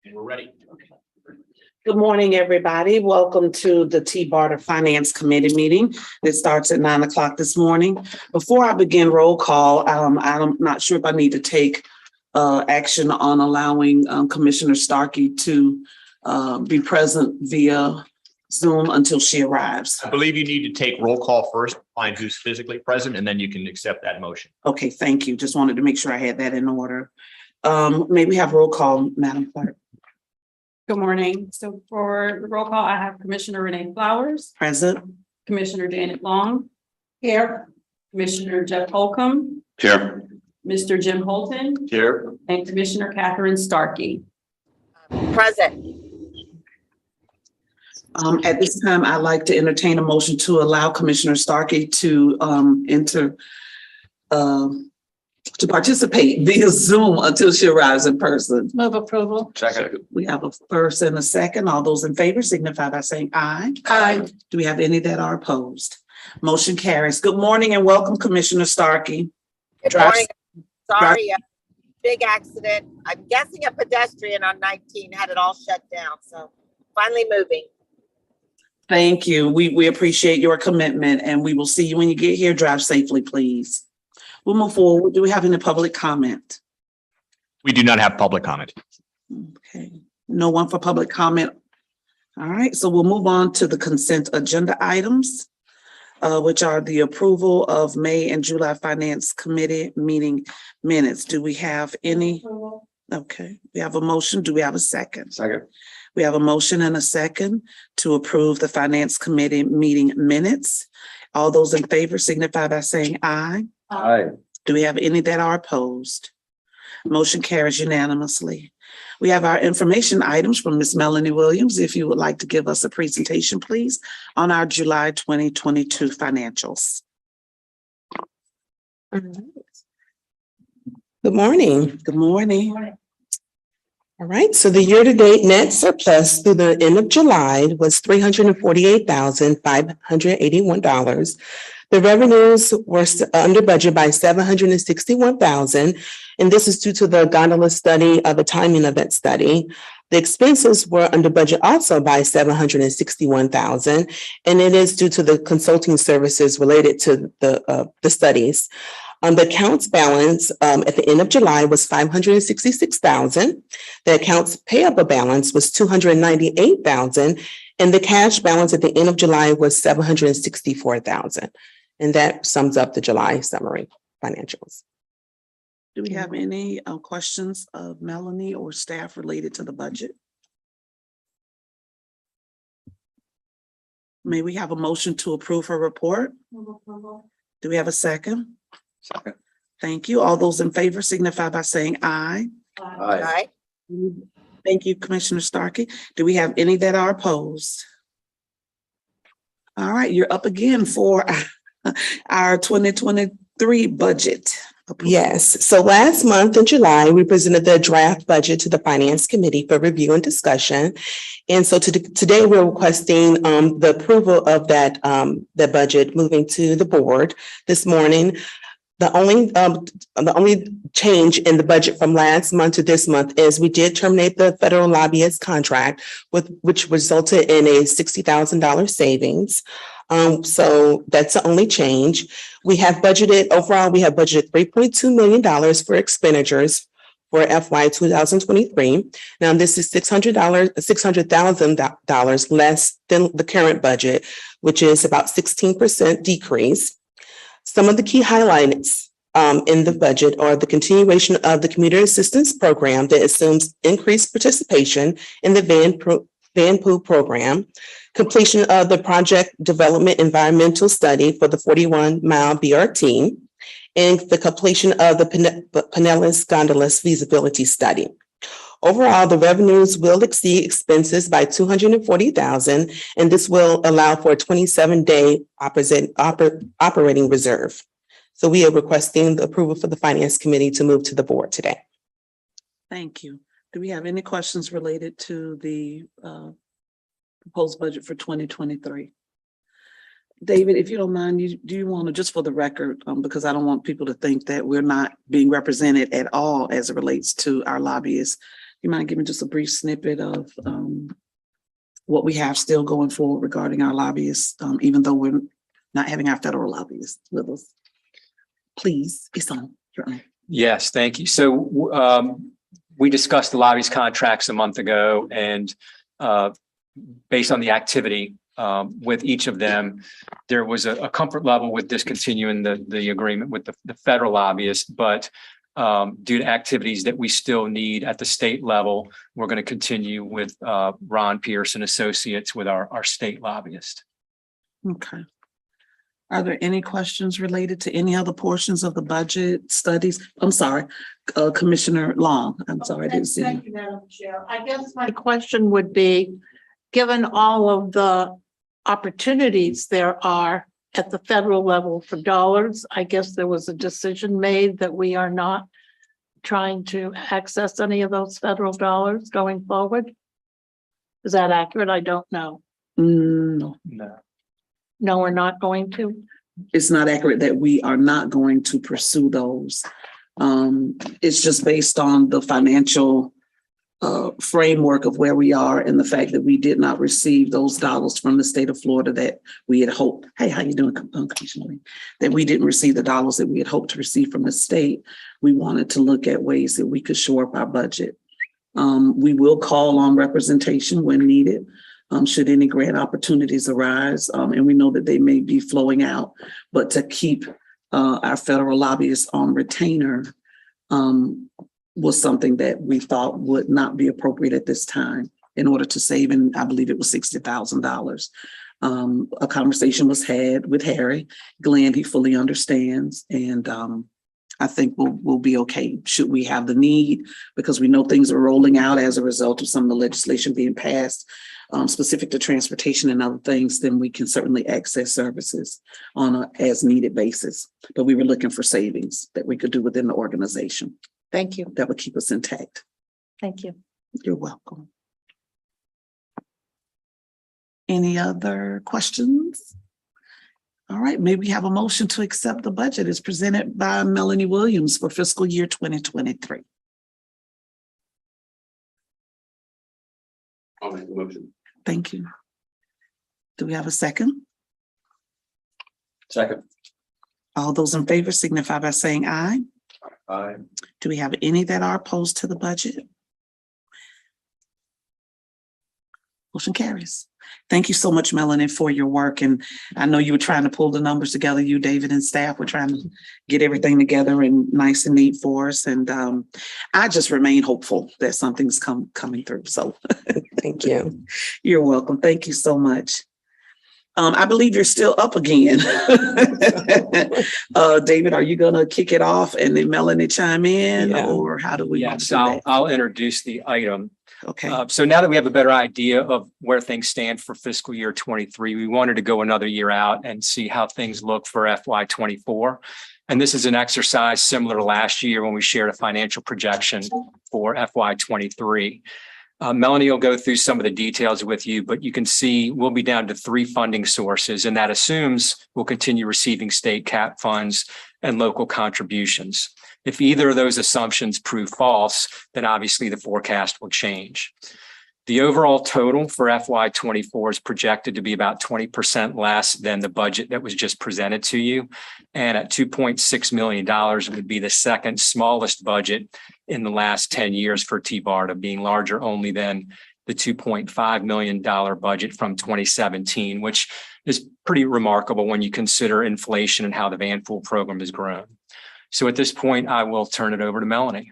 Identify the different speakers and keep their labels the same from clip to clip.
Speaker 1: And we're ready.
Speaker 2: Good morning, everybody. Welcome to the TBARTA Finance Committee meeting. It starts at 9 o'clock this morning. Before I begin roll call, I'm not sure if I need to take action on allowing Commissioner Starkey to be present via Zoom until she arrives.
Speaker 1: I believe you need to take roll call first, find who's physically present, and then you can accept that motion.
Speaker 2: Okay, thank you. Just wanted to make sure I had that in order. May we have roll call, Madam Clerk?
Speaker 3: Good morning. So for the roll call, I have Commissioner Renee Flowers,
Speaker 2: Present.
Speaker 3: Commissioner Janet Long. Here. Commissioner Jeff Holcomb,
Speaker 1: Here.
Speaker 3: Mr. Jim Holton,
Speaker 1: Here.
Speaker 3: and Commissioner Catherine Starkey.
Speaker 4: Present.
Speaker 2: At this time, I'd like to entertain a motion to allow Commissioner Starkey to to participate via Zoom until she arrives in person.
Speaker 3: Move approval.
Speaker 1: Second.
Speaker 2: We have a first and a second. All those in favor signify by saying aye.
Speaker 3: Aye.
Speaker 2: Do we have any that are opposed? Motion carries. Good morning and welcome, Commissioner Starkey.
Speaker 4: Good morning. Sorry, big accident. I'm guessing a pedestrian on 19 had it all shut down. So finally moving.
Speaker 2: Thank you. We appreciate your commitment and we will see you when you get here. Drive safely, please. We'll move forward. Do we have any public comment?
Speaker 1: We do not have public comment.
Speaker 2: Okay, no one for public comment. All right, so we'll move on to the consent agenda items, which are the approval of May and July Finance Committee meeting minutes. Do we have any? Okay, we have a motion. Do we have a second?
Speaker 1: Second.
Speaker 2: We have a motion and a second to approve the Finance Committee meeting minutes. All those in favor signify by saying aye.
Speaker 1: Aye.
Speaker 2: Do we have any that are opposed? Motion carries unanimously. We have our information items from Ms. Melanie Williams. If you would like to give us a presentation, please, on our July 2022 financials.
Speaker 5: Good morning.
Speaker 2: Good morning.
Speaker 5: All right, so the year-to-date net surplus through the end of July was $348,581. The revenues were under budget by $761,000, and this is due to the gondola study of the timing of that study. The expenses were under budget also by $761,000, and it is due to the consulting services related to the studies. The accounts balance at the end of July was $566,000. The accounts payable balance was $298,000, and the cash balance at the end of July was $764,000. And that sums up the July summary financials.
Speaker 2: Do we have any questions of Melanie or staff related to the budget? May we have a motion to approve her report? Do we have a second?
Speaker 1: Second.
Speaker 2: Thank you. All those in favor signify by saying aye.
Speaker 4: Aye.
Speaker 2: Thank you, Commissioner Starkey. Do we have any that are opposed? All right, you're up again for our 2023 budget.
Speaker 5: Yes, so last month in July, we presented the draft budget to the Finance Committee for review and discussion. And so today we're requesting the approval of that the budget moving to the board this morning. The only change in the budget from last month to this month is we did terminate the federal lobbyist contract, which resulted in a $60,000 savings. So that's the only change. We have budgeted $3.2 million for expenditures for FY 2023. Now this is $600,000 less than the current budget, which is about 16% decrease. Some of the key highlights in the budget are the continuation of the commuter assistance program that assumes increased participation in the van pool program, completion of the project development environmental study for the 41-mile BRT, and the completion of the Pinellas Gondolas feasibility study. Overall, the revenues will exceed expenses by $240,000, and this will allow for a 27-day operating reserve. So we are requesting the approval for the Finance Committee to move to the board today.
Speaker 2: Thank you. Do we have any questions related to the proposed budget for 2023? David, if you don't mind, do you want to, just for the record, because I don't want people to think that we're not being represented at all as it relates to our lobbyists, You mind giving just a brief snippet of what we have still going forward regarding our lobbyists, even though we're not having our federal lobbyists with us? Please, it's on.
Speaker 6: Yes, thank you. So we discussed the lobbyist contracts a month ago, and based on the activity with each of them, there was a comfort level with discontinuing the agreement with the federal lobbyists, but due to activities that we still need at the state level, we're going to continue with Ron Pierce and Associates with our state lobbyist.
Speaker 2: Okay. Are there any questions related to any other portions of the budget studies? I'm sorry, Commissioner Long. I'm sorry, I didn't see
Speaker 7: Thank
Speaker 2: you.
Speaker 7: you, Madam Chair. I guess my question would be, given all of the opportunities there are at the federal level for dollars, I guess there was a decision made that we are not trying to access any of those federal dollars going forward. Is that accurate? I don't know.
Speaker 2: No,
Speaker 7: No, we're not going to.
Speaker 2: it's not accurate that we are not going to pursue those. It's just based on the financial framework of where we are and the fact that we did not receive those dollars from the state of Florida that we had hoped. Hey, how you doing, Commissioner Lee? That we didn't receive the dollars that we had hoped to receive from the state. We wanted to look at ways that we could shore up our budget. We will call on representation when needed, should any grant opportunities arise. And we know that they may be flowing out, but to keep our federal lobbyists on retainer was something that we thought would not be appropriate at this time in order to save, and I believe it was $60,000. A conversation was had with Harry Glenn. He fully understands, and I think we'll be okay should we have the need, because we know things are rolling out as a result of some of the legislation being passed specific to transportation and other things. Then we can certainly access services on a as needed basis. But we were looking for savings that we could do within the organization.
Speaker 7: Thank you.
Speaker 2: That would keep us intact.
Speaker 7: Thank you.
Speaker 2: You're welcome. Any other questions? All right, may we have a motion to accept the budget as presented by Melanie Williams for fiscal year 2023.
Speaker 1: I'll make the motion.
Speaker 2: Thank you. Do we have a second?
Speaker 1: Second.
Speaker 2: All those in favor signify by saying aye.
Speaker 1: Aye.
Speaker 2: Do we have any that are opposed to the budget? Motion carries. Thank you so much, Melanie, for your work. And I know you were trying to pull the numbers together. You, David, and staff were trying to get everything together and nice and neat for us. And I just remain hopeful that something's coming through. So
Speaker 5: Thank you.
Speaker 2: you're welcome. Thank you so much. I believe you're still up again. David, are you going to kick it off and then Melanie chime in,
Speaker 5: Yeah.
Speaker 2: or how do we?
Speaker 6: Yes,
Speaker 2: do that?
Speaker 6: I'll introduce the item.
Speaker 2: Okay.
Speaker 6: So now that we have a better idea of where things stand for fiscal year 23, we wanted to go another year out and see how things look for FY 24. And this is an exercise similar to last year when we shared a financial projection for FY 23. Melanie will go through some of the details with you, but you can see we'll be down to 3 funding sources, and that assumes we'll continue receiving state cap funds and local contributions. If either of those assumptions prove false, then obviously the forecast will change. The overall total for FY 24 is projected to be about 20% less than the budget that was just presented to you. And at $2.6 million would be the second smallest budget in the last 10 years for TBARTA, being larger only than the $2.5 million budget from 2017, which is pretty remarkable when you consider inflation and how the Van Pool program has grown. So at this point, I will turn it over to Melanie.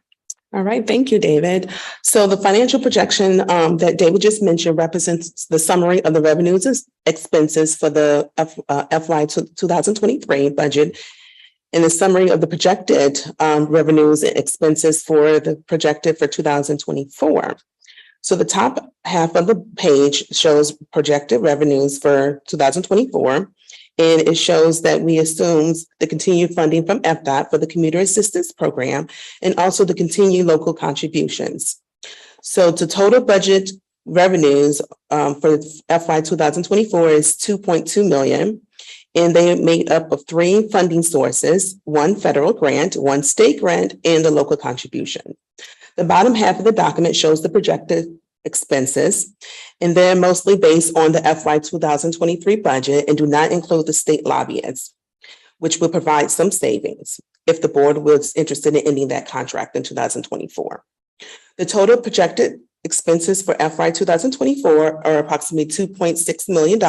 Speaker 5: All right, thank you, David. So the financial projection that David just mentioned represents the summary of the revenues and expenses for the FY 2023 budget, and the summary of the projected revenues and expenses for the projected for 2024. So the top half of the page shows projected revenues for 2024. And it shows that we assume the continued funding from FDOT for the Commuter Assistance Program and also the continued local contributions. So the total budget revenues for FY 2024 is $2.2 million, and they are made up of 3 funding sources, 1 federal grant, 1 state grant, and a local contribution. The bottom half of the document shows the projected expenses, and they're mostly based on the FY 2023 budget and do not include the state lobbyists, which will provide some savings if the board was interested in ending that contract in 2024. The total projected expenses for FY 2024 are approximately $2.6 million,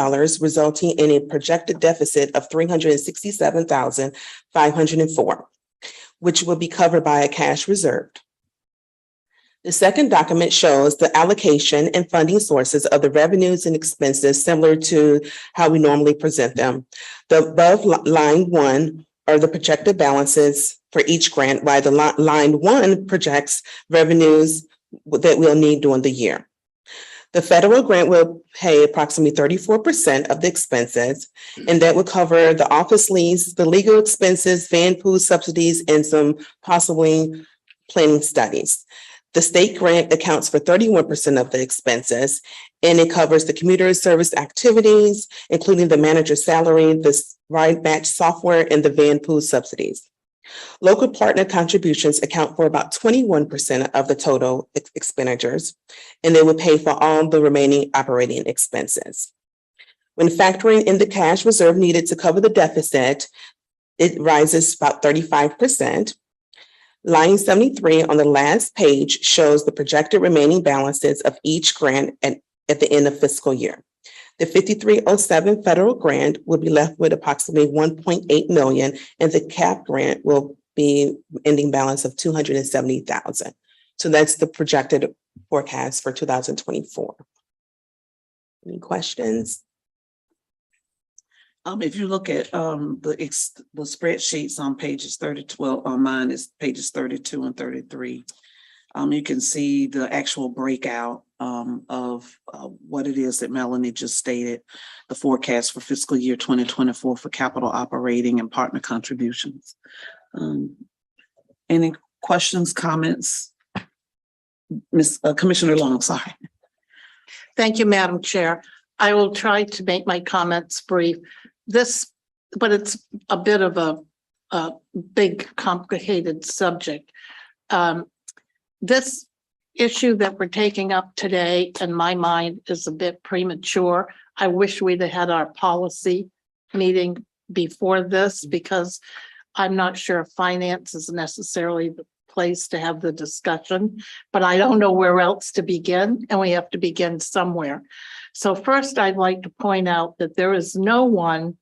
Speaker 5: resulting in a projected deficit of $367,504, which will be covered by a cash reserve. The second document shows the allocation and funding sources of the revenues and expenses similar to how we normally present them. The above line 1 are the projected balances for each grant, while the line 1 projects revenues that we'll need during the year. The federal grant will pay approximately 34% of the expenses, and that will cover the office lease, the legal expenses, van pool subsidies, and some possibly planning studies. The state grant accounts for 31% of the expenses, and it covers the commuter service activities, including the manager's salary, the ride match software, and the van pool subsidies. Local partner contributions account for about 21% of the total expenditures, and they will pay for all the remaining operating expenses. When factoring in the cash reserve needed to cover the deficit, it rises about 35%. Line 73 on the last page shows the projected remaining balances of each grant at the end of fiscal year. The 5307 federal grant will be left with approximately 1.8 million, and the CAP grant will be ending balance of 270,000. So that's the projected forecast for 2024. Any questions?
Speaker 2: If you look at the spreadsheets on pages 32, well, on mine is pages 32 and 33. You can see the actual breakout of what it is that Melanie just stated, the forecast for fiscal year 2024 for capital operating and partner contributions. Any questions, comments? Commissioner Long, sorry.
Speaker 7: Thank you, Madam Chair. I will try to make my comments brief. But it's a bit of a big, complicated subject. This issue that we're taking up today, in my mind, is a bit premature. I wish we'd have had our policy meeting before this, because I'm not sure finance is necessarily the place to have the discussion, but I don't know where else to begin, and we have to begin somewhere. So first, I'd like to point out that there is no one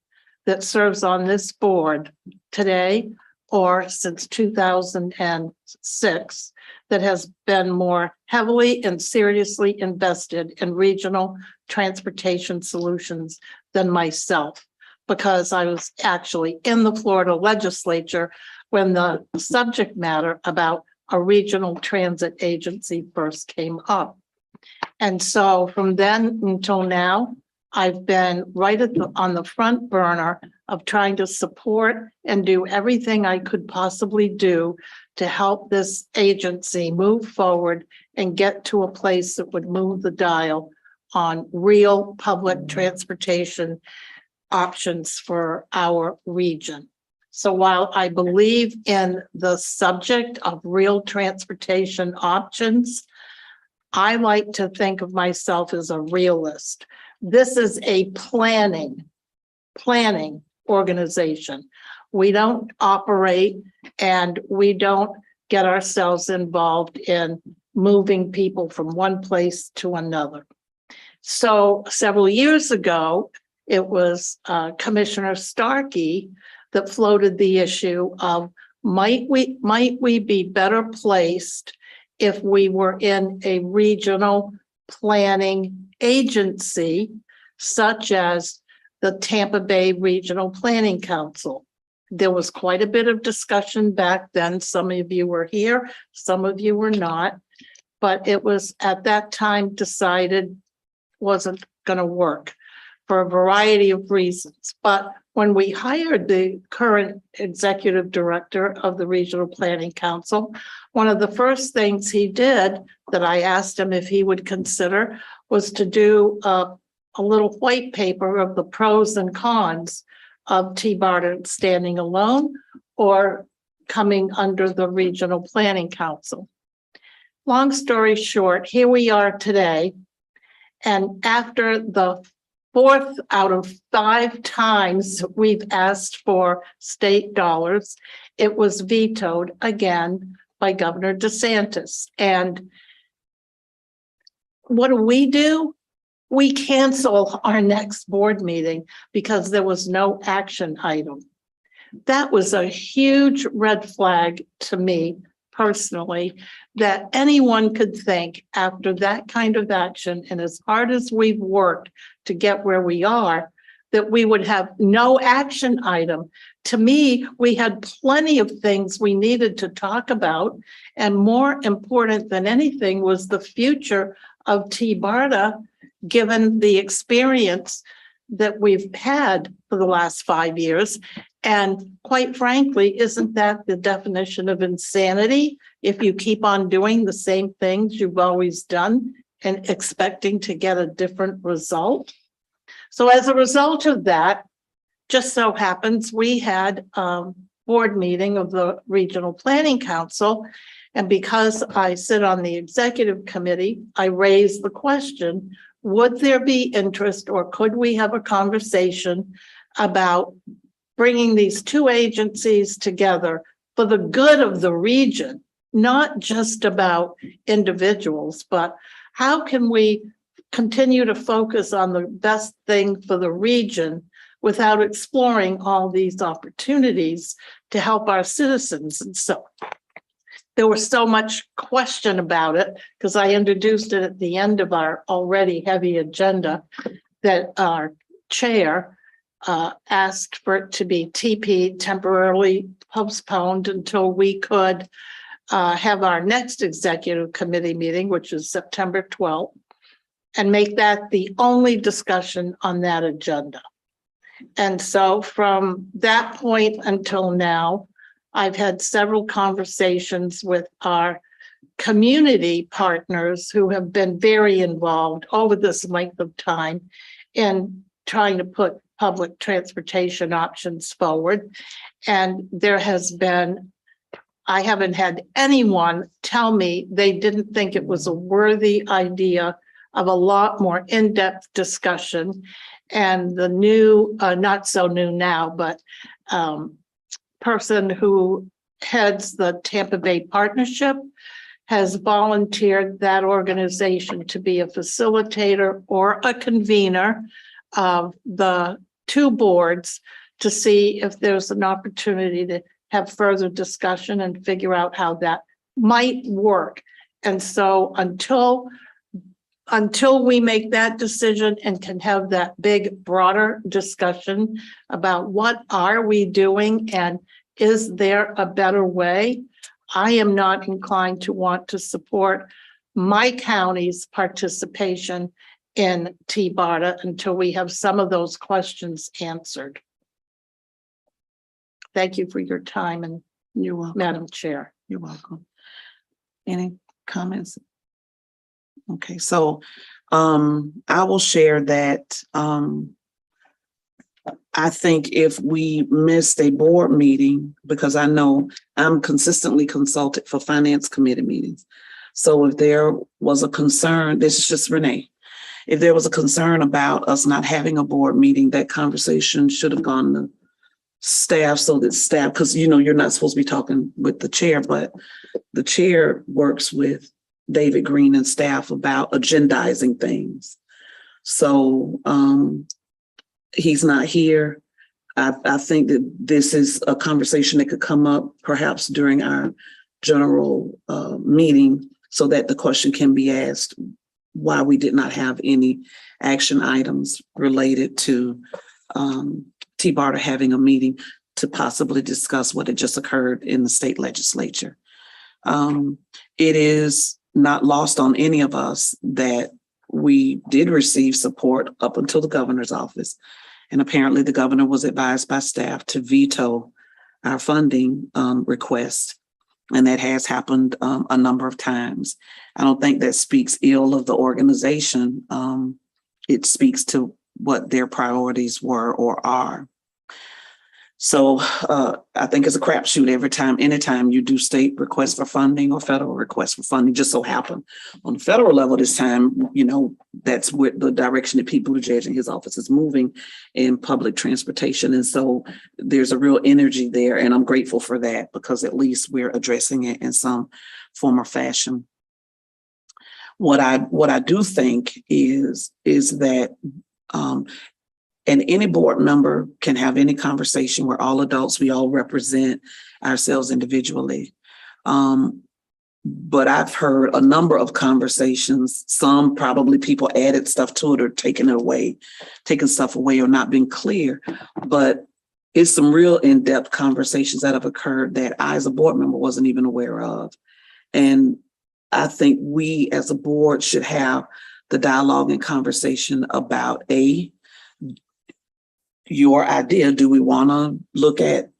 Speaker 7: that serves on this board today or since 2006 that has been more heavily and seriously invested in regional transportation solutions than myself, because I was actually in the Florida legislature when the subject matter about a regional transit agency first came up. And so from then until now, I've been right on the front burner of trying to support and do everything I could possibly do to help this agency move forward and get to a place that would move the dial on real public transportation options for our region. So while I believe in the subject of real transportation options, I like to think of myself as a realist. This is a planning organization. We don't operate and we don't get ourselves involved in moving people from one place to another. So several years ago, it was Commissioner Starkey that floated the issue of might we be better placed if we were in a regional planning agency such as the Tampa Bay Regional Planning Council. There was quite a bit of discussion back then. Some of you were here, some of you were not, but it was at that time decided wasn't going to work for a variety of reasons. But when we hired the current executive director of the Regional Planning Council, one of the first things he did that I asked him if he would consider was to do a little white paper of the pros and cons of TBARTA standing alone or coming under the Regional Planning Council. long story short, here we are today. And after the 4th out of 5 times we've asked for state dollars, it was vetoed again by Governor DeSantis. And what do? We cancel our next board meeting because there was no action item. That was a huge red flag to me personally, that anyone could think after that kind of action, and as hard as we've worked to get where we are, that we would have no action item. To me, we had plenty of things we needed to talk about, and more important than anything was the future of TBARTA, given the experience that we've had for the last 5 years. And quite frankly, isn't that the definition of insanity? If you keep on doing the same things you've always done and expecting to get a different result. So as a result of that, just so happens we had a board meeting of the Regional Planning Council. And because I sit on the executive committee, I raised the question, would there be interest or could we have a conversation about bringing these 2 agencies together for the good of the region, not just about individuals, but how can we continue to focus on the best thing for the region without exploring all these opportunities to help our citizens? And so there was so much question about it because I introduced it at the end of our already heavy agenda that our chair asked for it to be temporarily postponed until we could have our next executive committee meeting, which is September 12th, and make that the only discussion on that agenda. And so from that point until now, I've had several conversations with our community partners who have been very involved over this length of time in trying to put public transportation options forward. And there has been, I haven't had anyone tell me they didn't think it was a worthy idea of a lot more in-depth discussion. And the new, not so new now, but person who heads the Tampa Bay Partnership has volunteered that organization to be a facilitator or a convener of the 2 boards to see if there's an opportunity to have further discussion and figure out how that might work. And so until we make that decision and can have that big, broader discussion about what are we doing and is there a better way, I am not inclined to want to support my county's participation in TBARTA until we have some of those questions answered. Thank you for your time, and
Speaker 2: You're welcome.
Speaker 7: Madam Chair.
Speaker 2: You're welcome. Any comments? Okay, so I will share that I think if we missed a board meeting, because I know I'm consistently consulted for finance committee meetings. So if there was a concern, this is just Renee. If there was a concern about us not having a board meeting, that conversation should have gone to staff so that staff, because you're not supposed to be talking with the chair, but the chair works with David Green and staff about agendizing things. So he's not here. I think that this is a conversation that could come up perhaps during our general meeting so that the question can be asked why we did not have any action items related to TBARTA having a meeting to possibly discuss what had just occurred in the state legislature. It is not lost on any of us that we did receive support up until the governor's office. And apparently the governor was advised by staff to veto our funding request. And that has happened a number of times. I don't think that speaks ill of the organization. It speaks to what their priorities were or are. So I think it's a crapshoot every time, anytime you do state requests for funding or federal requests for funding, just so happen. On the federal level this time, that's with the direction that Pete Buttigieg and his office is moving in public transportation. And so there's a real energy there, and I'm grateful for that because at least we're addressing it in some form or fashion. What I do think is that and any board member can have any conversation. We're all adults. We all represent ourselves individually. But I've heard a number of conversations. Some probably people added stuff to it or taking stuff away or not being clear. But it's some real in-depth conversations that have occurred that I, as a board member, wasn't even aware of. And I think we as a board should have the dialogue and conversation about your idea. Do we want to look at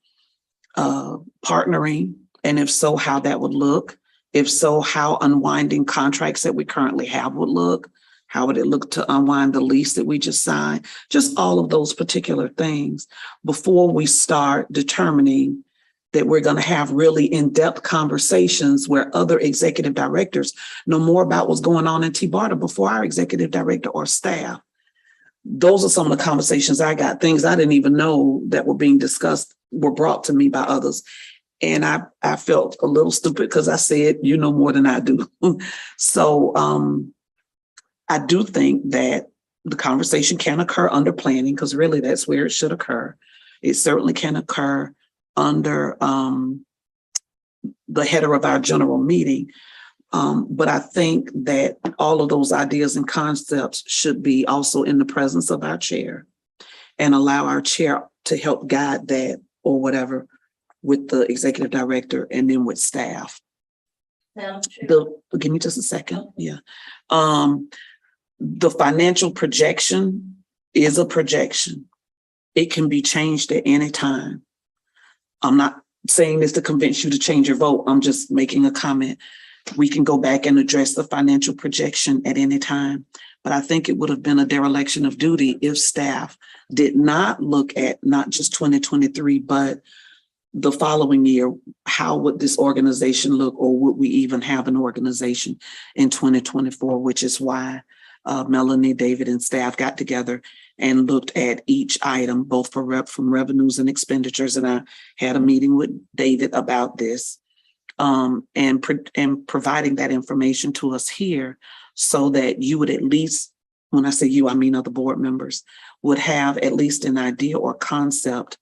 Speaker 2: partnering? And if so, how that would look? If so, how unwinding contracts that we currently have would look? How would it look to unwind the lease that we just signed? Just all of those particular things before we start determining that we're going to have really in-depth conversations where other executive directors know more about what's going on in TBARTA before our executive director or staff. Those are some of the conversations I got. Things I didn't even know that were being discussed were brought to me by others. And I felt a little stupid because I said, you know more than I do. So I do think that the conversation can occur under planning because really that's where it should occur. It certainly can occur under the header of our general meeting. But I think that all of those ideas and concepts should be also in the presence of our chair and allow our chair to help guide that or whatever with the executive director and then with staff. Give me just a second. Yeah. The financial projection is a projection. It can be changed at any time. I'm not saying this to convince you to change your vote. I'm just making a comment. We can go back and address the financial projection at any time. But I think it would have been a dereliction of duty if staff did not look at not just 2023, but the following year. How would this organization look, or would we even have an organization in 2024, which is why Melanie, David, and staff got together and looked at each item, both from revenues and expenditures. And I had a meeting with David about this. And providing that information to us here so that you would at least, when I say you, I mean other board members, would have at least an idea or concept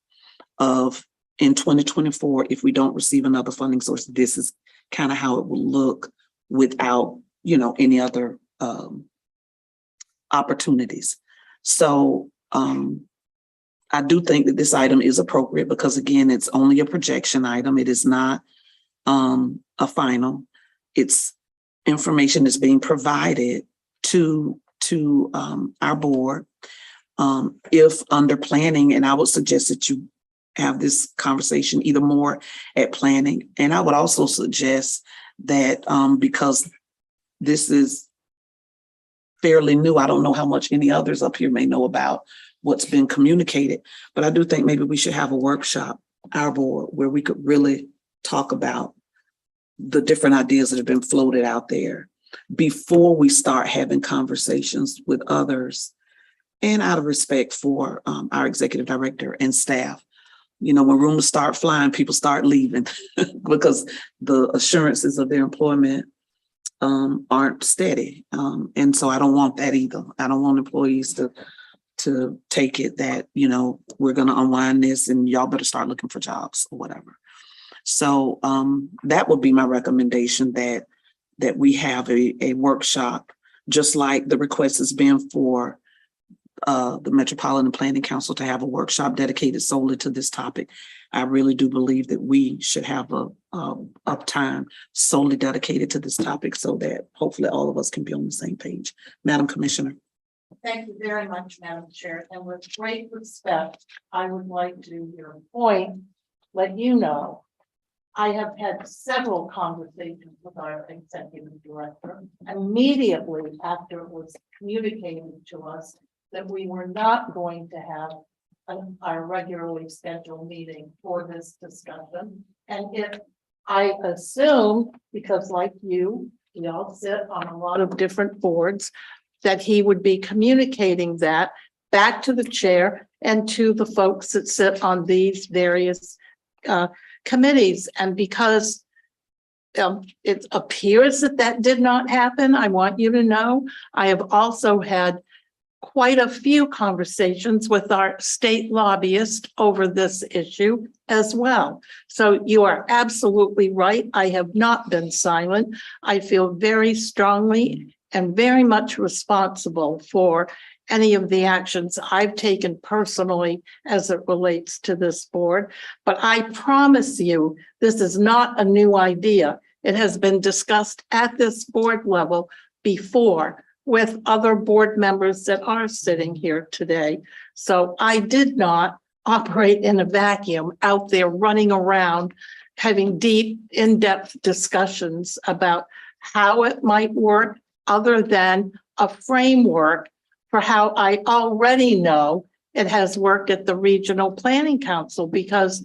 Speaker 2: of in 2024, if we don't receive another funding source, this is kind of how it will look without, any other opportunities. So I do think that this item is appropriate because again, it's only a projection item. It is not a final. It's information that's being provided to our board. If under planning, and I would suggest that you have this conversation either more at planning, and I would also suggest that because this is fairly new, I don't know how much any others up here may know about what's been communicated, but I do think maybe we should have a workshop, our board, where we could really talk about the different ideas that have been floated out there before we start having conversations with others, and out of respect for our executive director and staff. When rumors start flying, people start leaving because the assurances of their employment aren't steady. And so I don't want that either. I don't want employees to take it that, we're going to unwind this and y'all better start looking for jobs or whatever. So that would be my recommendation, that we have a workshop, just like the request has been for the Metropolitan Planning Council to have a workshop dedicated solely to this topic. I really do believe that we should have a time solely dedicated to this topic so that hopefully all of us can be on the same page. Madam Commissioner.
Speaker 7: Thank you very much, Madam Chair. And with great respect, I would like to, your point, let you know, I have had several conversations with our executive director immediately after it was communicated to us that we were not going to have our regularly scheduled meeting for this discussion. And if I assume, because like you, we all sit on a lot of different boards, that he would be communicating that back to the chair and to the folks that sit on these various committees. And because it appears that that did not happen, I want you to know, I have also had quite a few conversations with our state lobbyist over this issue as well. So you are absolutely right. I have not been silent. I feel very strongly and very much responsible for any of the actions I've taken personally as it relates to this board. But I promise you, this is not a new idea. It has been discussed at this board level before with other board members that are sitting here today. So I did not operate in a vacuum out there running around having deep, in-depth discussions about how it might work other than a framework for how I already know it has worked at the Regional Planning Council, because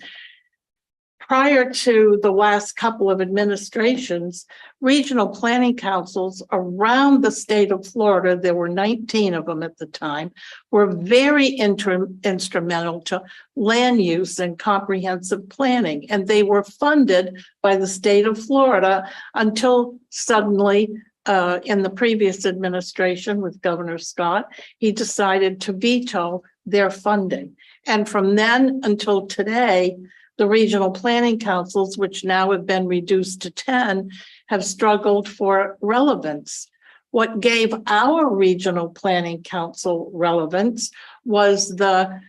Speaker 7: prior to the last couple of administrations, regional planning councils around the state of Florida, there were 19 of them at the time, were very instrumental to land use and comprehensive planning. And they were funded by the state of Florida until suddenly, in the previous administration with Governor Scott, he decided to veto their funding. And from then until today, the regional planning councils, which now have been reduced to 10, have struggled for relevance. What gave our regional planning council relevance was the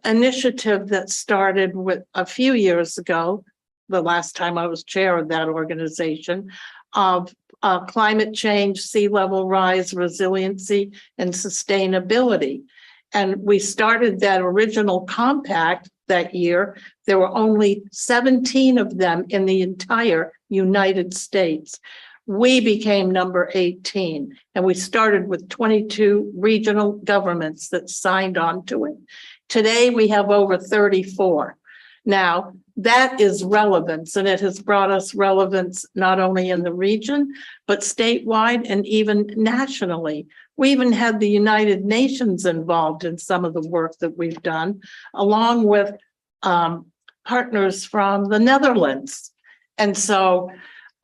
Speaker 7: initiative that started with a few years ago, the last time I was chair of that organization, of climate change, sea level rise, resiliency, and sustainability. And we started that original compact that year. There were only 17 of them in the entire United States. We became number 18, and we started with 22 regional governments that signed on to it. Today, we have over 34. Now, that is relevance, and it has brought us relevance not only in the region, but statewide and even nationally. We even had the United Nations involved in some of the work that we've done, along with partners from the Netherlands. And so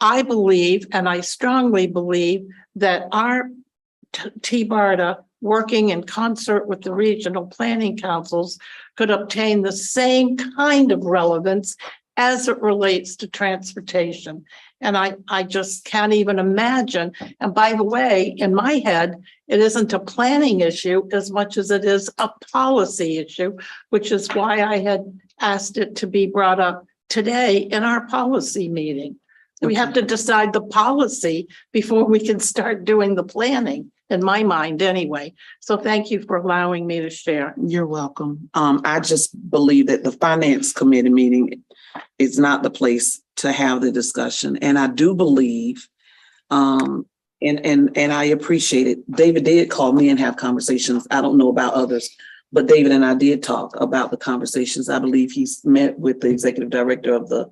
Speaker 7: I believe, and I strongly believe, that our TBARTA, working in concert with the regional planning councils, could obtain the same kind of relevance as it relates to transportation. And I just can't even imagine. And by the way, in my head, it isn't a planning issue as much as it is a policy issue, which is why I had asked it to be brought up today in our policy meeting. We have to decide the policy before we can start doing the planning, in my mind anyway. So thank you for allowing me to share.
Speaker 2: You're welcome. I just believe that the finance committee meeting is not the place to have the discussion. And I do believe, and I appreciate it. David did call me and have conversations. I don't know about others, but David and I did talk about the conversations. I believe he's met with the executive director of the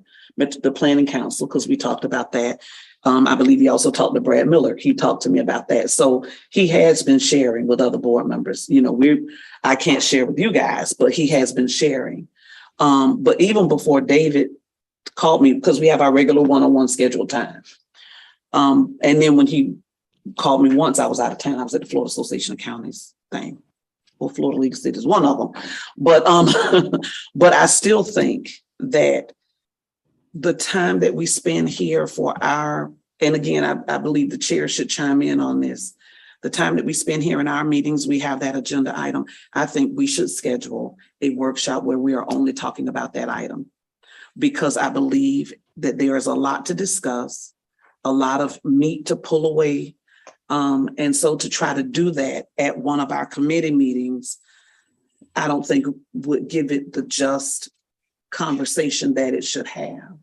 Speaker 2: planning council, because we talked about that. I believe he also talked to Brad Miller. He talked to me about that. So he has been sharing with other board members. You know, I can't share with you guys, but he has been sharing. But even before David called me, because we have our regular one-on-one scheduled time. And then when he called me once, I was out of town. I was at the Florida Association of Counties thing. Well, Florida League of Cities is one of them. But but I still think that the time that we spend here for our, and again, I believe the chair should chime in on this. The time that we spend here in our meetings, we have that agenda item. I think we should schedule a workshop where we are only talking about that item, because I believe that there is a lot to discuss, a lot of meat to pull away. And so to try to do that at one of our committee meetings, I don't think would give it the just conversation that it should have.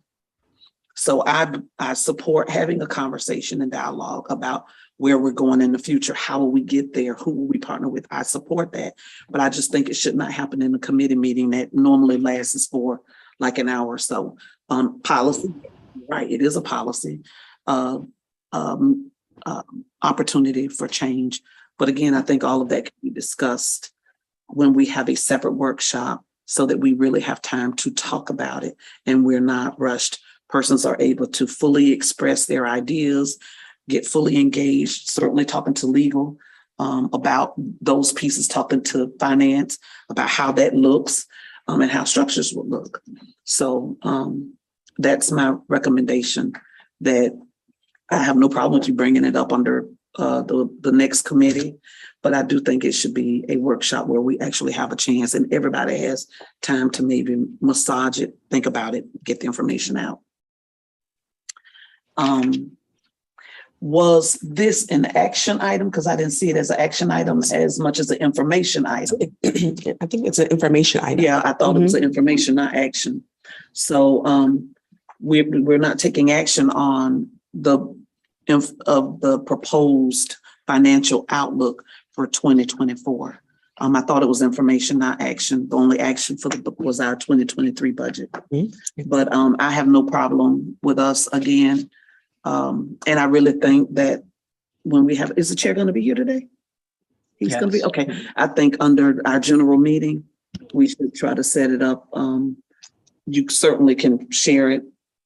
Speaker 2: So I support having a conversation and dialogue about where we're going in the future. How will we get there? Who will we partner with? I support that. But I just think it should not happen in a committee meeting that normally lasts for like an hour or so. Policy, right, it is a policy. Opportunity for change. But again, I think all of that can be discussed when we have a separate workshop so that we really have time to talk about it and we're not rushed. Persons are able to fully express their ideas, get fully engaged, certainly talking to legal about those pieces, talking to finance about how that looks and how structures will look. So that's my recommendation, that I have no problem with you bringing it up under the next committee, but I do think it should be a workshop where we actually have a chance and everybody has time to maybe massage it, think about it, get the information out. Was this an action item? Because I didn't see it as an action item as much as an information item.
Speaker 5: I think it's an information item.
Speaker 2: Yeah, I thought it was an information, not action. So we're not taking action on the proposed financial outlook for 2024. I thought it was information, not action. The only action for the book was our 2023 budget. But I have no problem with us again. And I really think that when we have, is the chair going to be here today? He's going to be,
Speaker 6: Yes.
Speaker 2: okay. I think under our general meeting, we should try to set it up. You certainly can share it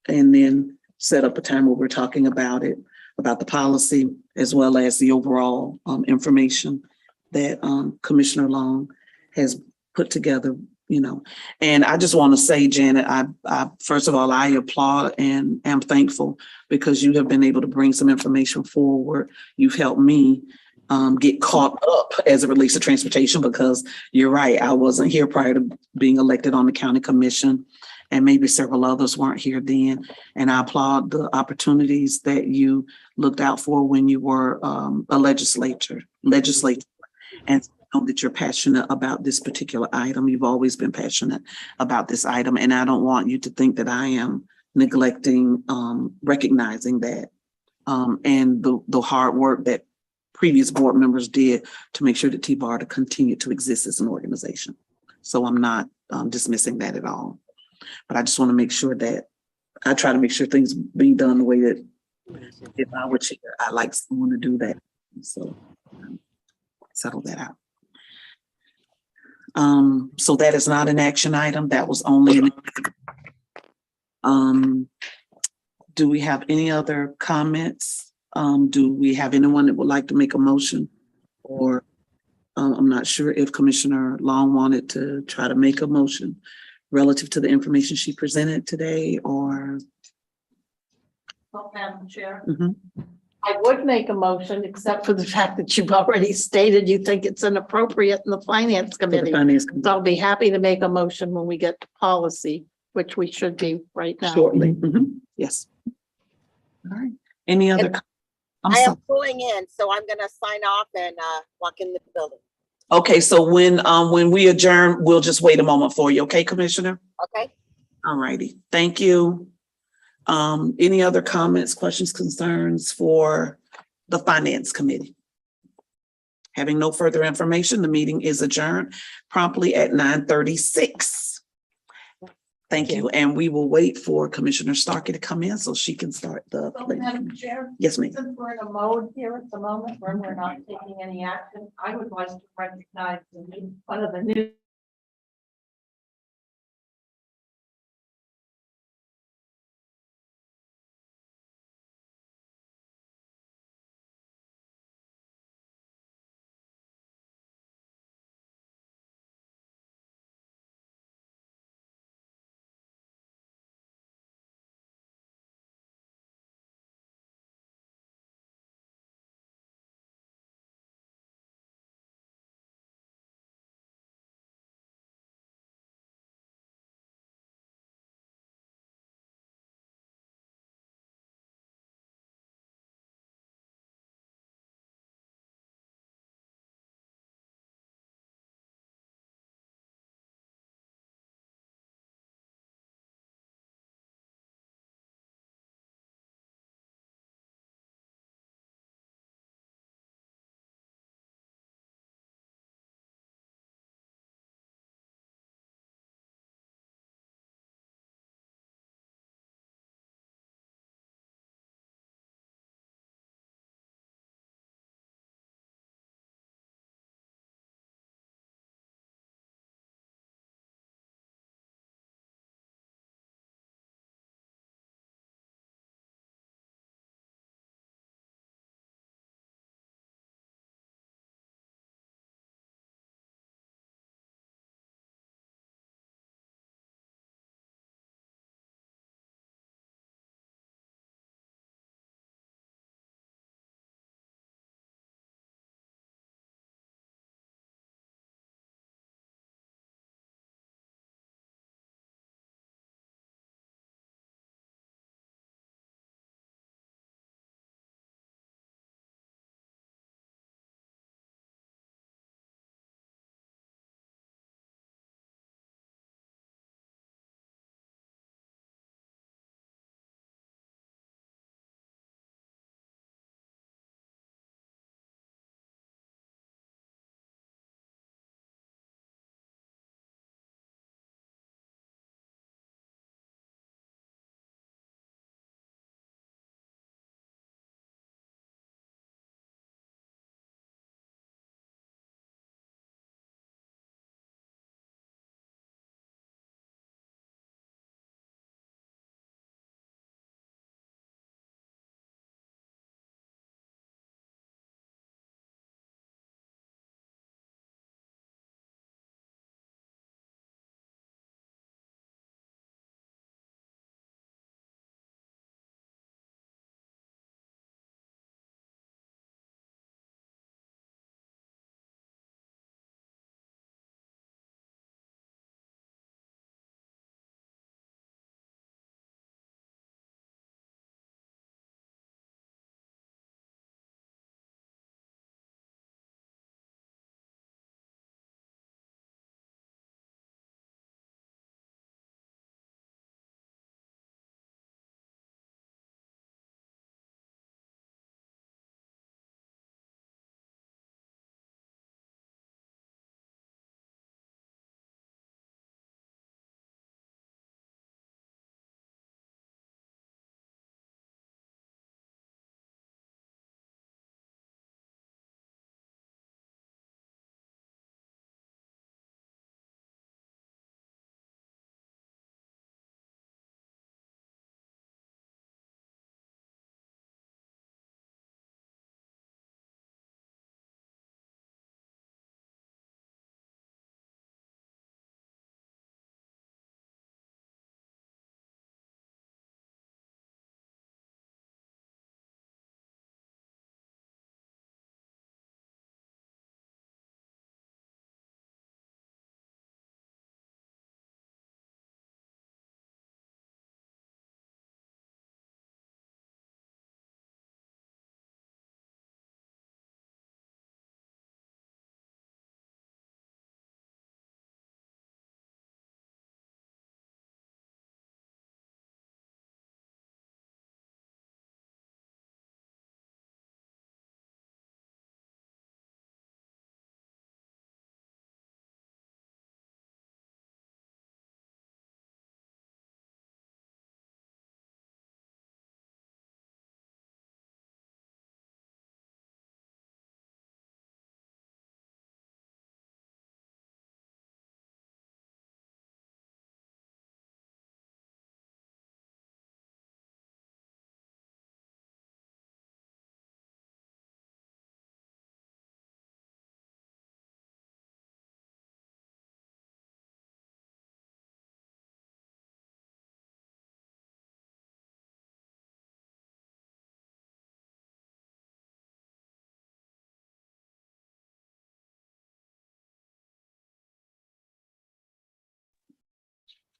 Speaker 2: and then set up a time where we're talking about it, about the policy, as well as the overall information that Commissioner Long has put together, you know. And I just want to say, Janet, I first of all, I applaud and am thankful because you have been able to bring some information forward. You've helped me get caught up as it relates to transportation, because you're right, I wasn't here prior to being elected on the county commission, and maybe several others weren't here then. And I applaud the opportunities that you looked out for when you were a legislator, and know that you're passionate about this particular item. You've always been passionate about this item, and I don't want you to think that I am neglecting recognizing that and the hard work that previous board members did to make sure that TBARTA continued to exist as an organization. So I'm not dismissing that at all. But I just want to make sure that I try to make sure things be done the way that if I were chair, I like someone to do that. So settle that out. So that is not an action item. That was only do we have any other comments? Do we have anyone that would like to make a motion? Or I'm not sure if Commissioner Long wanted to try to make a motion relative to the information she presented today, or
Speaker 7: Madam Chair.
Speaker 2: Mhm.
Speaker 7: I would make a motion, except for the fact that you've already stated you think it's inappropriate in the finance
Speaker 2: for the
Speaker 7: committee.
Speaker 2: finance
Speaker 7: So
Speaker 2: committee
Speaker 7: I'll be happy to make a motion when we get to policy, which we should be right now.
Speaker 2: shortly. Mhm. Yes. All right. Any other? I'm
Speaker 4: I am
Speaker 2: sorry.
Speaker 4: pulling in, so I'm gonna sign off and walk in the building.
Speaker 2: Okay, so when we adjourn, we'll just wait a moment for you. Okay, Commissioner?
Speaker 4: Okay?
Speaker 2: All righty. Thank you. Any other comments, questions, concerns for the Finance Committee? Having no further information, the meeting is adjourned promptly at 9:36. Thank you, and we will wait for Commissioner Starkey to come in so she can start the.
Speaker 7: So, Madam Chair,
Speaker 2: Yes, ma'am.
Speaker 7: since we're in a mode here at the moment where we're not taking any action, I would like to recognize one of the new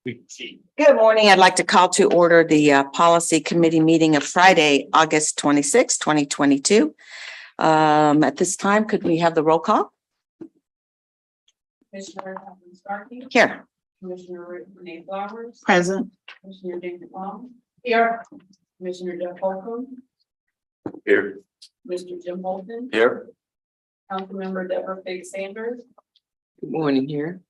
Speaker 8: Good morning. I'd like to call to order the Policy Committee meeting of Friday, August 26, 2022. At this time, could we have the roll call?
Speaker 3: Commissioner Starkey,
Speaker 8: Here.
Speaker 3: Commissioner Renee Flowers,
Speaker 7: Present.
Speaker 3: Commissioner David Long. Here. Commissioner Jeff Holcomb,
Speaker 1: Here.
Speaker 3: Mr. Jim Bolton,
Speaker 1: Here.
Speaker 3: Councilmember Deborah Fig Sanders,
Speaker 9: Good morning here.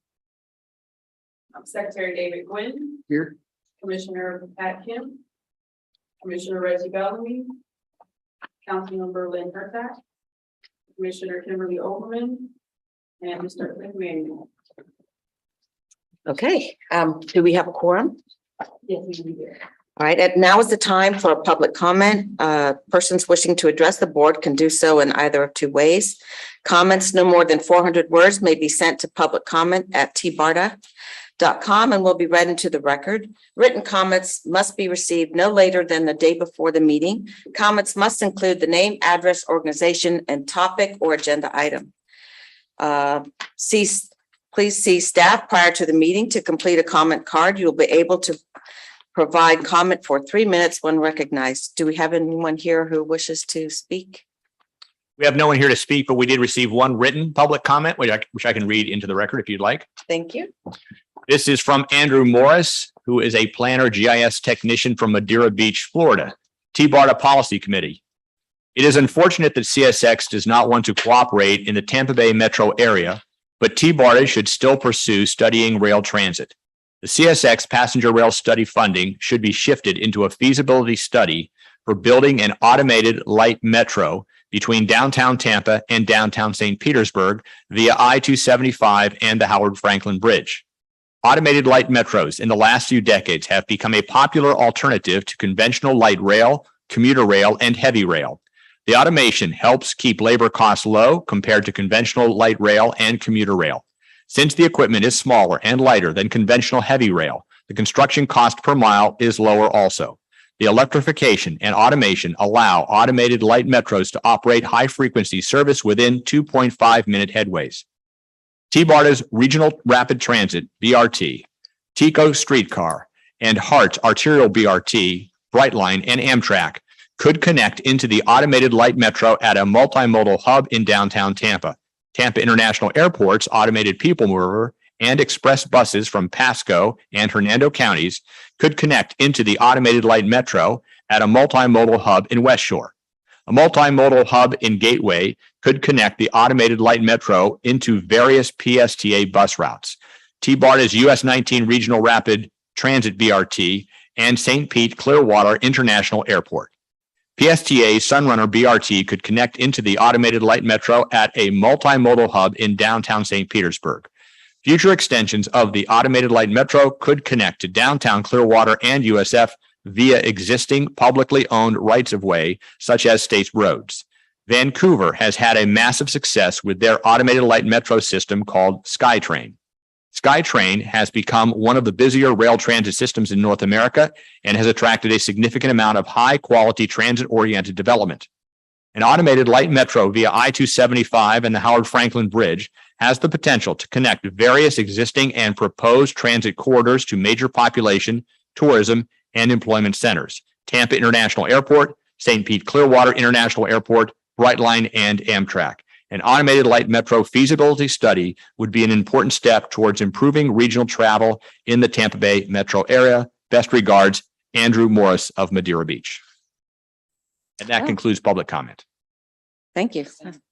Speaker 3: Secretary David Gwynn,
Speaker 9: Here.
Speaker 3: Commissioner Pat Kim, Commissioner Reggie Bellamy, Councilmember Lynn Hertack, Commissioner Kimberly Overman, and Mr. McManuel.
Speaker 8: Okay, do we have a quorum?
Speaker 3: Yes, we do.
Speaker 8: All right, and now is the time for a public comment. Persons wishing to address the board can do so in either of two ways. Comments no more than 400 words may be sent to publiccomment@tbarta.com and will be read into the record. Written comments must be received no later than the day before the meeting. Comments must include the name, address, organization, and topic or agenda item. Please see staff prior to the meeting to complete a comment card. You'll be able to provide comment for 3 minutes when recognized. Do we have anyone here who wishes to speak?
Speaker 1: We have no one here to speak, but we did receive one written public comment, which I can read into the record if you'd like.
Speaker 8: Thank you.
Speaker 1: This is from Andrew Morris, who is a planner GIS technician from Madeira Beach, Florida. TBARTA Policy Committee. It is unfortunate that CSX does not want to cooperate in the Tampa Bay metro area, but TBARTA should still pursue studying rail transit. The CSX passenger rail study funding should be shifted into a feasibility study for building an automated light metro between downtown Tampa and downtown St. Petersburg via I-275 and the Howard Franklin Bridge. Automated light metros in the last few decades have become a popular alternative to conventional light rail, commuter rail, and heavy rail. The automation helps keep labor costs low compared to conventional light rail and commuter rail. Since the equipment is smaller and lighter than conventional heavy rail, the construction cost per mile is lower also. The electrification and automation allow automated light metros to operate high-frequency service within 2.5-minute headways. TBARTA's Regional Rapid Transit, BRT, TECO Streetcar, and HART Arterial BRT, Brightline, and Amtrak could connect into the automated light metro at a multimodal hub in downtown Tampa. Tampa International Airport's automated people mover and express buses from Pasco and Hernando counties could connect into the automated light metro at a multimodal hub in West Shore. A multimodal hub in Gateway could connect the automated light metro into various PSTA bus routes. TBARTA's US 19 Regional Rapid Transit BRT and St. Pete Clearwater International Airport. PSTA's Sunrunner BRT could connect into the automated light metro at a multimodal hub in downtown St. Petersburg. Future extensions of the automated light metro could connect to downtown Clearwater and USF via existing publicly owned rights-of-way, such as state roads. Vancouver has had a massive success with their automated light metro system called SkyTrain. SkyTrain has become one of the busier rail transit systems in North America and has attracted a significant amount of high-quality transit-oriented development. An automated light metro via I-275 and the Howard Franklin Bridge has the potential to connect various existing and proposed transit corridors to major population, tourism, and employment centers: Tampa International Airport, St. Pete Clearwater International Airport, Brightline, and Amtrak. An automated light metro feasibility study would be an important step towards improving regional travel in the Tampa Bay metro area. Best regards, Andrew Morris of Madeira Beach. And that concludes public comment.
Speaker 8: Thank you.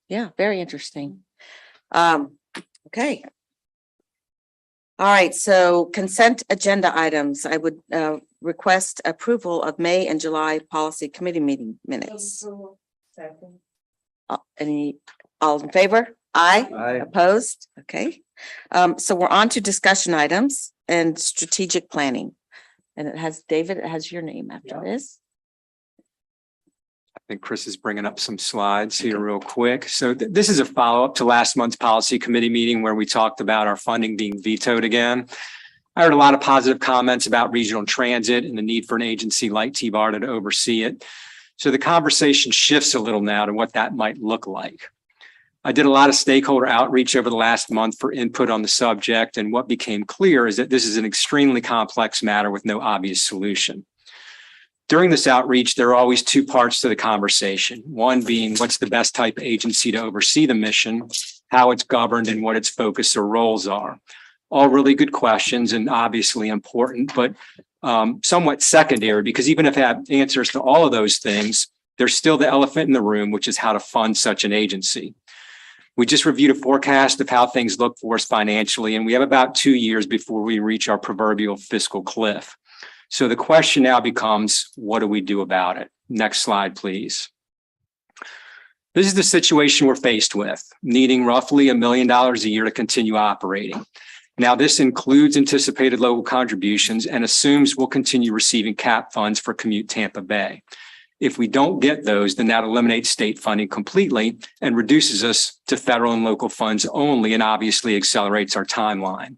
Speaker 8: Yeah, very interesting. Okay. All right, so consent agenda items. I would request approval of May and July Policy Committee meeting minutes. All in favor? Aye.
Speaker 9: Aye.
Speaker 8: Opposed? Okay. So we're on to discussion items and strategic planning. And it has, David, it has your name after this.
Speaker 6: I think Chris is bringing up some slides here real quick. So this is a follow-up to last month's policy committee meeting where we talked about our funding being vetoed again. I heard a lot of positive comments about regional transit and the need for an agency like TBARTA to oversee it. So the conversation shifts a little now to what that might look like. I did a lot of stakeholder outreach over the last month for input on the subject, and what became clear is that this is an extremely complex matter with no obvious solution. During this outreach, there are always two parts to the conversation. One being what's the best type of agency to oversee the mission, how it's governed, and what its focus or roles are. All really good questions and obviously important, but somewhat secondary, because even if I have answers to all of those things, there's still the elephant in the room, which is how to fund such an agency. We just reviewed a forecast of how things look for us financially, and we have about 2 years before we reach our proverbial fiscal cliff. So the question now becomes, what do we do about it? Next slide, please. This is the situation we're faced with, needing roughly $1 million a year to continue operating. Now, this includes anticipated local contributions and assumes we'll continue receiving CAP funds for Commute Tampa Bay. If we don't get those, then that eliminates state funding completely and reduces us to federal and local funds only, and obviously accelerates our timeline.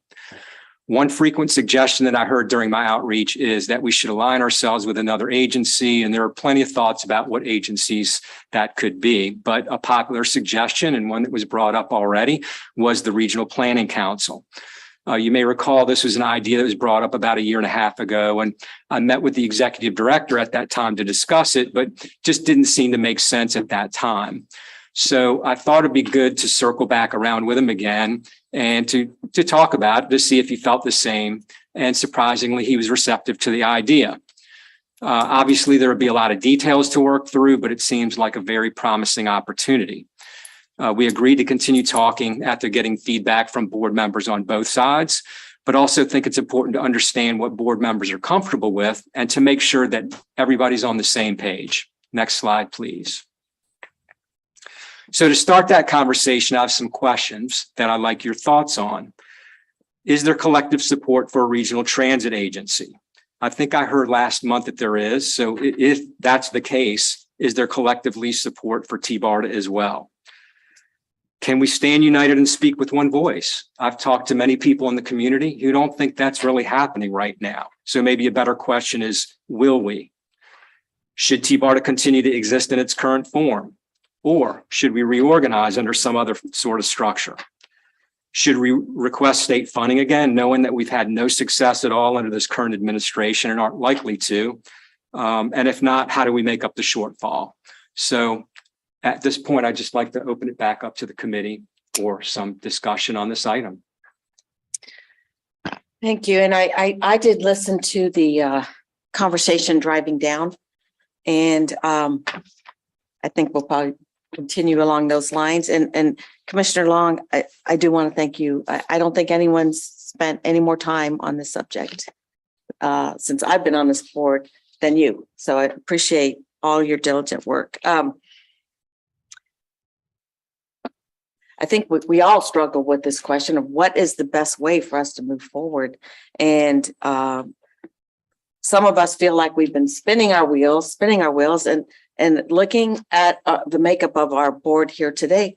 Speaker 6: One frequent suggestion that I heard during my outreach is that we should align ourselves with another agency, and there are plenty of thoughts about what agencies that could be. But a popular suggestion, and one that was brought up already, was the Regional Planning Council. You may recall this was an idea that was brought up about 1.5 years ago, and I met with the executive director at that time to discuss it, but just didn't seem to make sense at that time. So I thought it'd be good to circle back around with him again and to talk about it, to see if he felt the same. And surprisingly, he was receptive to the idea. Obviously, there would be a lot of details to work through, but it seems like a very promising opportunity. We agreed to continue talking after getting feedback from board members on both sides, but also think it's important to understand what board members are comfortable with and to make sure that everybody's on the same page. Next slide, please. So to start that conversation, I have some questions that I'd like your thoughts on. Is there collective support for a regional transit agency? I think I heard last month that there is. So if that's the case, is there collectively support for TBARTA as well? Can we stand united and speak with one voice? I've talked to many people in the community who don't think that's really happening right now. So maybe a better question is, will we? Should TBARTA continue to exist in its current form? Or should we reorganize under some other sort of structure? Should we request state funding again, knowing that we've had no success at all under this current administration and aren't likely to? And if not, how do we make up the shortfall? So at this point, I'd just like to open it back up to the committee for some discussion on this item.
Speaker 8: Thank you. And I did listen to the conversation driving down, and I think we'll probably continue along those lines. And Commissioner Long, I do want to thank you. I don't think anyone's spent any more time on this subject since I've been on this board than you. So I appreciate all your diligent work. I think we all struggle with this question of what is the best way for us to move forward. And some of us feel like we've been spinning our wheels and looking at the makeup of our board here today.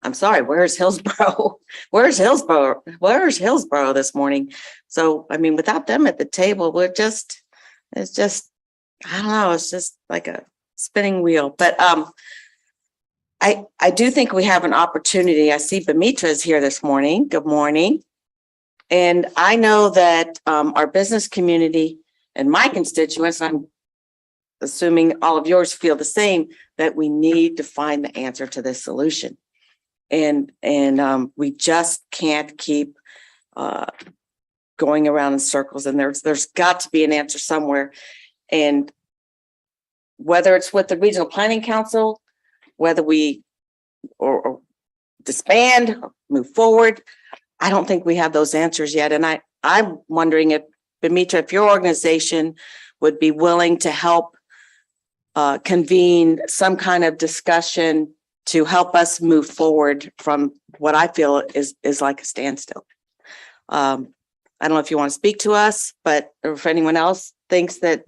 Speaker 8: I'm sorry, where's Hillsborough? Where's Hillsborough this morning? So, I mean, without them at the table, it's just, I don't know, it's just like a spinning wheel. But I do think we have an opportunity. I see Bamitra is here this morning. Good morning. And I know that our business community and my constituents, I'm assuming all of yours feel the same, that we need to find the answer to this solution. And we just can't keep going around in circles, and there's got to be an answer somewhere. And whether it's with the Regional Planning Council, whether we or disband, or move forward, I don't think we have those answers yet. And I'm wondering if, Bamitra, if your organization would be willing to help convene some kind of discussion to help us move forward from what I feel is like a standstill. I don't know if you want to speak to us, but if anyone else thinks that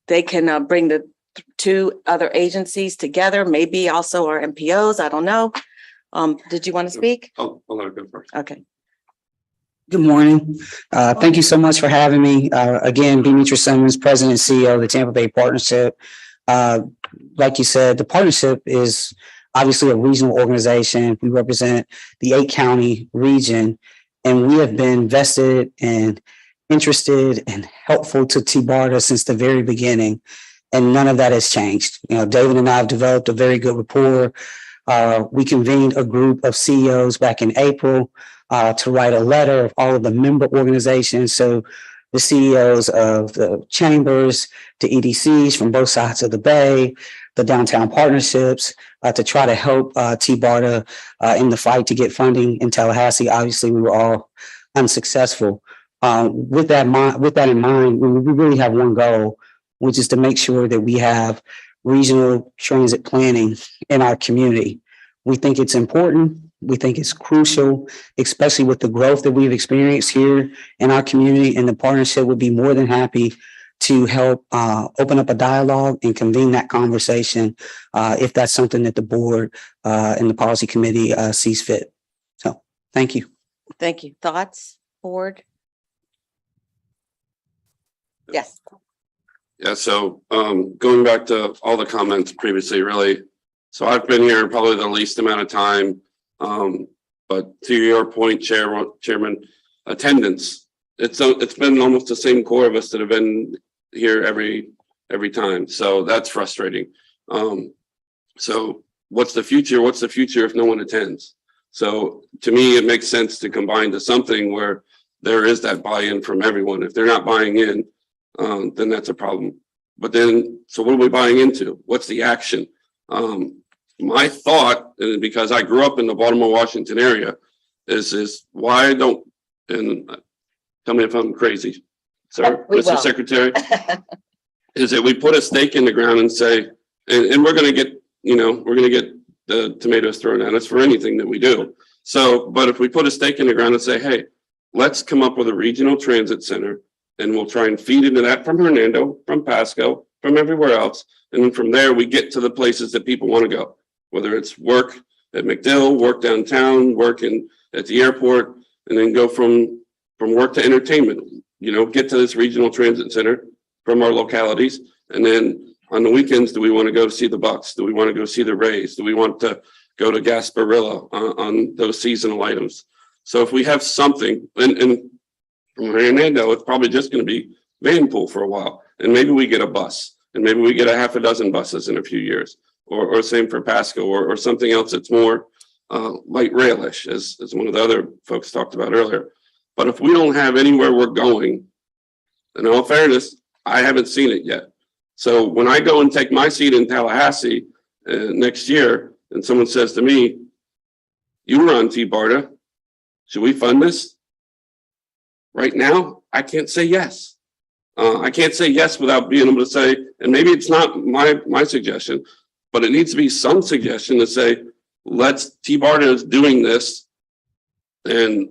Speaker 8: they can bring the two other agencies together, maybe also our MPOs, I don't know. Did you want to speak?
Speaker 6: Oh, I'll let it go first.
Speaker 8: Okay.
Speaker 10: Good morning. Thank you so much for having me. Again, Bamitra Simmons, President and CEO of the Tampa Bay Partnership. Like you said, the partnership is obviously a regional organization. We represent the 8-county region, and we have been vested and interested and helpful to TBARTA since the very beginning. And none of that has changed. You know, David and I have developed a very good rapport. We convened a group of CEOs back in April to write a letter of all of the member organizations. So the CEOs of the chambers, the EDCs from both sides of the bay, the downtown partnerships, to try to help TBARTA in the fight to get funding in Tallahassee. Obviously, we were all unsuccessful. With that in mind, we really have one goal, which is to make sure that we have regional transit planning in our community. We think it's important. We think it's crucial, especially with the growth that we've experienced here in our community, and the partnership would be more than happy to help open up a dialogue and convene that conversation if that's something that the board and the policy committee sees fit. So, thank you.
Speaker 8: Thank you. Thoughts, board? Yes.
Speaker 11: Yeah, so going back to all the comments previously, really, so I've been here probably the least amount of time. But to your point, Chairman, attendance, it's been almost the same core of us that have been here every time. So that's frustrating. So what's the future? What's the future if no one attends? So to me, it makes sense to combine to something where there is that buy-in from everyone. If they're not buying in, then that's a problem. But then, so what are we buying into? What's the action? My thought, and because I grew up in the Baltimore, Washington area, is why don't, and tell me if I'm crazy, sir, Mr. Secretary, is that we put a stake in the ground and say, and we're going to get, we're going to get the tomatoes thrown at us for anything that we do. So, but if we put a stake in the ground and say, hey, let's come up with a regional transit center, and we'll try and feed into that from Hernando, from Pasco, from everywhere else. And then from there, we get to the places that people want to go, whether it's work at McDill, work downtown, work at the airport, and then go from work to entertainment, get to this regional transit center from our localities. And then on the weekends, do we want to go see the Bucks? Do we want to go see the Rays? Do we want to go to Gasparilla on those seasonal items? So if we have something, and from Hernando, it's probably just going to be Vanpool for a while. And maybe we get a bus, and maybe we get a half a dozen buses in a few years, or same for Pasco, or something else that's more light railish, as one of the other folks talked about earlier. But if we don't have anywhere we're going, in all fairness, I haven't seen it yet. So when I go and take my seat in Tallahassee next year, and someone says to me, you were on TBARTA, should we fund this? Right now, I can't say yes. I can't say yes without being able to say, and maybe it's not my suggestion, but it needs to be some suggestion to say, TBARTA is doing this, and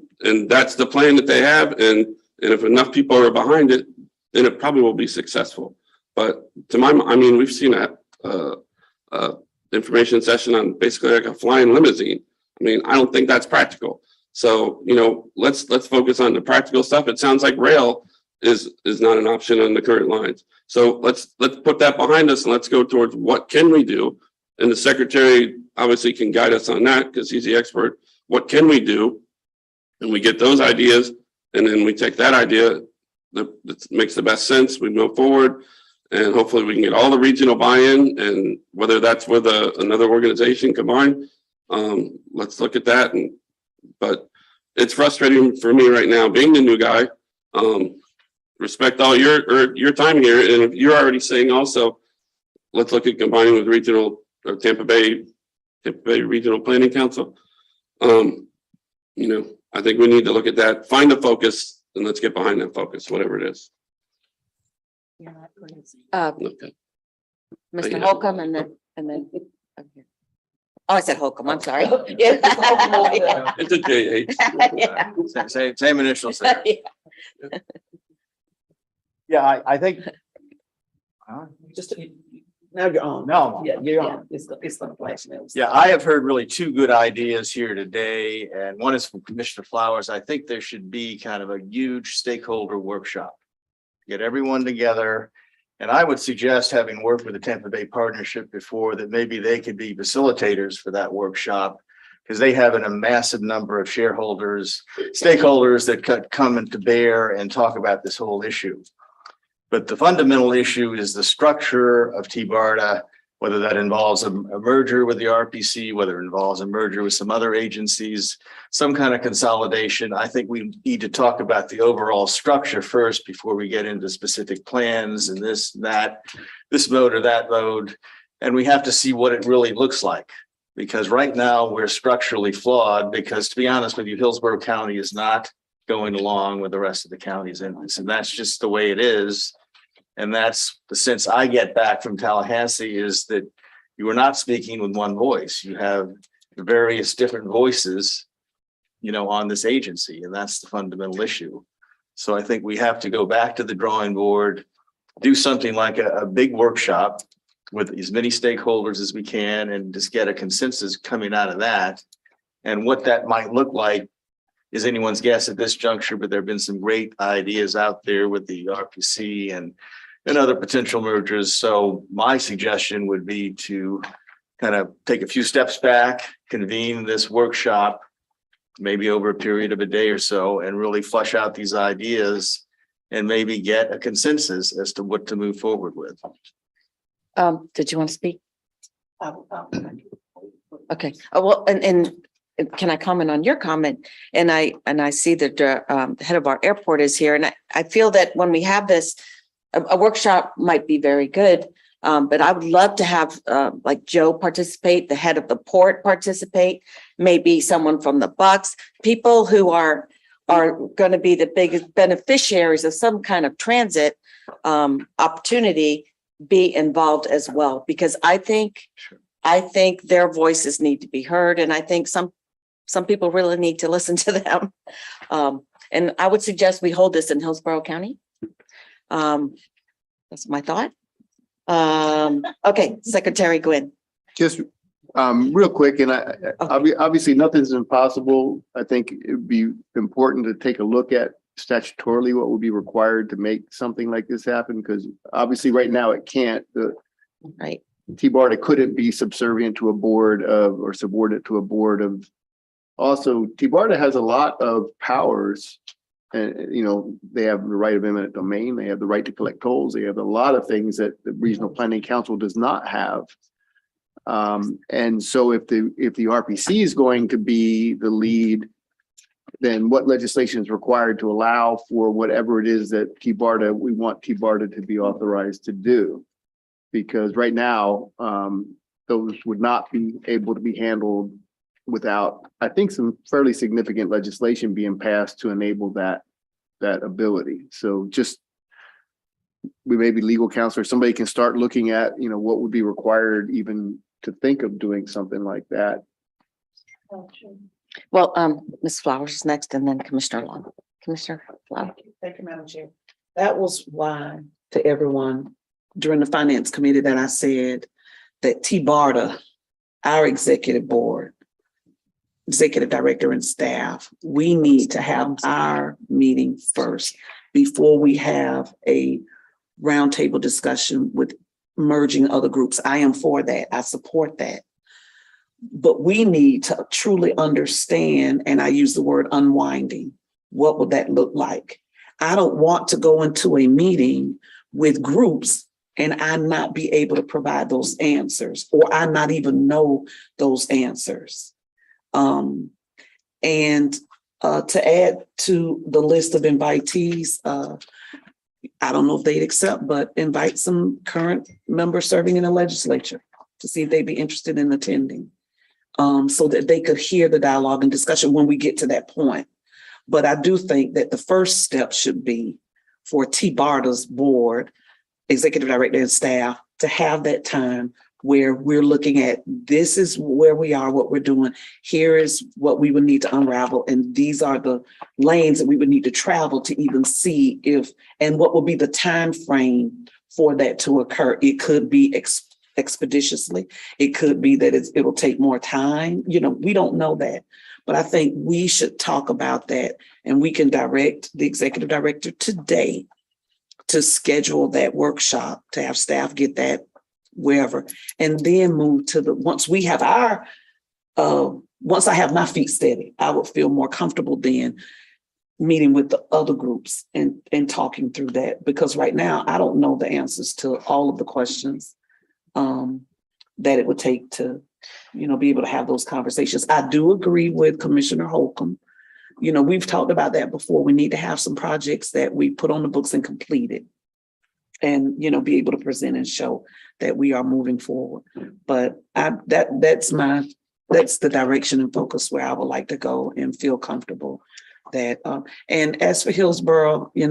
Speaker 11: that's the plan that they have, and if enough people are behind it, then it probably will be successful. But to we've seen that information session on basically like a flying limousine. I don't think that's practical. So, let's focus on the practical stuff. It sounds like rail is not an option on the current lines. So let's put that behind us, and let's go towards what can we do. And the secretary obviously can guide us on that because he's the expert. What can we do? And we get those ideas, and then we take that idea that makes the best sense. We move forward, and hopefully we can get all the regional buy-in, and whether that's with another organization combined, let's look at that. But it's frustrating for me right now, being the new guy. Respect all your time here, and if you're already saying also, let's look at combining with regional or Tampa Bay Regional Planning Council. I think we need to look at that, find a focus, and let's get behind that focus, whatever it is. Okay.
Speaker 8: Mr. Holcomb, and then. Okay. Oh, I said Holcomb, I'm sorry.
Speaker 11: It's a JH.
Speaker 8: Yeah.
Speaker 12: Same initials there. Yeah, I think.
Speaker 2: Just now you're on.
Speaker 12: No.
Speaker 2: Yeah, you're on. It's gonna flash now.
Speaker 12: Yeah, I have heard really two good ideas here today, and one is from Commissioner Flowers. I think there should be kind of a huge stakeholder workshop. Get everyone together And I would suggest, having worked with the Tampa Bay Partnership before, that maybe they could be facilitators for that workshop, because they have a massive number of shareholders, stakeholders that could come into bear and talk about this whole issue. But the fundamental issue is the structure of TBARTA, whether that involves a merger with the RPC, whether it involves a merger with some other agencies, some kind of consolidation. I think we need to talk about the overall structure first before we get into specific plans and this mode or that mode. And we have to see what it really looks like. Because right now we're structurally flawed, because to be honest with you, Hillsborough County is not going along with the rest of the counties in this. And that's just the way it is. And that's the sense I get back from Tallahassee, is that you are not speaking with one voice. You have various different voices, on this agency, and that's the fundamental issue. So I think we have to go back to the drawing board, do something like a big workshop with as many stakeholders as we can, and just get a consensus coming out of that. And what that might look like is anyone's guess at this juncture, but there have been some great ideas out there with the RPC and other potential mergers. So my suggestion would be to kind of take a few steps back, convene this workshop, maybe over a period of a day or so, and really flesh out these ideas and maybe get a consensus as to what to move forward with.
Speaker 8: Did you want to speak? Okay. Well, and can I comment on your comment? And I see that the head of our airport is here, and I feel that when we have this, a workshop might be very good, but I would love to have like Joe participate, the head of the port participate, maybe someone from the Bucks, people who are going to be the biggest beneficiaries of some kind of transit opportunity, be involved as well, because I think their voices need to be heard, and I think some people really need to listen to them. And I would suggest we hold this in Hillsborough County. That's my thought. Okay, Secretary Gwynn.
Speaker 13: Just real quick, and obviously nothing's impossible. I think it'd be important to take a look at statutorily what would be required to make something like this happen, because obviously right now it can't.
Speaker 8: Right.
Speaker 13: TBARTA couldn't be subservient to a board of, or subordinate to a board of. Also, TBARTA has a lot of powers, and they have the right of eminent domain. They have the right to collect tolls. They have a lot of things that the Regional Planning Council does not have. And so if the RPC is going to be the lead, then what legislation is required to allow for whatever it is that we want TBARTA to be authorized to do? Because right now, those would not be able to be handled without, I think, some fairly significant legislation being passed to enable that ability. So just, we maybe legal counsel or somebody can start looking at, what would be required even to think of doing something like that.
Speaker 8: Well, Ms. Flowers is next, and then Commissioner Long. Commissioner Flowers.
Speaker 2: Thank you, Madam Chair. That was why, to everyone during the Finance Committee, that I said that TBARTA, our executive board, executive director and staff, we need to have our meeting first before we have a roundtable discussion with merging other groups. I am for that. I support that. But we need to truly understand, and I use the word unwinding. What would that look like? I don't want to go into a meeting with groups and I not be able to provide those answers, or I not even know those answers. And to add to the list of invitees, I don't know if they'd accept, but invite some current members serving in the legislature to see if they'd be interested in attending, so that they could hear the dialogue and discussion when we get to that point. But I do think that the first step should be for TBARTA's board, executive director and staff, to have that time where we're looking at, this is where we are, what we're doing. Here is what we would need to unravel. And these are the lanes that we would need to travel to even see if, and what will be the time frame for that to occur. It could be expeditiously. It could be that it'll take more time. We don't know that. But I think we should talk about that, and we can direct the executive director today to schedule that workshop, to have staff get that wherever, and then move to once we have our, once I have my feet steady, I would feel more comfortable then meeting with the other groups and talking through that, because right now I don't know the answers to all of the questions that it would take to, be able to have those conversations. I do agree with Commissioner Holcomb. We've talked about that before. We need to have some projects that we put on the books and completed and, be able to present and show that we are moving forward. But that's the direction and focus where I would like to go and feel comfortable that, and as for Hillsborough, I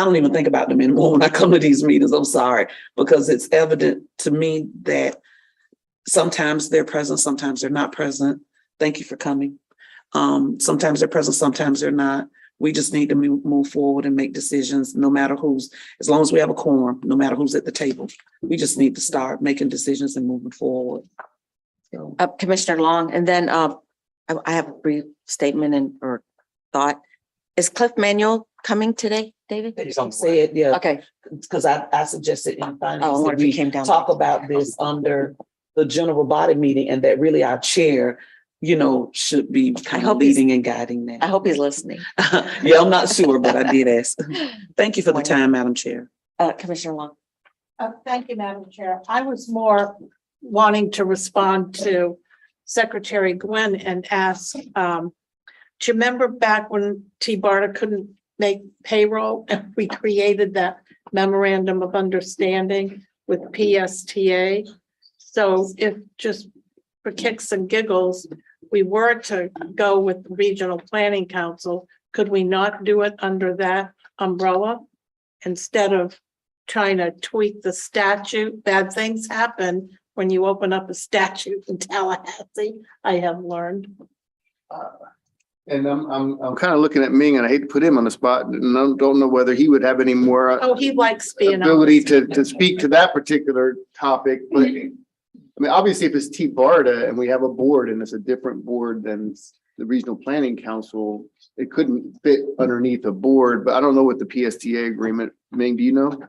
Speaker 2: don't even think about them anymore when I come to these meetings. I'm sorry, because it's evident to me that sometimes they're present, sometimes they're not present. Thank you for coming. Sometimes they're present, sometimes they're not. We just need to move forward and make decisions, no matter as long as we have a quorum, no matter who's at the table. We just need to start making decisions and moving forward. So.
Speaker 8: Commissioner Long, and then I have a brief statement or thought. Is Cliff Manuel coming today, David?
Speaker 2: Say it, yeah.
Speaker 8: Okay.
Speaker 2: Because I suggested in finance
Speaker 8: Oh,
Speaker 2: that we
Speaker 8: came down.
Speaker 2: talk about this under the general body meeting, and that really our chair, should be kind of leading and guiding that.
Speaker 8: I hope he's listening.
Speaker 2: Yeah, I'm not sure, but I did ask. Thank you for the time, Madam Chair.
Speaker 8: Commissioner Long.
Speaker 7: Thank you, Madam Chair. I was more wanting to respond to Secretary Gwen and ask, do you remember back when TBARTA couldn't make payroll and we created that memorandum of understanding with PSTA? So if just for kicks and giggles, we were to go with the Regional Planning Council, could we not do it under that umbrella instead of trying to tweak the statute? Bad things happen when you open up a statute in Tallahassee, I have learned.
Speaker 13: And I'm kind of looking at Ming, and I hate to put him on the spot, and I don't know whether he would have any more
Speaker 7: Oh, he likes being
Speaker 13: ability to speak to that particular topic, but I mean, obviously, if it's TBARTA and we have a board and it's a different board than the Regional Planning Council, it couldn't fit underneath a board, but I don't know what the PSTA agreement, Ming, do you know?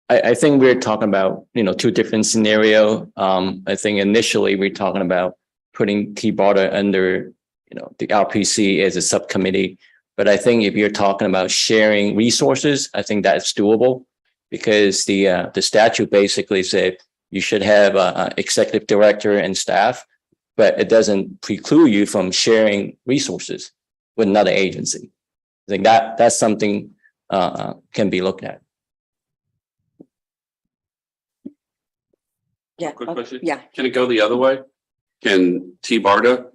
Speaker 14: I think we're talking about, two different scenario. I think initially we're talking about putting TBARTA under, the RPC as a subcommittee. But I think if you're talking about sharing resources, I think that's doable because the statute basically said you should have a executive director and staff, but it doesn't preclude you from sharing resources with another agency. I think that's something can be looked at.
Speaker 8: Yeah.
Speaker 11: Quick question.
Speaker 8: Yeah.
Speaker 11: Can it go the other way? Can TBARTA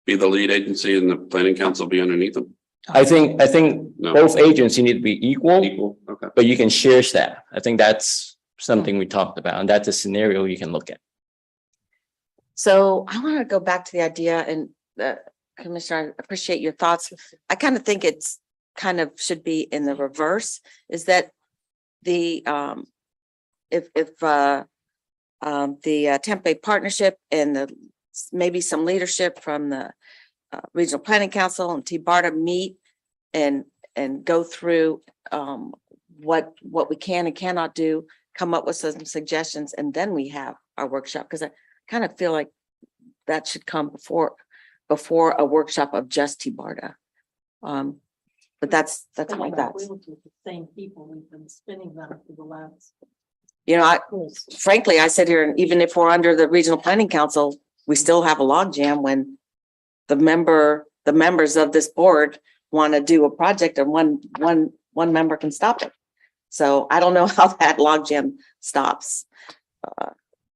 Speaker 11: be the lead agency and the planning council be underneath them?
Speaker 14: I think
Speaker 11: No.
Speaker 14: both agencies need to be equal,
Speaker 11: Equal, okay.
Speaker 14: but you can share staff. I think that's something we talked about, and that's a scenario you can look at.
Speaker 8: So I want to go back to the idea, and Commissioner, I appreciate your thoughts. I kind of think it's kind of should be in the reverse, is that the Tampa Bay Partnership and maybe some leadership from the Regional Planning Council and TBARTA meet and go through what we can and cannot do, come up with some suggestions, and then we have our workshop, because I kind of feel like that should come before a workshop of just TBARTA. But that's my thoughts.
Speaker 7: The same people, we've been spinning them for the last.
Speaker 8: Frankly, I sit here, and even if we're under the Regional Planning Council, we still have a logjam when the members of this board want to do a project and one member can stop it. So I don't know how that logjam stops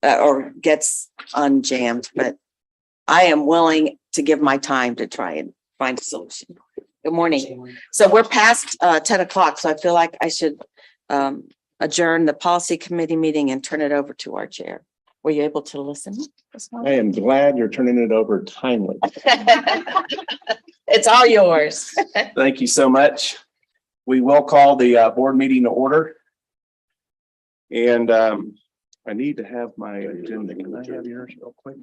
Speaker 8: or gets unjammed, but I am willing to give my time to try and find a solution. Good morning. So we're past 10 o'clock, so I feel like I should adjourn the policy committee meeting and turn it over to our chair. Were you able to listen this morning?
Speaker 15: I am glad you're turning it over timely.
Speaker 8: It's all yours.
Speaker 15: Thank you so much. We will call the board meeting to order. And I need to have my agenda. Can I have yours real quick?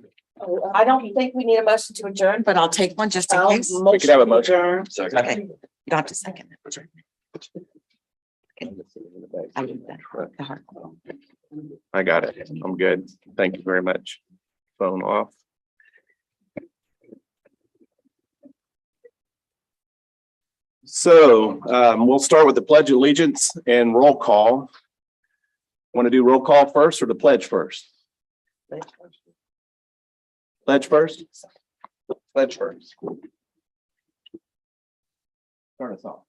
Speaker 8: I don't think we need a motion to adjourn, but I'll take one just in case.
Speaker 15: We could have a motion.
Speaker 8: Okay, you don't have to second it. I need that. The hard copy.
Speaker 15: I got it. I'm good. Thank you very much. Phone off. So we'll start with the Pledge of Allegiance and roll call. Want to do roll call first or the pledge first? Pledge first? Pledge first. Start us off.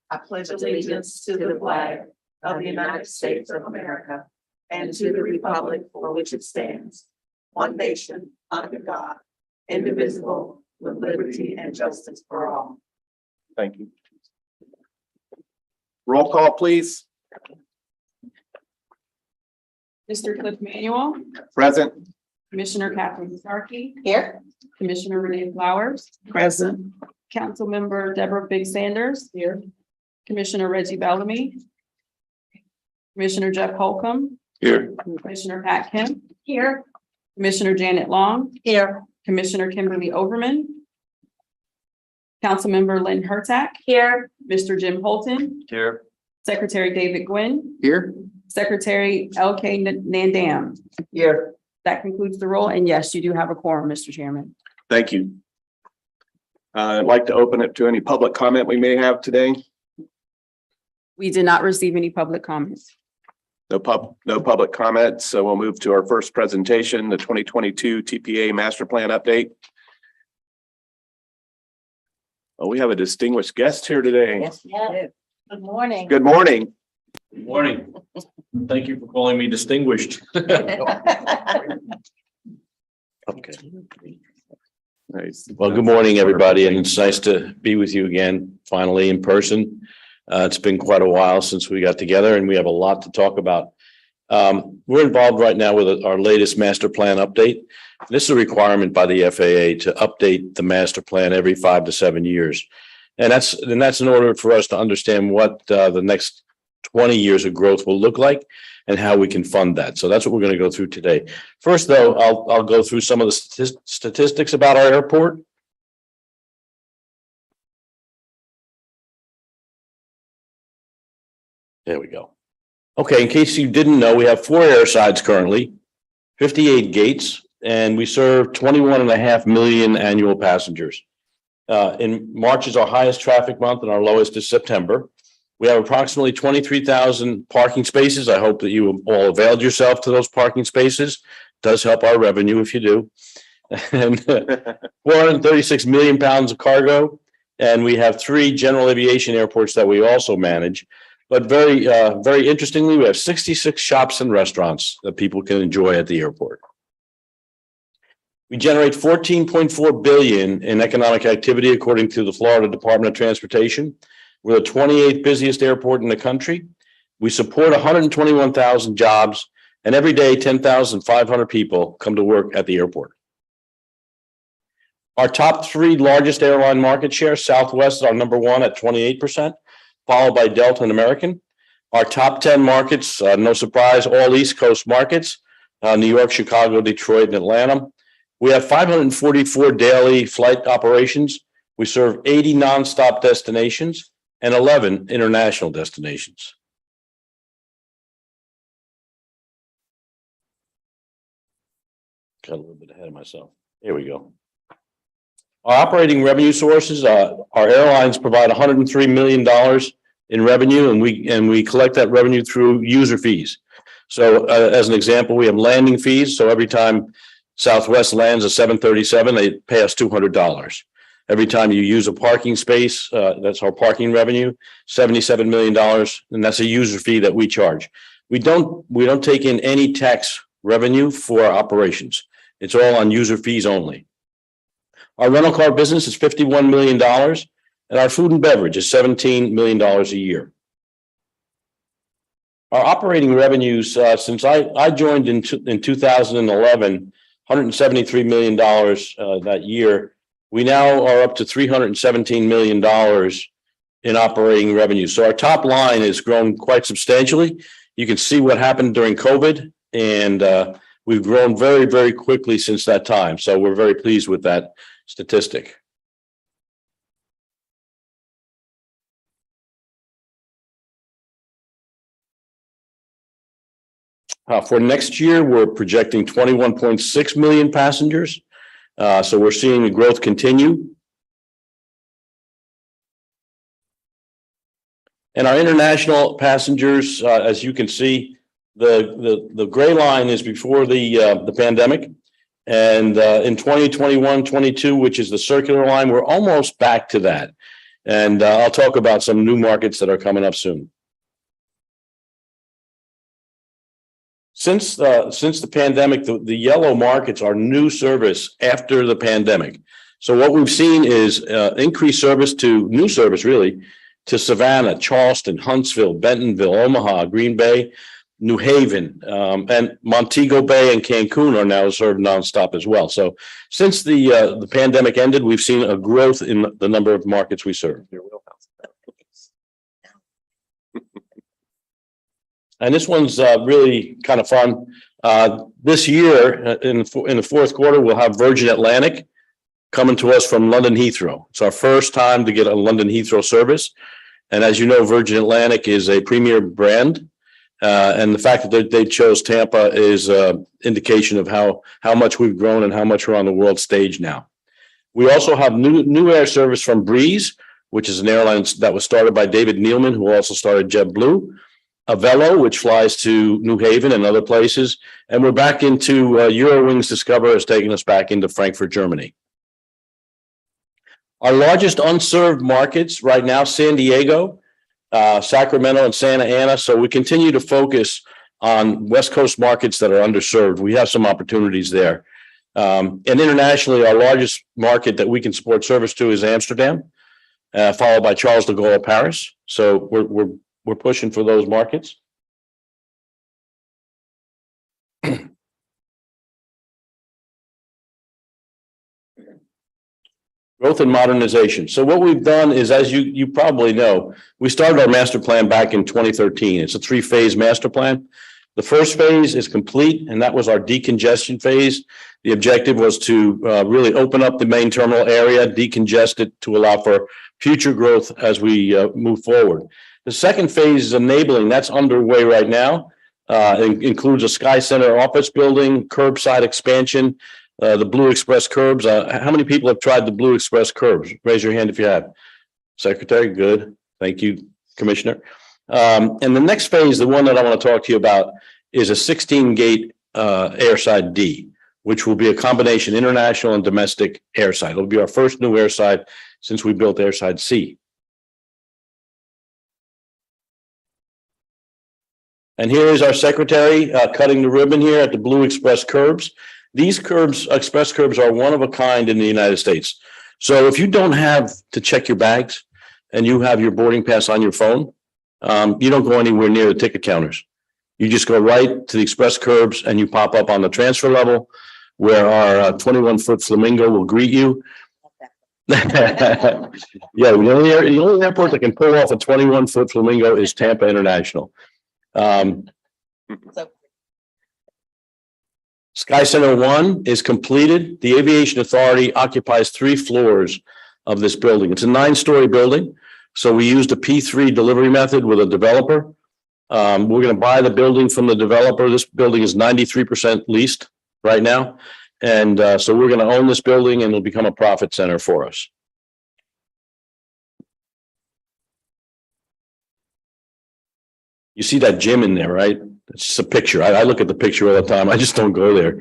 Speaker 2: I pledge allegiance to the flag of the United States of America and to the republic for which it stands, one nation, under God, indivisible, with liberty and justice for all.
Speaker 15: Thank you. Roll call, please.
Speaker 3: Mr. Cliff Manuel,
Speaker 15: Present.
Speaker 3: Commissioner Catherine Starkey,
Speaker 8: Here.
Speaker 3: Commissioner Renee Flowers,
Speaker 2: Present.
Speaker 3: Councilmember Deborah Big Sanders. Here. Commissioner Reggie Bellamy. Commissioner Jeff Holcomb,
Speaker 11: Here.
Speaker 3: Commissioner Pat Kemp. Here. Commissioner Janet Long.
Speaker 8: Here.
Speaker 3: Commissioner Kimberly Overman. Councilmember Lynn Hurtak.
Speaker 8: Here.
Speaker 3: Mr. Jim Holton.
Speaker 15: Here.
Speaker 3: Secretary David Gwynn.
Speaker 13: Here.
Speaker 3: Secretary LK Nandam.
Speaker 8: Here.
Speaker 3: That concludes the roll. And yes, you do have a quorum, Mr. Chairman.
Speaker 15: Thank you. I'd like to open it to any public comment we may have today.
Speaker 3: We did not receive any public comments.
Speaker 15: No public comments. So we'll move to our first presentation, the 2022 TPA Master Plan Update. Oh, we have a distinguished guest here today.
Speaker 8: Yes, we do. Good morning.
Speaker 15: Good morning.
Speaker 1: Good morning. Thank you for calling me distinguished. Okay.
Speaker 15: Nice.
Speaker 1: Well, good morning, everybody, and it's nice to be with you again, finally in person. It's been quite a while since we got together and we have a lot to talk about. We're involved right now with our latest master plan update. This is a requirement by the FAA to update the master plan every 5 to 7 years. And that's in order for us to understand what the next 20 years of growth will look like and how we can fund that. So that's what we're going to go through today. First, though, I'll go through some of the statistics about our airport. There we go. Okay, in case you didn't know, we have 4 airsides currently, 58 gates, and we serve 21.5 million annual passengers. In March is our highest traffic month and our lowest is September. We have approximately 23,000 parking spaces. I hope that you all availed yourself to those parking spaces. It does help our revenue if you do. And 436 million pounds of cargo. And we have 3 general aviation airports that we also manage. But very interestingly, we have 66 shops and restaurants that people can enjoy at the airport. We generate 14.4 billion in economic activity, according to the Florida Department of Transportation. We're the 28th busiest airport in the country. We support 121,000 jobs, and every day 10,500 people come to work at the airport. Our top 3 largest airline market share, Southwest is our number 1 at 28%, followed by Delta and American. Our top 10 markets, no surprise, all East Coast markets, New York, Chicago, Detroit, and Atlanta. We have 544 daily flight operations. We serve 80 nonstop destinations and 11 international destinations. Got a little bit ahead of myself. Here we go. Our operating revenue sources, our airlines provide $103 million in revenue, and we collect that revenue through user fees. So as an example, we have landing fees. So every time Southwest lands a 737, they pay us $200. Every time you use a parking space, that's our parking revenue, $77 million, and that's a user fee that we charge. We don't take in any tax revenue for our operations. It's all on user fees only. Our rental car business is $51 million, and our food and beverage is $17 million a year. Our operating revenues, since I joined in 2011, $173 million that year. We now are up to $317 million in operating revenue. So our top line has grown quite substantially. You can see what happened during COVID, and we've grown very, very quickly since that time. So we're very pleased with that statistic.
Speaker 16: For next year, we're projecting 21.6 million passengers. So we're seeing the growth continue. And our international passengers, as you can see, the gray line is before the pandemic. And in 2021, 22, which is the circular line, we're almost back to that. And I'll talk about some new markets that are coming up soon. Since the pandemic, the yellow markets are new service after the pandemic. So what we've seen is increased service to new service really to Savannah, Charleston, Huntsville, Bentonville, Omaha, Green Bay, New Haven, and Montego Bay and Cancun are now served nonstop as well. So since the pandemic ended, we've seen a growth in the number of markets we serve. And this one's really kind of fun. This year, in the fourth quarter, we'll have Virgin Atlantic coming to us from London Heathrow. It's our first time to get a London Heathrow service. And as you know, Virgin Atlantic is a premier brand. And the fact that they chose Tampa is an indication of how much we've grown and how much we're on the world stage now. We also have new air service from Breeze, which is an airline that was started by David Neilman, who also started JetBlue. Avelo, which flies to New Haven and other places. And we're back into Eurowings Discover has taken us back into Frankfurt, Germany. Our largest unserved markets right now, San Diego, Sacramento, and Santa Ana. So we continue to focus on West Coast markets that are underserved. We have some opportunities there. And internationally, our largest market that we can support service to is Amsterdam, followed by Charles de Gaulle, Paris. So we're pushing for those markets. Growth and modernization. So what we've done is, as you probably know, we started our master plan back in 2013. It's a 3-phase master plan. The first phase is complete, and that was our decongestion phase. The objective was to really open up the main terminal area, decongest it to allow for future growth as we move forward. The second phase is enabling. That's underway right now. It includes a Sky Center office building, curbside expansion, the Blue Express curbs. How many people have tried the Blue Express curbs? Raise your hand if you have. Secretary, good. Thank you, Commissioner. And the next phase, the one that I want to talk to you about, is a 16-gate airside D, which will be a combination international and domestic airside. It'll be our first new airside since we built airside C. And here is our secretary cutting the ribbon here at the Blue Express curbs. These curbs, express curbs, are one of a kind in the United States. So if you don't have to check your bags and you have your boarding pass on your phone, you don't go anywhere near the ticket counters. You just go right to the express curbs and you pop up on the transfer level where our 21-foot flamingo will greet you. Yeah, the only airport that can pull off a 21-foot flamingo is Tampa International. Sky Center 1 is completed. The Aviation Authority occupies 3 floors of this building. It's a 9-story building. So we used a P3 delivery method with a developer. We're going to buy the building from the developer. This building is 93% leased right now. And so we're going to own this building and it'll become a profit center for us. You see that gym in there, right? It's just a picture. I look at the picture all the time. I just don't go there.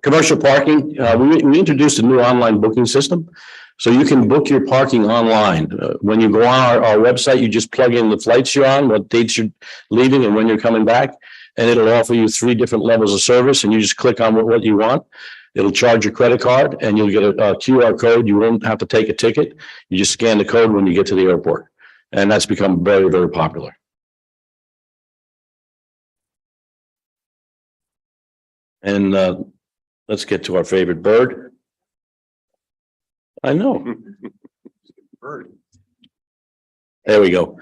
Speaker 16: Commercial parking. We introduced a new online booking system. So you can book your parking online. When you go on our website, you just plug in the flights you're on, what dates you're leaving and when you're coming back. And it'll offer you 3 different levels of service. And you just click on what you want. It'll charge your credit card and you'll get a QR code. You won't have to take a ticket. You just scan the code when you get to the airport. And that's become very, very popular. And let's get to our favorite bird. I know. Bird. There we go.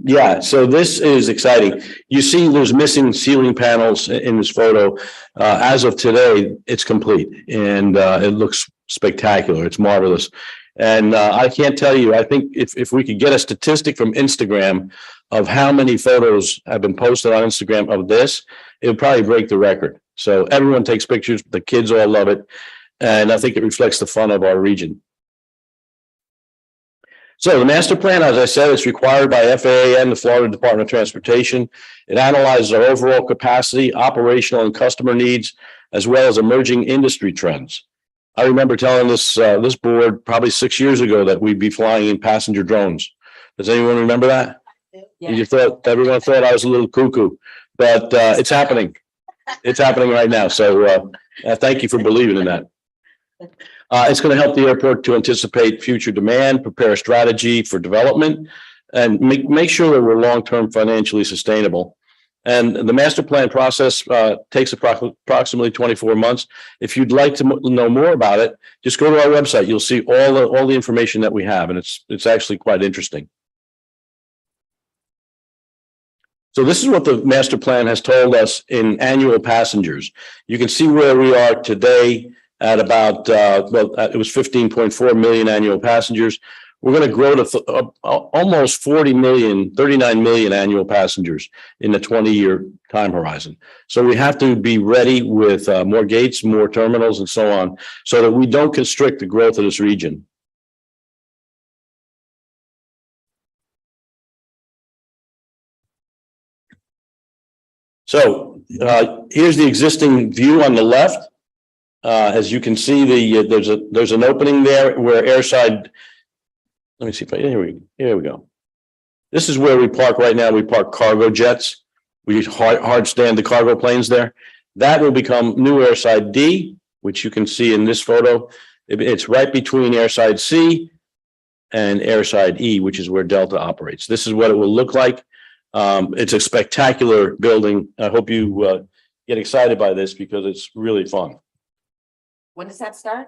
Speaker 16: Yeah, so this is exciting. You see there's missing ceiling panels in this photo. As of today, it's complete and it looks spectacular. It's marvelous. And I can't tell you, I think if we could get a statistic from Instagram of how many photos have been posted on Instagram of this, it would probably break the record. So everyone takes pictures, the kids all love it. And I think it reflects the fun of our region. So the master plan, as I said, is required by FAA and the Florida Department of Transportation. It analyzes our overall capacity, operational and customer needs, as well as emerging industry trends. I remember telling this board probably 6 years ago that we'd be flying in passenger drones. Does anyone remember that? Yeah. Everyone thought I was a little cuckoo, but it's happening. It's happening right now. So thank you for believing in that. It's going to help the airport to anticipate future demand, prepare a strategy for development, and make sure that we're long-term financially sustainable. And the master plan process takes approximately 24 months. If you'd like to know more about it, just go to our website. You'll see all the information that we have, and it's actually quite interesting. So this is what the master plan has told us in annual passengers. You can see where we are today at about, it was 15.4 million annual passengers. We're going to grow to almost 39 million annual passengers in the 20-year time horizon. So we have to be ready with more gates, more terminals, and so on, so that we don't constrict the growth of this region. So here's the existing view on the left. As you can see, there's an opening there where airside. Let me see if here we go. This is where we park right now. We park cargo jets. We hard stand the cargo planes there. That will become new airside D, which you can see in this photo. It's right between airside C and airside E, which is where Delta operates. This is what it will look like. It's a spectacular building. I hope you get excited by this because it's really fun.
Speaker 8: When does that start?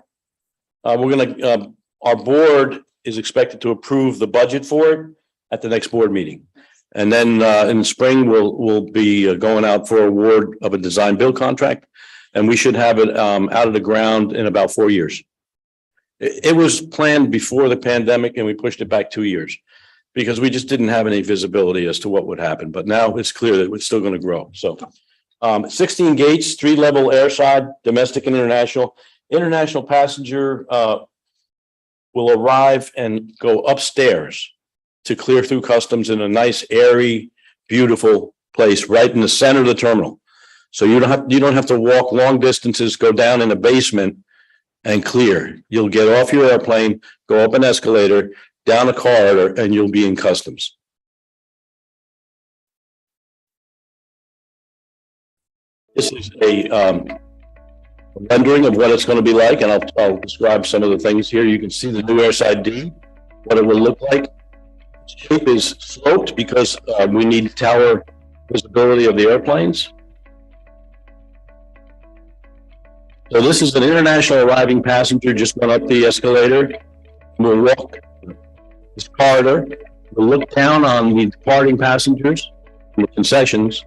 Speaker 16: Our board is expected to approve the budget for it at the next board meeting. And then in the spring, we'll be going out for award of a design build contract. And we should have it out of the ground in about 4 years. It was planned before the pandemic and we pushed it back 2 years because we just didn't have any visibility as to what would happen. But now it's clear that it's still going to grow. So 16 gates, 3-level airside, domestic and international. International passenger will arrive and go upstairs to clear through customs in a nice, airy, beautiful place right in the center of the terminal. So you don't have to walk long distances, go down in a basement and clear. You'll get off your airplane, go up an escalator, down a corridor, and you'll be in customs. This is a rendering of what it's going to be like, and I'll describe some of the things here. You can see the new airside D, what it will look like. The shape is sloped because we need tower visibility of the airplanes. So this is an international arriving passenger just went up the escalator. We'll walk this corridor. We'll look down on the departing passengers and the concessions.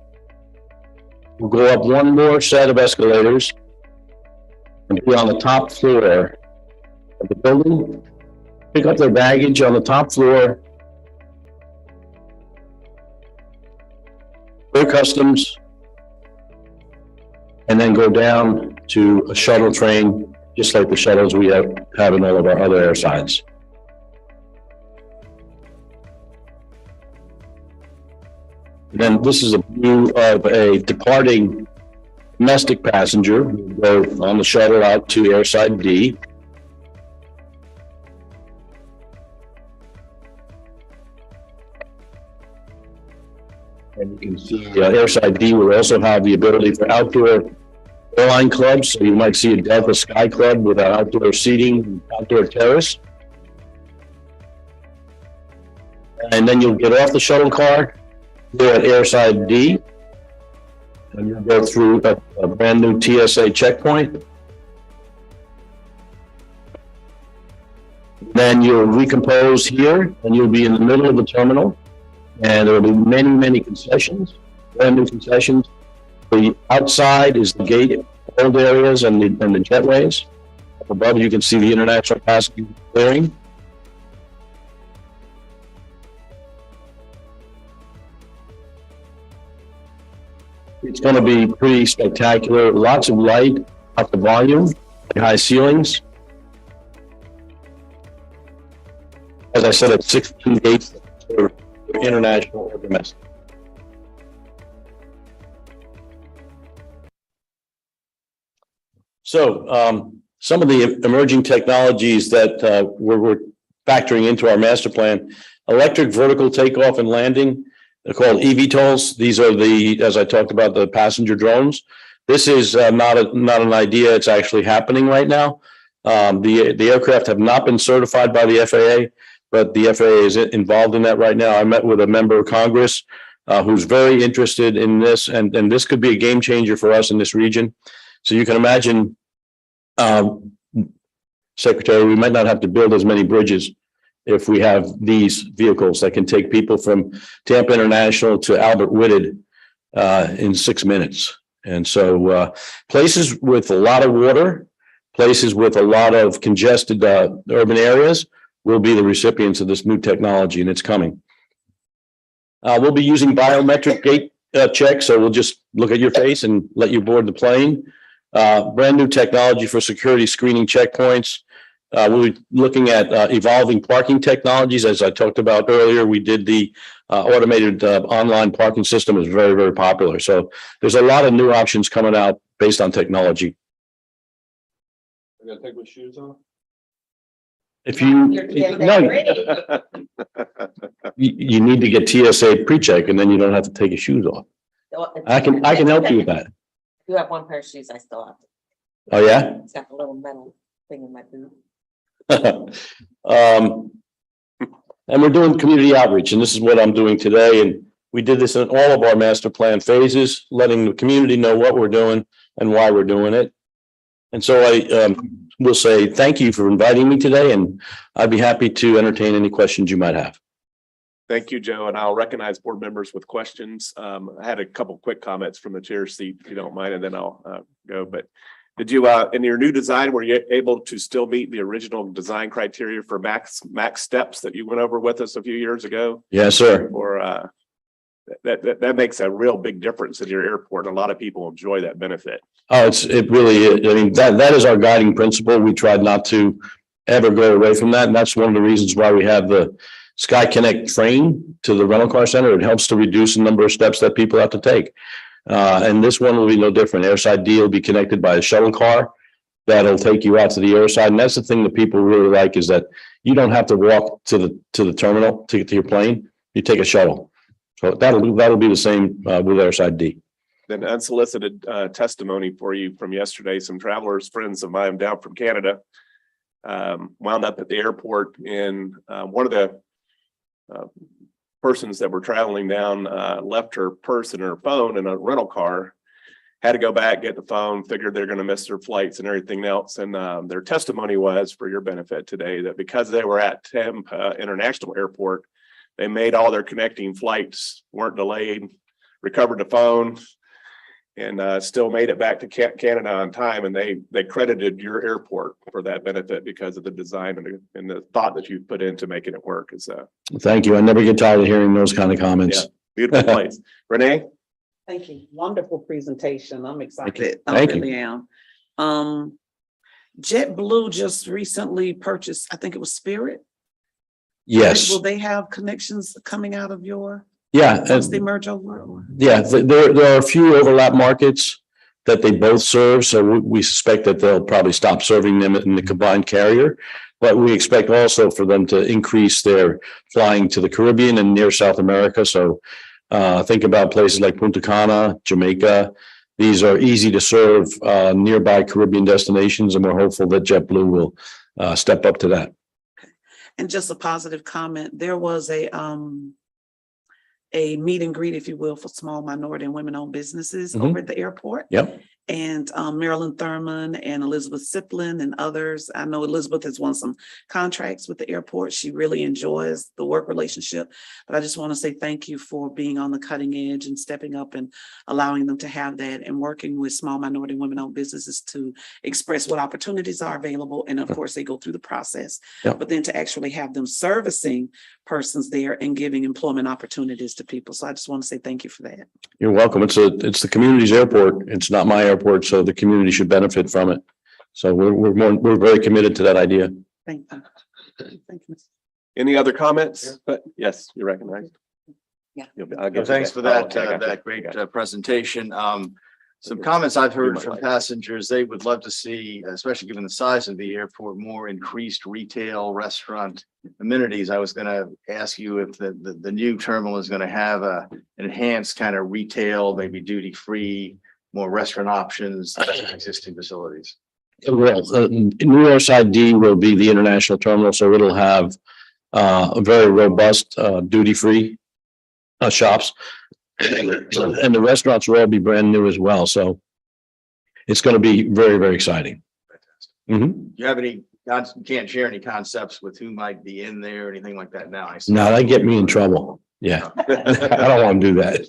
Speaker 16: We'll go up one more set of escalators and be on the top floor of the building, pick up their baggage on the top floor, clear customs, and then go down to a shuttle train, just like the shuttles we have in all of our other airsides. And then this is a view of a departing domestic passenger who will go on the shuttle out to airside D. And you can see airside D will also have the ability for outdoor airline clubs. So you might see a Delta Sky Club with outdoor seating, outdoor terrace. And then you'll get off the shuttle car here at airside D. And you'll go through a brand new TSA checkpoint. Then you'll recompose here and you'll be in the middle of the terminal. And there will be many, many concessions, brand new concessions. The outside is the gate, hold areas and the jetways. Up above you can see the international passenger clearing. It's going to be pretty spectacular. Lots of light, lots of volume, high ceilings. As I said, it's 16 gates for international or domestic. So some of the emerging technologies that we're factoring into our master plan, electric vertical takeoff and landing, they're called eVTOLs. These are as I talked about, the passenger drones. This is not an idea. It's actually happening right now. The aircraft have not been certified by the FAA, but the FAA is involved in that right now. I met with a member of Congress who's very interested in this, and this could be a game changer for us in this region. So you can imagine, Secretary, we might not have to build as many bridges if we have these vehicles that can take people from Tampa International to Albert Whitted in 6 minutes. And so places with a lot of water, places with a lot of congested urban areas will be the recipients of this new technology, and it's coming. We'll be using biometric gate checks, so we'll just look at your face and let you board the plane. Brand new technology for security screening checkpoints. We'll be looking at evolving parking technologies. As I talked about earlier, we did the automated online parking system is very, very popular. So there's a lot of new options coming out based on technology.
Speaker 15: I'm gonna take my shoes off.
Speaker 16: If you you need to get TSA pre-check, and then you don't have to take your shoes off. I can help you with that.
Speaker 8: You have one pair of shoes, I still have.
Speaker 16: Oh yeah.
Speaker 8: It's got a little metal thing in my boot.
Speaker 16: And we're doing community outreach, and this is what I'm doing today. And we did this in all of our master plan phases, letting the community know what we're doing and why we're doing it. And so I will say thank you for inviting me today, and I'd be happy to entertain any questions you might have.
Speaker 15: Thank you, Joe, and I'll recognize board members with questions. I had a couple quick comments from the chair seat, if you don't mind, and then I'll go. But did you, in your new design, were you able to still meet the original design criteria for max steps that you went over with us a few years ago?
Speaker 16: Yes, sir.
Speaker 15: Or that makes a real big difference in your airport. A lot of people enjoy that benefit.
Speaker 16: Oh, it really is. I mean, that is our guiding principle. We tried not to ever go away from that, and that's one of the reasons why we have the Sky Connect train to the rental car center. It helps to reduce the number of steps that people have to take. And this one will be no different. Airside D will be connected by a shuttle car that'll take you out to the airside. And that's the thing that people really like, is that you don't have to walk to the terminal to get to your plane. You take a shuttle. So that'll be the same with Airside D.
Speaker 15: Then unsolicited testimony for you from yesterday. Some travelers, friends of mine down from Canada, wound up at the airport, and one of the persons that were traveling down left her purse and her phone in a rental car, had to go back, get the phone, figured they're going to miss their flights and everything else. And their testimony was, for your benefit today, that because they were at Tampa International Airport, they made all their connecting flights, weren't delayed, recovered the phone, and still made it back to Canada on time. And they credited your airport for that benefit because of the design and the thought that you put into making it work.
Speaker 16: Thank you. I never get tired of hearing those kind of comments.
Speaker 15: Yeah, beautiful place. Renee?
Speaker 2: Thank you. Wonderful presentation. I'm excited.
Speaker 16: Thank
Speaker 2: I really am. JetBlue just recently purchased, I think it was Spirit.
Speaker 16: Yes.
Speaker 2: Will they have connections coming out of your?
Speaker 16: Yeah.
Speaker 2: Once they merge over?
Speaker 16: Yeah, there are a few overlap markets that they both serve. So we suspect that they'll probably stop serving them in the combined carrier. But we expect also for them to increase their flying to the Caribbean and near South America. So think about places like Punta Cana, Jamaica. These are easy to serve nearby Caribbean destinations, and we're hopeful that JetBlue will step up to that.
Speaker 2: And just a positive comment, there was a meet and greet, if you will, for small minority and women-owned businesses over at the airport.
Speaker 16: Yep.
Speaker 2: and Marilyn Thurman and Elizabeth Siplin and others. I know Elizabeth has won some contracts with the airport. She really enjoys the work relationship. But I just want to say thank you for being on the cutting edge and stepping up and allowing them to have that and working with small minority women-owned businesses to express what opportunities are available. And of course, they go through the process, but then to actually have them servicing persons there and giving employment opportunities to people. So I just want to say thank you for that.
Speaker 16: You're welcome. It's the community's airport. It's not my airport, so the community should benefit from it. So we're very committed to that idea.
Speaker 2: Thank you. Thank you.
Speaker 15: Any other comments? But yes, you're recognized.
Speaker 8: Yeah.
Speaker 12: Thanks for that great presentation. Some comments I've heard from passengers, they would love to see, especially given the size of the airport, more increased retail, restaurant amenities. I was going to ask you if the new terminal is going to have a enhanced kind of retail, maybe duty free, more restaurant options, existing facilities.
Speaker 16: Well, New York's ID will be the international terminal, so it'll have a very robust duty free shops. And the restaurants will all be brand new as well. So it's going to be very, very exciting.
Speaker 12: Do you have any, you can't share any concepts with who might be in there or anything like that now?
Speaker 16: No, that get me in trouble. Yeah. I don't want to do that.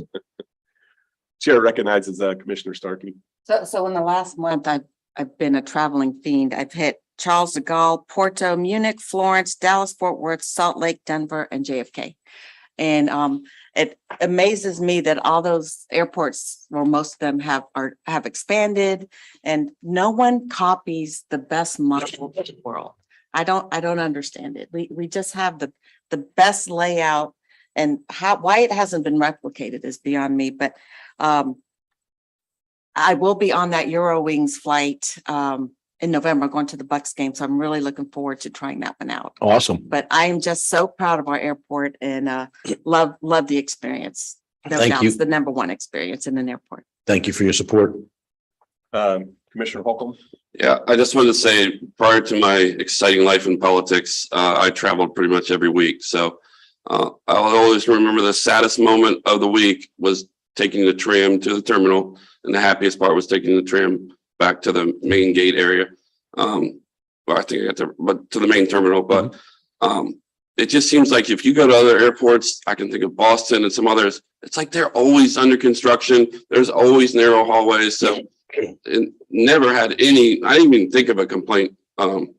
Speaker 15: Chair recognizes Commissioner Starkey.
Speaker 8: So in the last month, I've been a traveling fiend. I've hit Charles de Gaulle, Porto, Munich, Florence, Dallas, Fort Worth, Salt Lake, Denver, and JFK. And it amazes me that all those airports, or most of them, have expanded, and no one copies the best model in the world. I don't understand it. We just have the best layout, and why it hasn't been replicated is beyond me. But I will be on that Eurowings flight in November, going to the Bucks game. So I'm really looking forward to trying that one out.
Speaker 16: Awesome.
Speaker 8: But I am just so proud of our airport and love the experience. No
Speaker 16: Thank
Speaker 8: doubt
Speaker 16: you.
Speaker 8: it's the number one experience in an airport.
Speaker 16: Thank you for your support.
Speaker 15: Commissioner Holcomb.
Speaker 11: Yeah, I just wanted to say, prior to my exciting life in politics, I traveled pretty much every week. So I'll always remember the saddest moment of the week was taking the tram to the terminal, and the happiest part was taking the tram back to the main gate area. Well, I think I got to the main terminal, but it just seems like if you go to other airports, I can think of Boston and some others, it's like they're always under construction. There's always narrow hallways. So it never had any, I didn't even think of a complaint when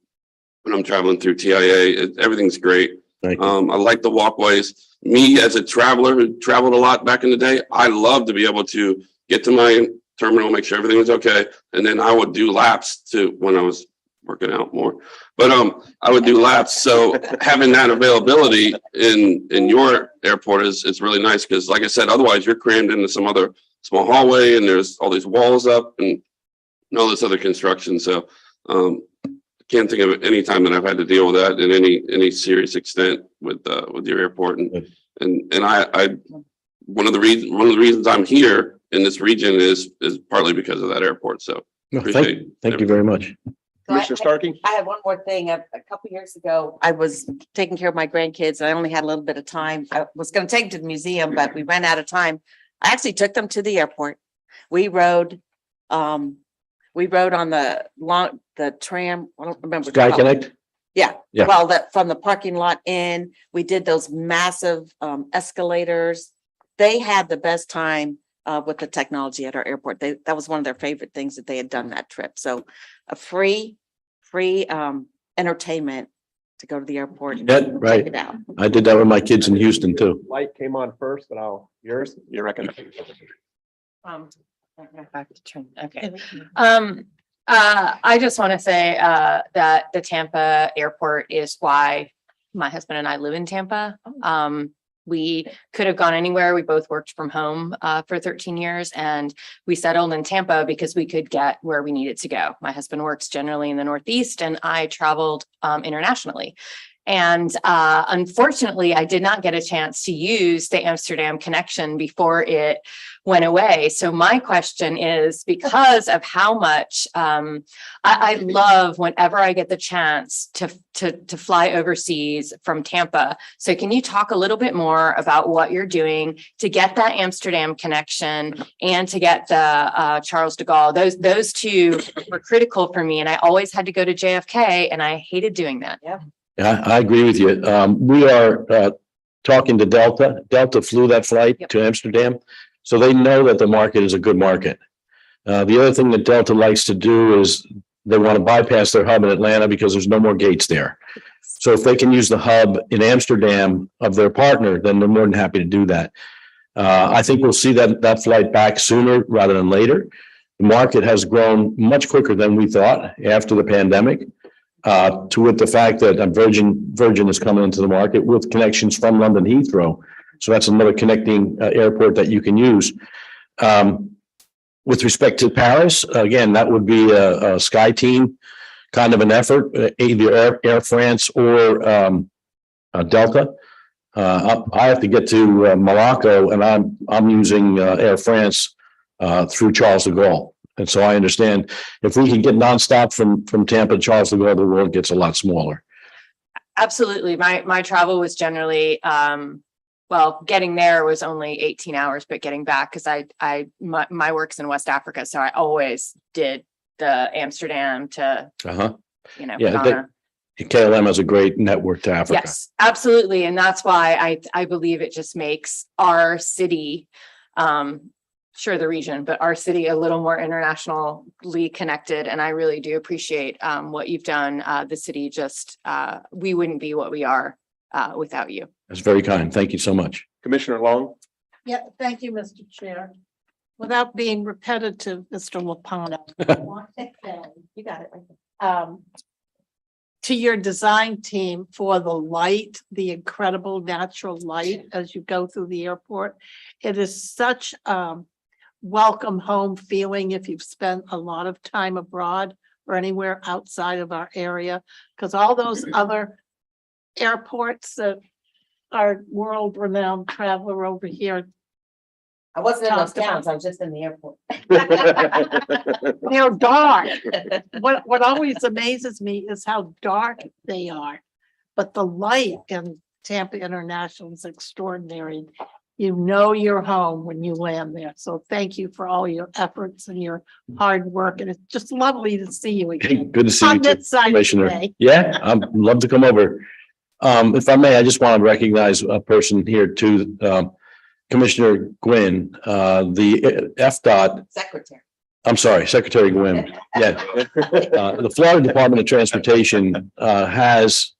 Speaker 11: I'm traveling through TIA. Everything's great. I like the walkways. Me as a traveler who traveled a lot back in the day, I love to be able to get to my terminal, make sure everything was okay. And then I would do laps to when I was working out more, but I would do laps. So having that availability in your airport is really nice. Cause like I said, otherwise you're crammed into some other small hallway and there's all these walls up and all this other construction. So can't think of any time that I've had to deal with that in any serious extent with your airport. And I one of the reasons I'm here in this region is partly because of that airport. So
Speaker 16: thank you very much.
Speaker 15: Commissioner Starkey.
Speaker 8: I have one more thing. A couple years ago, I was taking care of my grandkids. I only had a little bit of time. I was going to take them to the museum, but we ran out of time. I actually took them to the airport. We rode on the tram. I don't remember.
Speaker 16: Sky Connect?
Speaker 8: Yeah.
Speaker 16: Yeah.
Speaker 8: Well, from the parking lot in, we did those massive escalators. They had the best time with the technology at our airport. That was one of their favorite things that they had done that trip. So a free entertainment to go to the airport. And
Speaker 16: Right.
Speaker 8: check it out.
Speaker 16: I did that with my kids in Houston too.
Speaker 15: Light came on first, but yours, you recognized.
Speaker 3: Okay. I just want to say that the Tampa airport is why my husband and I live in Tampa. We could have gone anywhere. We both worked from home for 13 years, and we settled in Tampa because we could get where we needed to go. My husband works generally in the Northeast, and I traveled internationally. And unfortunately, I did not get a chance to use the Amsterdam connection before it went away. So my question is, because of how much I love whenever I get the chance to fly overseas from Tampa. So can you talk a little bit more about what you're doing to get that Amsterdam connection and to get the Charles de Gaulle? Those two were critical for me, and I always had to go to JFK, and I hated doing that.
Speaker 8: Yeah.
Speaker 16: I agree with you. We are talking to Delta. Delta flew that flight to Amsterdam, so they know that the market is a good market. The other thing that Delta likes to do is they want to bypass their hub in Atlanta because there's no more gates there. So if they can use the hub in Amsterdam of their partner, then they're more than happy to do that. I think we'll see that flight back sooner rather than later. The market has grown much quicker than we thought after the pandemic. With the fact that Virgin is coming into the market with connections from London Heathrow. So that's another connecting airport that you can use. With respect to Paris, again, that would be a Sky Team kind of an effort, either Air France or Delta. I have to get to Morocco, and I'm using Air France through Charles de Gaulle. And so I understand if we can get nonstop from Tampa to Charles de Gaulle, the world gets a lot smaller.
Speaker 3: Absolutely. My travel was generally, getting there was only 18 hours, but getting back, because my work's in West Africa. So I always did the Amsterdam to, Ghana.
Speaker 16: KLM has a great network to Africa.
Speaker 3: Yes, absolutely. And that's why I believe it just makes our city, sure the region, but our city a little more internationally connected. And I really do appreciate what you've done. The city just, we wouldn't be what we are without you.
Speaker 16: That's very kind. Thank you so much.
Speaker 15: Commissioner Long.
Speaker 7: Yeah, thank you, Mr. Chair. Without being repetitive, Mr. Lopano. I want to say, you got it right there. To your design team for the light, the incredible natural light as you go through the airport. It is such welcome home feeling if you've spent a lot of time abroad or anywhere outside of our area, because all those other airports that our world-renowned traveler over here.
Speaker 8: I wasn't in those towns, I was just in the airport.
Speaker 7: They're dark. What always amazes me is how dark they are. But the light in Tampa International is extraordinary. You know you're home when you land there. So thank you for all your efforts and your hard work. And it's just lovely to see you again.
Speaker 16: Good to see
Speaker 7: On
Speaker 16: you,
Speaker 7: this side
Speaker 16: Commissioner.
Speaker 7: today.
Speaker 16: Yeah, I'd love to come over. If I may, I just want to recognize a person here too. Commissioner Gwynn, the FDOT.
Speaker 8: Secretary.
Speaker 16: I'm sorry, Secretary Gwynn. Yeah. The Florida Department of Transportation has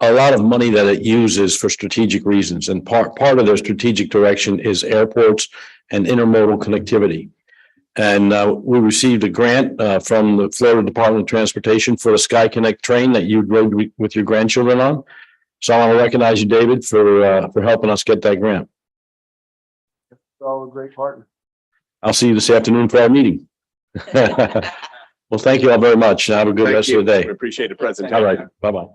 Speaker 16: a lot of money that it uses for strategic reasons. And part of their strategic direction is airports and intermodal connectivity. And we received a grant from the Florida Department of Transportation for the Sky Connect train that you rode with your grandchildren on. So I want to recognize you, David, for helping us get that grant.
Speaker 12: All a great partner.
Speaker 16: I'll see you this afternoon for our meeting. Well, thank you all very much. Have a good rest of the day.
Speaker 15: We appreciate the presentation.
Speaker 16: All right. Bye-bye.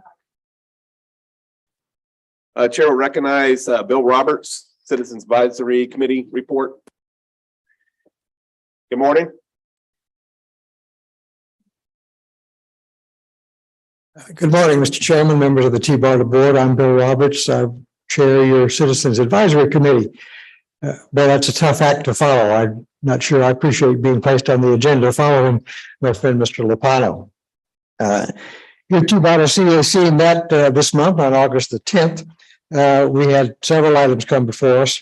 Speaker 15: Chair will recognize Bill Roberts, Citizens Advisory Committee report. Good morning.
Speaker 17: Good morning, Mr. Chairman, members of the TBARTA board. I'm Bill Roberts. I chair your Citizens Advisory Committee. Well, that's a tough act to follow. I'm not sure I appreciate being placed on the agenda following my friend, Mr. Lopano. Your TBARTA CAC met this month on August the 10th. We had several items come before us.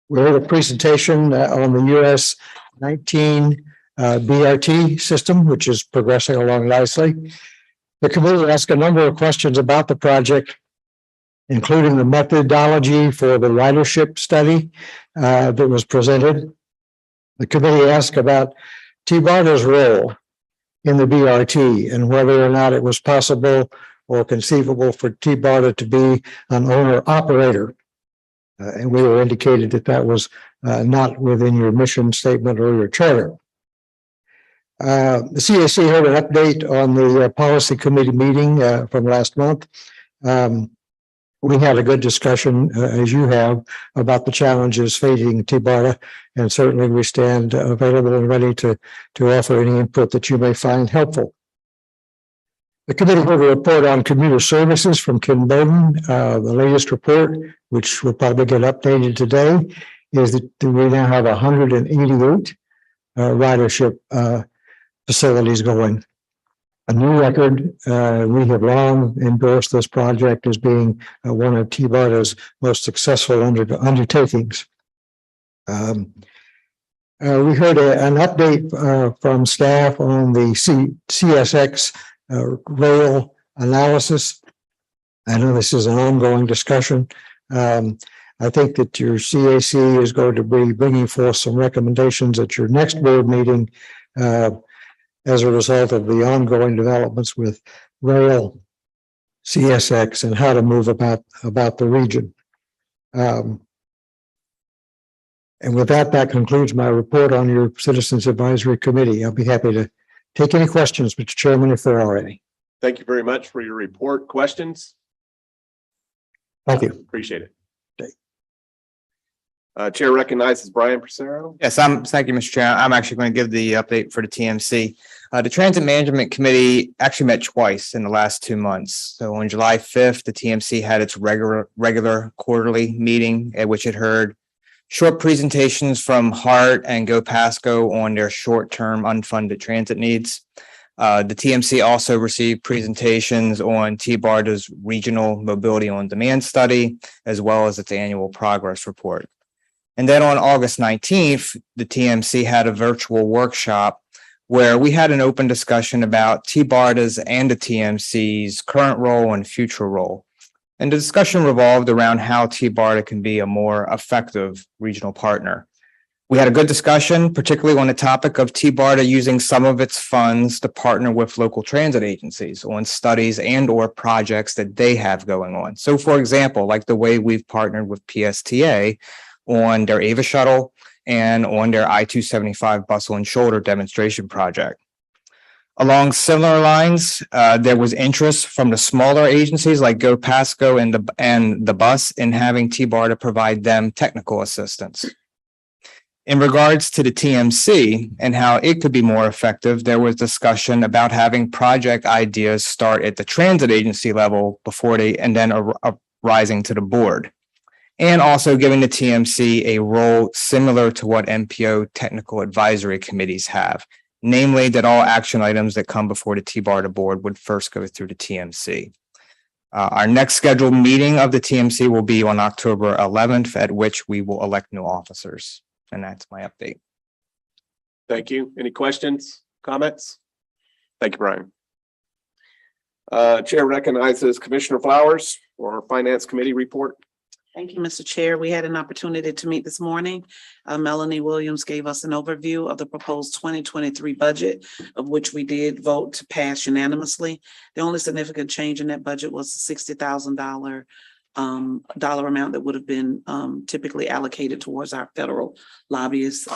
Speaker 17: We heard a presentation on the US 19 BRT system, which is progressing along nicely. The committee asked a number of questions about the project, including the methodology for the ridership study that was presented. The committee asked about TBARTA's role in the BRT and whether or not it was possible or conceivable for TBARTA to be an owner-operator. And we were indicated that that was not within your mission statement or your charter. The CAC heard an update on the policy committee meeting from last month. We had a good discussion, as you have, about the challenges facing TBARTA, and certainly we stand available and ready to offer any input that you may find helpful. The committee heard a report on commuter services from Ken Bowden. The latest report, which will probably get updated today, is that we now have 188 ridership facilities going. A new record. We have long endorsed this project as being one of TBARTA's most successful undertakings. We heard an update from staff on the CSX rail analysis. I know this is an ongoing discussion. I think that your CAC is going to be bringing forth some recommendations at your next board meeting as a result of the ongoing developments with rail, CSX, and how to move about the region. And with that, that concludes my report on your Citizens Advisory Committee. I'll be happy to take any questions, Mr. Chairman, if there are any.
Speaker 15: Thank you very much for your report. Questions?
Speaker 17: Thank you.
Speaker 15: Appreciate it. Chair recognizes Brian Purcero.
Speaker 18: Yes, thank you, Mr. Chair. I'm actually going to give the update for the TMC. The Transit Management Committee actually met twice in the last 2 months. So on July 5th, the TMC had its regular quarterly meeting at which it heard short presentations from HART and Go Pasco on their short-term unfunded transit needs. The TMC also received presentations on TBARTA's Regional Mobility on Demand study, as well as its annual progress report. And then on August 19th, the TMC had a virtual workshop where we had an open discussion about TBARTA's and the TMC's current role and future role. And the discussion revolved around how TBARTA can be a more effective regional partner. We had a good discussion, particularly on the topic of TBARTA using some of its funds to partner with local transit agencies on studies and or projects that they have going on. So for example, like the way we've partnered with PSTA on their Ava shuttle and on their I-275 bustle and shoulder demonstration project. Along similar lines, there was interest from the smaller agencies like Go Pasco and the bus in having TBARTA provide them technical assistance. In regards to the TMC and how it could be more effective, there was discussion about having project ideas start at the transit agency level before and then rising to the board. And also giving the TMC a role similar to what MPO technical advisory committees have, namely that all action items that come before the TBARTA board would first go through the TMC. Our next scheduled meeting of the TMC will be on October 11th, at which we will elect new officers. And that's my update.
Speaker 15: Thank you. Any questions, comments? Thank you, Brian. Chair recognizes Commissioner Flowers for Finance Committee report.
Speaker 2: Thank you, Mr. Chair. We had an opportunity to meet this morning. Melanie Williams gave us an overview of the proposed 2023 budget, of which we did vote to pass unanimously. The only significant change in that budget was the $60,000 dollar amount that would have been typically allocated towards our federal lobbyists,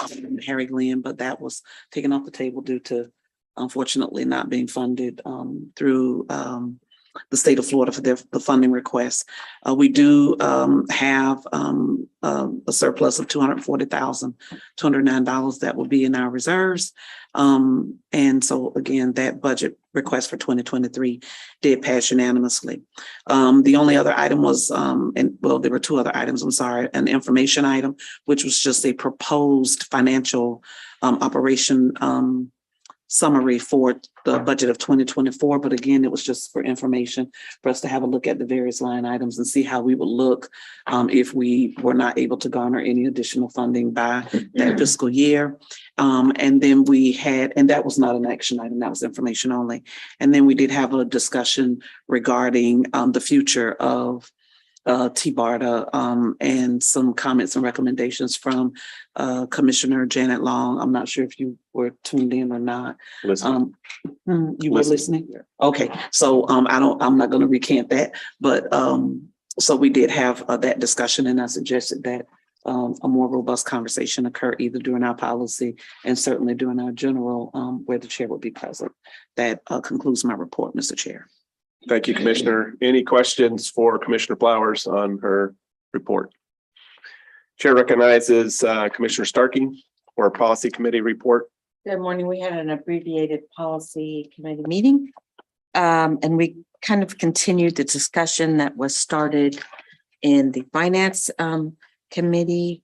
Speaker 2: Harry Glenn, but that was taken off the table due to unfortunately not being funded through the state of Florida for the funding request. We do have a surplus of $240,209 that will be in our reserves. And so again, that budget request for 2023 did pass unanimously. The only other item was, there were two other items, I'm sorry, an information item, which was just a proposed financial operation summary for the budget of 2024. But again, it was just for information for us to have a look at the various line items and see how we would look if we were not able to garner any additional funding by that fiscal year. And then we had, and that was not an action item, that was information only. And then we did have a discussion regarding the future of TBARTA and some comments and recommendations from Commissioner Janet Long. I'm not sure if you were tuned in or not. You were listening? Okay, so I'm not going to recant that, but so we did have that discussion, and I suggested that a more robust conversation occur either during our policy and certainly during our general, where the chair would be present. That concludes my report, Mr. Chair.
Speaker 15: Thank you, Commissioner. Any questions for Commissioner Flowers on her report? Chair recognizes Commissioner Starkey for a policy committee report.
Speaker 8: Good morning. We had an abbreviated policy committee meeting. And we kind of continued the discussion that was started in the finance committee.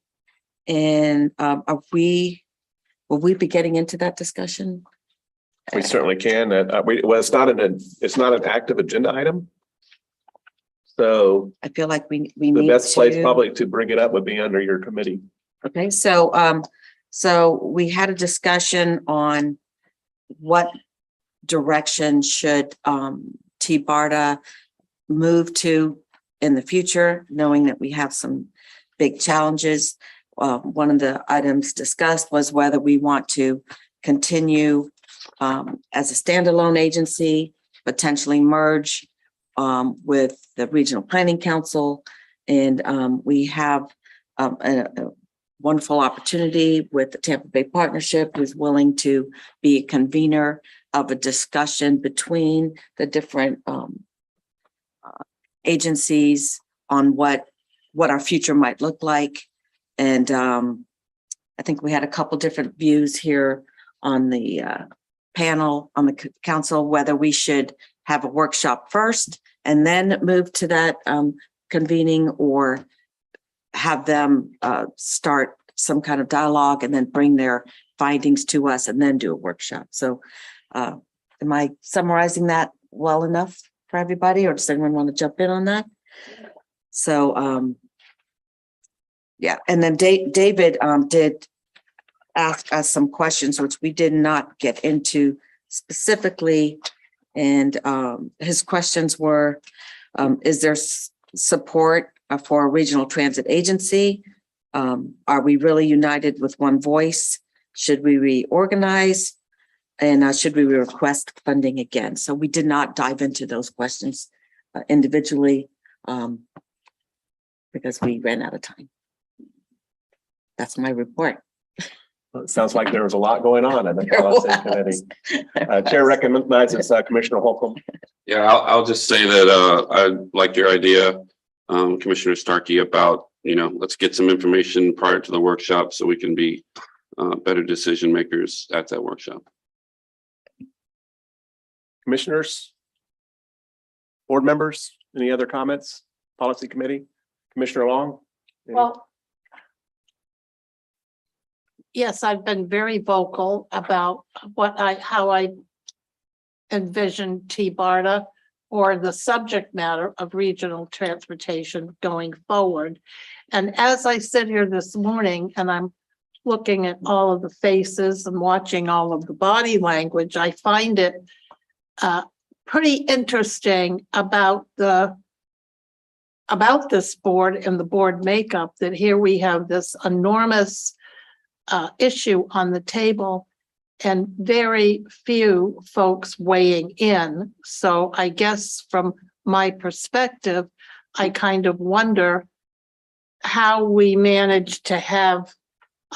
Speaker 8: And will we be getting into that discussion?
Speaker 15: We certainly can. Well, it's not an active agenda item. So
Speaker 8: I feel like we
Speaker 15: the
Speaker 8: need
Speaker 15: best place
Speaker 8: to-
Speaker 15: probably to bring it up would be under your committee.
Speaker 8: Okay, so we had a discussion on what direction should TBARTA move to in the future, knowing that we have some big challenges. One of the items discussed was whether we want to continue as a standalone agency, potentially merge with the Regional Planning Council. And we have a wonderful opportunity with the Tampa Bay Partnership, who's willing to be a convener of a discussion between the different agencies on what our future might look like. And I think we had a couple different views here on the panel, on the council, whether we should have a workshop first and then move to that convening, or have them start some kind of dialogue and then bring their findings to us and then do a workshop. So am I summarizing that well enough for everybody, or does anyone want to jump in on that? So yeah, and then David did ask us some questions, which we did not get into specifically. And his questions were, is there support for a regional transit agency? Are we really united with one voice? Should we reorganize? And should we request funding again? So we did not dive into those questions individually because we ran out of time. That's my report.
Speaker 15: Well, it sounds like there was a lot going on in the policy committee. Chair recognizes Commissioner Holcomb.
Speaker 11: Yeah, I'll just say that I like your idea, Commissioner Starkey, about, let's get some information prior to the workshop so we can be better decision makers at that workshop.
Speaker 15: Commissioners, board members, any other comments? Policy committee, Commissioner Long?
Speaker 7: Well, yes, I've been very vocal about how I envision TBARTA or the subject matter of regional transportation going forward. And as I sit here this morning and I'm looking at all of the faces and watching all of the body language, I find it pretty interesting about this board and the board makeup, that here we have this enormous issue on the table and very few folks weighing in. So I guess from my perspective, I kind of wonder how we manage to have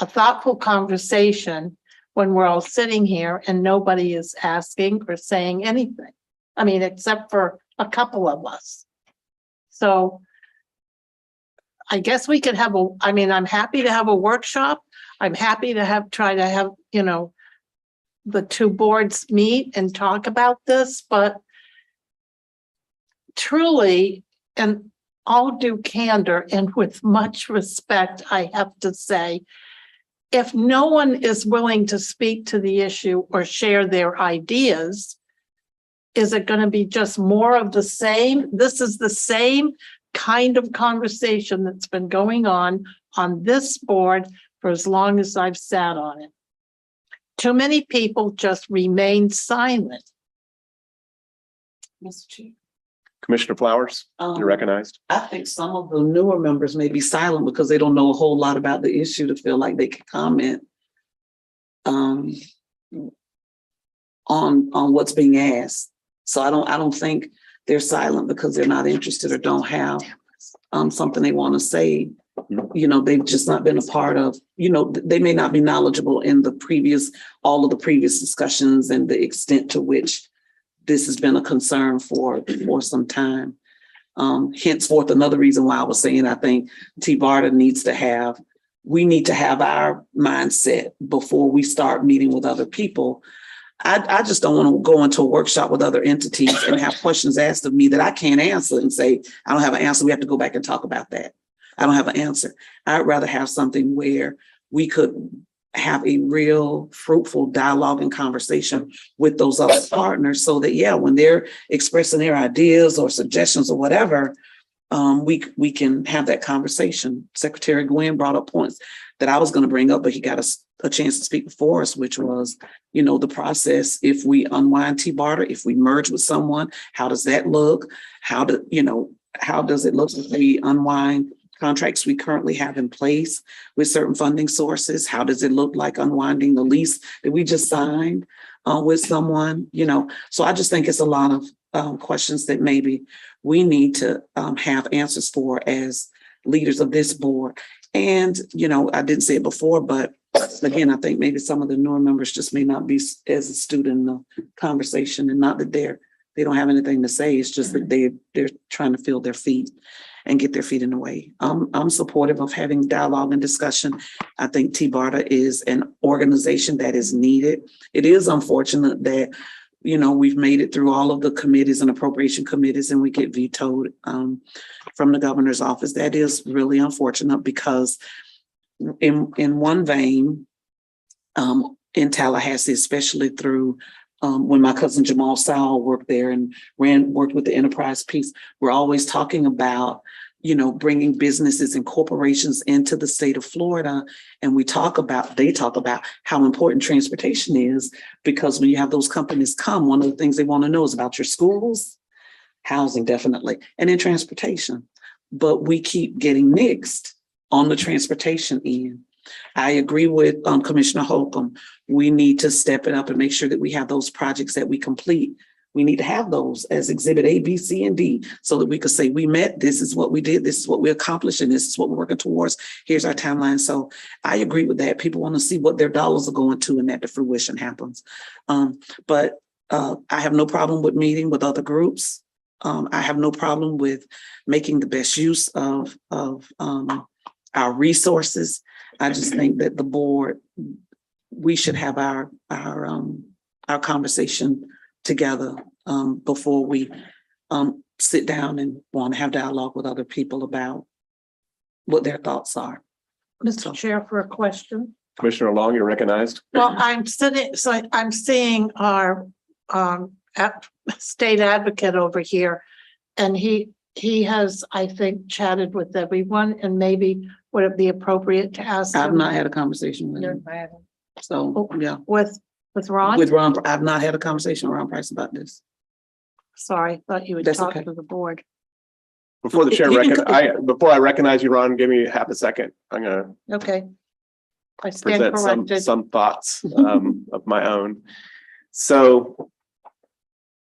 Speaker 7: a thoughtful conversation when we're all sitting here and nobody is asking or saying anything. I mean, except for a couple of us. So I guess we could have I'm happy to have a workshop. I'm happy to try to have, the two boards meet and talk about this, but truly, and all due candor and with much respect, I have to say, if no one is willing to speak to the issue or share their ideas, is it going to be just more of the same? This is the same kind of conversation that's been going on this board for as long as I've sat on it. Too many people just remain silent. Mr. Chair.
Speaker 15: Commissioner Flowers, you're recognized.
Speaker 2: I think some of the newer members may be silent because they don't know a whole lot about the issue to feel like they can comment on what's being asked. So I don't think they're silent because they're not interested or don't have something they want to say. You know, they've just not been a part of, you know, they may not be knowledgeable in all of the previous discussions and the extent to which this has been a concern for some time. Henceforth, another reason why I was saying, I think TBARTA we need to have our mindset before we start meeting with other people. I just don't want to go into a workshop with other entities and have questions asked of me that I can't answer and say, I don't have an answer. We have to go back and talk about that. I don't have an answer. I'd rather have something where we could have a real fruitful dialogue and conversation with those other partners so that, yeah, when they're expressing their ideas or suggestions or whatever, we can have that conversation. Secretary Gwynn brought up points that I was going to bring up, but he got a chance to speak before us, which was, you know, the process. If we unwind TBARTA, if we merge with someone, how does that look? How does it look if we unwind contracts we currently have in place with certain funding sources? How does it look like unwinding the lease that we just signed with someone? You know, so I just think it's a lot of questions that maybe we need to have answers for as leaders of this board. And, you know, I didn't say it before, but again, I think maybe some of the newer members just may not be as astute in the conversation, and not that they don't have anything to say. It's just that they're trying to feel their feet and get their feet in the way. I'm supportive of having dialogue and discussion. I think TBARTA is an organization that is needed. It is unfortunate that, you know, we've made it through all of the committees and appropriation committees and we get vetoed from the governor's office. That is really unfortunate because in one vein, in Tallahassee, especially through when my cousin Jamal Sowell worked there and worked with the enterprise piece, we're always talking about, you know, bringing businesses and corporations into the state of Florida. And they talk about how important transportation is, because when you have those companies come, one of the things they want to know is about your schools, housing, definitely, and then transportation. But we keep getting mixed on the transportation end. I agree with Commissioner Holcomb. We need to step it up and make sure that we have those projects that we complete. We need to have those as exhibit A, B, C, and D, so that we could say we met, this is what we did, this is what we accomplished, and this is what we're working towards. Here's our timeline. So I agree with that. People want to see what their dollars are going to and that the fruition happens. But I have no problem with meeting with other groups. I have no problem with making the best use of our resources. I just think that the board, we should have our conversation together before we sit down and want to have dialogue with other people about what their thoughts are.
Speaker 7: Mr. Chair, for a question.
Speaker 15: Commissioner Long, you're recognized.
Speaker 7: Well, I'm seeing our state advocate over here, and he has, I think, chatted with everyone, and maybe would it be appropriate to ask him?
Speaker 2: I've not had a conversation with him. So, yeah.
Speaker 7: With Ron?
Speaker 2: With Ron, I've not had a conversation with Ron Price about this.
Speaker 7: Sorry, thought you would
Speaker 2: That's
Speaker 7: talk
Speaker 2: okay.
Speaker 7: to the board.
Speaker 15: Before the chair before I recognize you, Ron, give me half a second. I'm gonna
Speaker 7: Okay. I stand
Speaker 15: present
Speaker 7: corrected.
Speaker 15: some thoughts of my own. So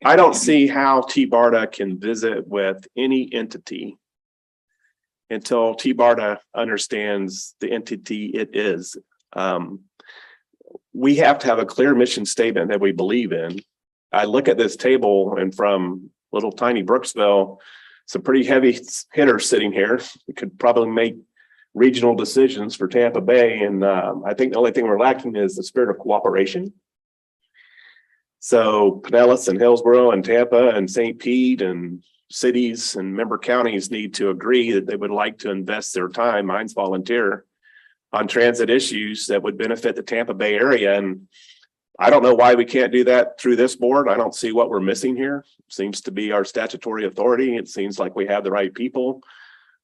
Speaker 15: I don't see how TBARTA can visit with any entity until TBARTA understands the entity it is. We have to have a clear mission statement that we believe in. I look at this table, and from little tiny Brooksville, some pretty heavy hitters sitting here. We could probably make regional decisions for Tampa Bay. And I think the only thing we're lacking is the spirit of cooperation. So Pinellas and Hillsborough and Tampa and St. Pete and cities and member counties need to agree that they would like to invest their time, mine's volunteer, on transit issues that would benefit the Tampa Bay area. And I don't know why we can't do that through this board. I don't see what we're missing here. Seems to be our statutory authority. It seems like we have the right people.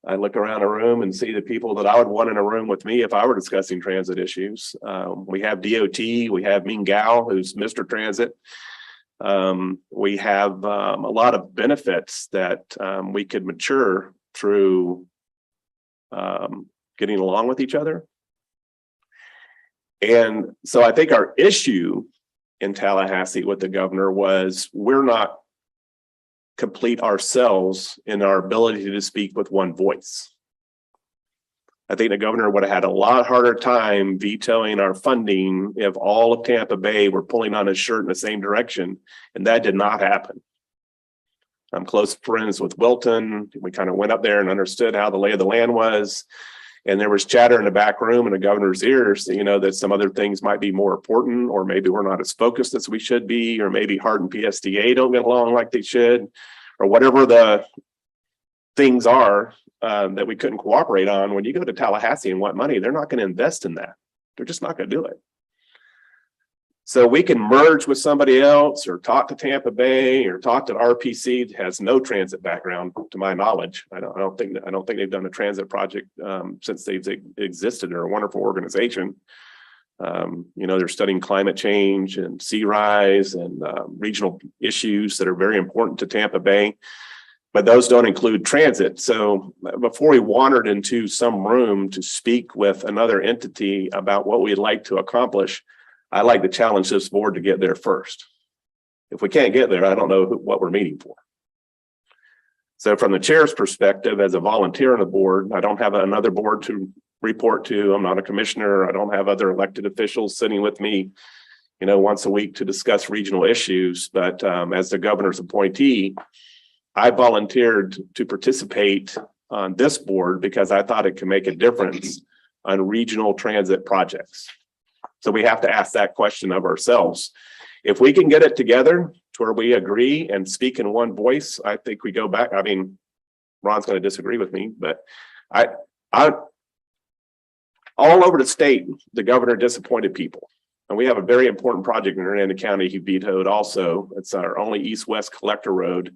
Speaker 15: I look around a room and see the people that I would want in a room with me if I were discussing transit issues. We have DOT, we have Ming Gao, who's Mr. Transit. We have a lot of benefits that we could mature through getting along with each other. And so I think our issue in Tallahassee with the governor was we're not complete ourselves in our ability to speak with one voice. I think the governor would have had a lot harder time vetoing our funding if all of Tampa Bay were pulling on his shirt in the same direction, and that did not happen. I'm close friends with Wilton. We kind of went up there and understood how the lay of the land was. And there was chatter in the back room in the governor's ears, you know, that some other things might be more important, or maybe we're not as focused as we should be, or maybe Hart and PSDA don't get along like they should, or whatever the things are that we couldn't cooperate on. When you go to Tallahassee and want money, they're not going to invest in that. They're just not going to do it. So we can merge with somebody else or talk to Tampa Bay or talk to RPC. It has no transit background to my knowledge. I don't think they've done a transit project since they've existed. They're a wonderful organization. You know, they're studying climate change and sea rise and regional issues that are very important to Tampa Bay, but those don't include transit. So before we wandered into some room to speak with another entity about what we'd like to accomplish, I like to challenge this board to get there first. If we can't get there, I don't know what we're meeting for. So from the chair's perspective, as a volunteer on the board, I don't have another board to report to. I'm not a commissioner. I don't have other elected officials sitting with me, you know, once a week to discuss regional issues. But as the governor's appointee, I volunteered to participate on this board because I thought it could make a difference on regional transit projects. So we have to ask that question of ourselves. If we can get it together to where we agree and speak in one voice, I think we go back. I mean, Ron's going to disagree with me, but I all over the state, the governor disappointed people. And we have a very important project in Hernando County he vetoed also. It's our only east-west collector road.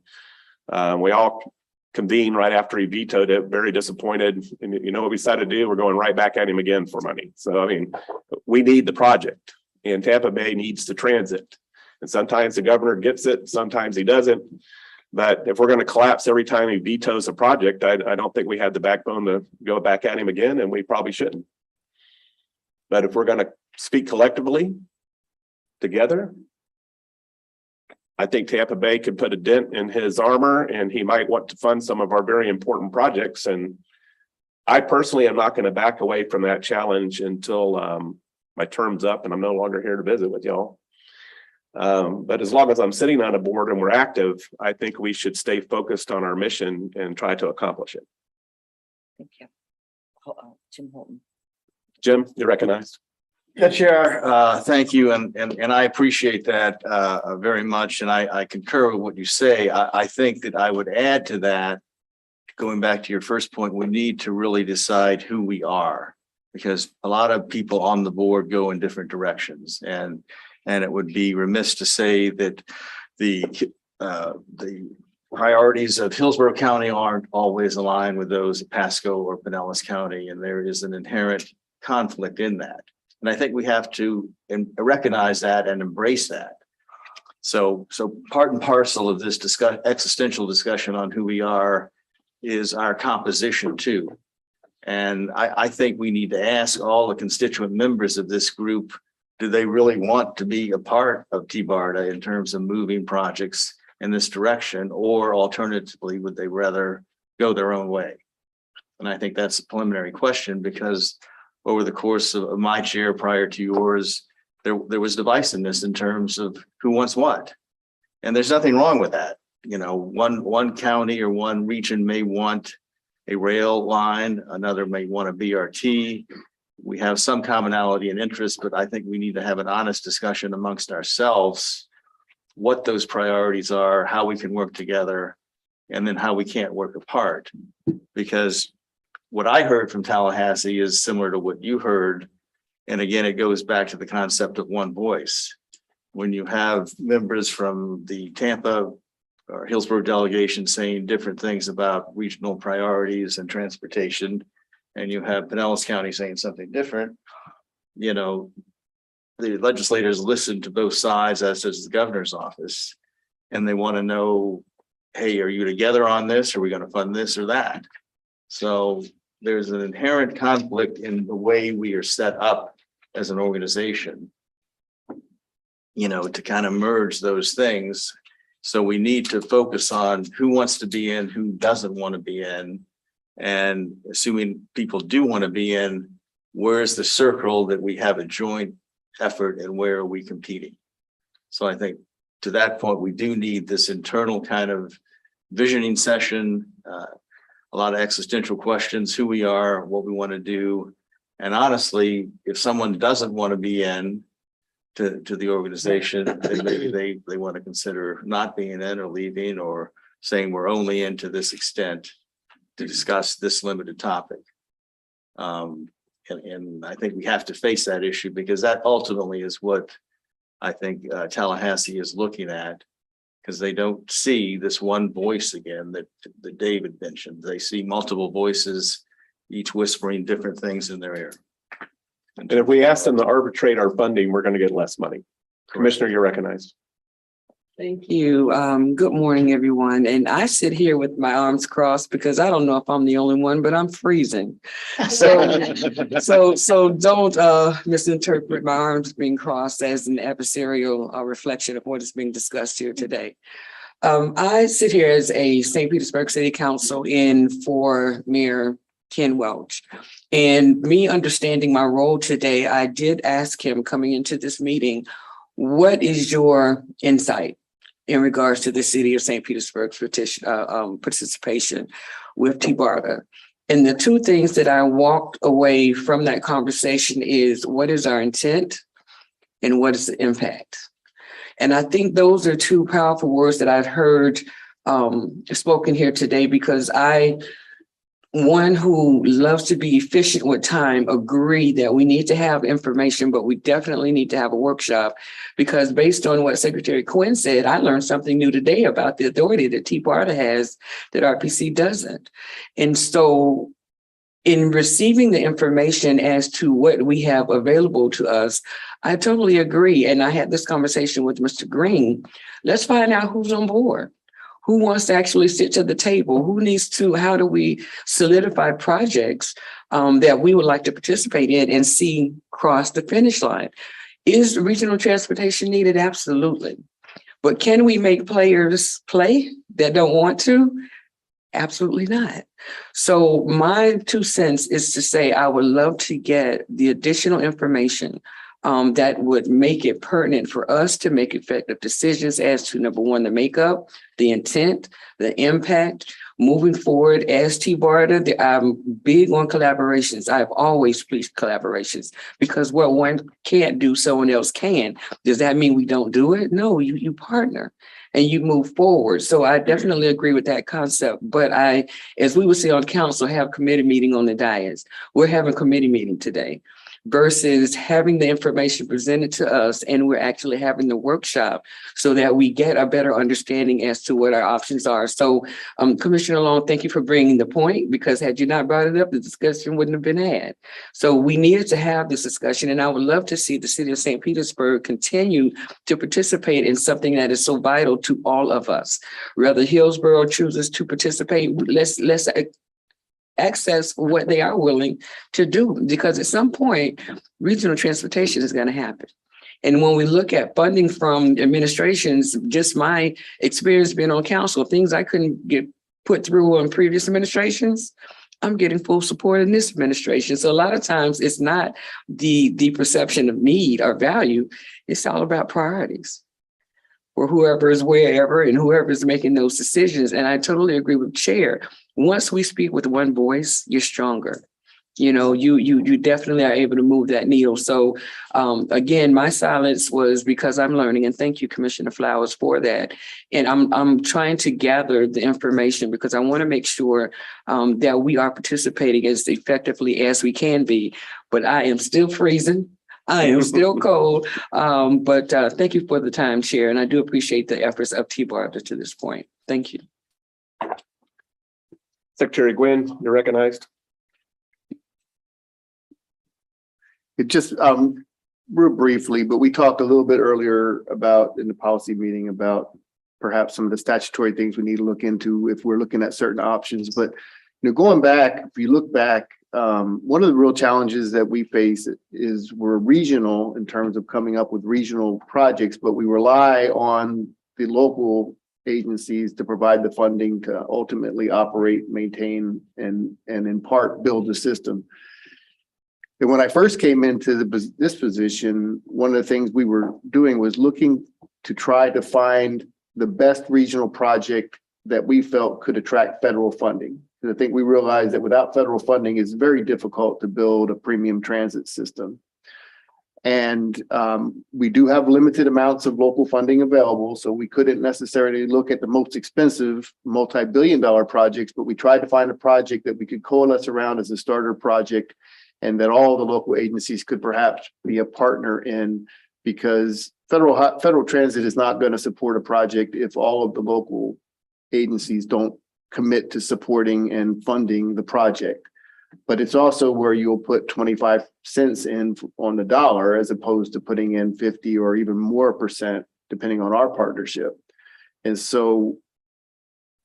Speaker 15: We all convened right after he vetoed it, very disappointed. And you know what we decided to do? We're going right back at him again for money. So, I mean, we need the project and Tampa Bay needs the transit. And sometimes the governor gets it, sometimes he doesn't. But if we're going to collapse every time he vetoes a project, I don't think we had the backbone to go back at him again, and we probably shouldn't. But if we're going to speak collectively together, I think Tampa Bay could put a dent in his armor, and he might want to fund some of our very important projects. And I personally am not going to back away from that challenge until my term's up and I'm no longer here to visit with y'all. But as long as I'm sitting on a board and we're active, I think we should stay focused on our mission and try to accomplish it.
Speaker 8: Thank you. Jim Holton.
Speaker 15: Jim, you're recognized.
Speaker 12: Yeah, Chair, thank you. And I appreciate that very much. And I concur with what you say. I think that I would add to that, going back to your first point, we need to really decide who we are, because a lot of people on the board go in different directions. And it would be remiss to say that the priorities of Hillsborough County aren't always aligned with those of Pasco or Pinellas County. And there is an inherent conflict in that. And I think we have to recognize that and embrace that. So part and parcel of this existential discussion on who we are is our composition too. And I think we need to ask all the constituent members of this group, do they really want to be a part of TBARTA in terms of moving projects in this direction, or alternatively, would they rather go their own way? And I think that's a preliminary question, because over the course of my chair prior to yours, there was divisiveness in terms of who wants what. And there's nothing wrong with that. You know, one county or one region may want a rail line, another may want a BRT. We have some commonality and interest, but I think we need to have an honest discussion amongst ourselves, what those priorities are, how we can work together, and then how we can't work apart. Because what I heard from Tallahassee is similar to what you heard. And again, it goes back to the concept of one voice. When you have members from the Tampa or Hillsborough delegation saying different things about regional priorities and transportation, and you have Pinellas County saying something different, you know, the legislators listen to both sides, as does the governor's office, and they want to know, hey, are you together on this? Are we going to fund this or that? So there's an inherent conflict in the way we are set up as an organization, you know, to kind of merge those things. So we need to focus on who wants to be in, who doesn't want to be in, And assuming people do want to be in, where's the circle that we have a joint effort and where are we competing? So I think to that point, we do need this internal kind of visioning session, a lot of existential questions, who we are, what we want to do. And honestly, if someone doesn't want to be in to the organization, then maybe they want to consider not being in or leaving or saying we're only in to this extent to discuss this limited topic. And I think we have to face that issue because that ultimately is what I think Tallahassee is looking at, because they don't see this one voice again that David mentioned. They see multiple voices, each whispering different things in their ear.
Speaker 15: And if we ask them to arbitrate our funding, we're going to get less money. Commissioner, you're recognized.
Speaker 9: Thank you. Good morning, everyone. And I sit here with my arms crossed because I don't know if I'm the only one, but I'm freezing. So don't misinterpret my arms being crossed as an adversarial reflection of what is being discussed here today. I sit here as a St. Petersburg City Council in for Mayor Ken Welch. And me understanding my role today, I did ask him coming into this meeting, what is your insight in regards to the city of St. Petersburg's participation with TBARTA? And the two things that I walked away from that conversation is what is our intent and what is the impact? And I think those are two powerful words that I've heard spoken here today, because one who loves to be efficient with time, agree that we need to have information, but we definitely need to have a workshop, because based on what Secretary Quinn said, I learned something new today about the authority that TBARTA has that RPC doesn't. And so in receiving the information as to what we have available to us, I totally agree. And I had this conversation with Mr. Green. Let's find out who's on board. Who wants to actually sit to the table? How do we solidify projects that we would like to participate in and see cross the finish line? Is regional transportation needed? Absolutely. But can we make players play that don't want to? Absolutely not. So my 2 cents is to say, I would love to get the additional information that would make it pertinent for us to make effective decisions as to, number one, the makeup, the intent, the impact, moving forward as TBARTA. I'm big on collaborations. I've always preached collaborations, because what one can't do, someone else can. Does that mean we don't do it? No, you partner and you move forward. So I definitely agree with that concept. But as we would say on council, have committee meeting on the dais. We're having a committee meeting today versus having the information presented to us, and we're actually having the workshop so that we get a better understanding as to what our options are. So Commissioner Long, thank you for bringing the point, because had you not brought it up, the discussion wouldn't have been had. So we needed to have this discussion, and I would love to see the city of St. Petersburg continue to participate in something that is so vital to all of us. Whether Hillsborough chooses to participate, let's access what they are willing to do, because at some point regional transportation is going to happen. And when we look at funding from administrations, just my experience being on council, things I couldn't get put through on previous administrations, I'm getting full support in this administration. So a lot of times it's not the perception of need or value, it's all about priorities for whoever is wherever and whoever is making those decisions. And I totally agree with Chair. Once we speak with one voice, you're stronger. You know, you definitely are able to move that needle. So again, my silence was because I'm learning, and thank you, Commissioner Flowers, for that. And I'm trying to gather the information, because I want to make sure that we are participating as effectively as we can be. But I am still freezing. I am still cold, but thank you for the time, Chair, and I do appreciate the efforts of TBARTA to this point. Thank you.
Speaker 15: Secretary Gwynn, you're recognized.
Speaker 13: It just real briefly, but we talked a little bit earlier about in the policy meeting about perhaps some of the statutory things we need to look into if we're looking at certain options. But going back, if you look back, one of the real challenges that we face is we're regional in terms of coming up with regional projects, but we rely on the local agencies to provide the funding to ultimately operate, maintain, and in part build the system. And when I first came into this position, one of the things we were doing was looking to try to find the best regional project that we felt could attract federal funding. And I think we realized that without federal funding, it's very difficult to build a premium transit system. And we do have limited amounts of local funding available, so we couldn't necessarily look at the most expensive multi-billion-dollar projects, but we tried to find a project that we could coalesce around as a starter project and that all the local agencies could perhaps be a partner in, because federal transit is not going to support a project if all of the local agencies don't commit to supporting and funding the project. But it's also where you'll put 25 cents in on the dollar as opposed to putting in 50 or even more percent, depending on our partnership. And so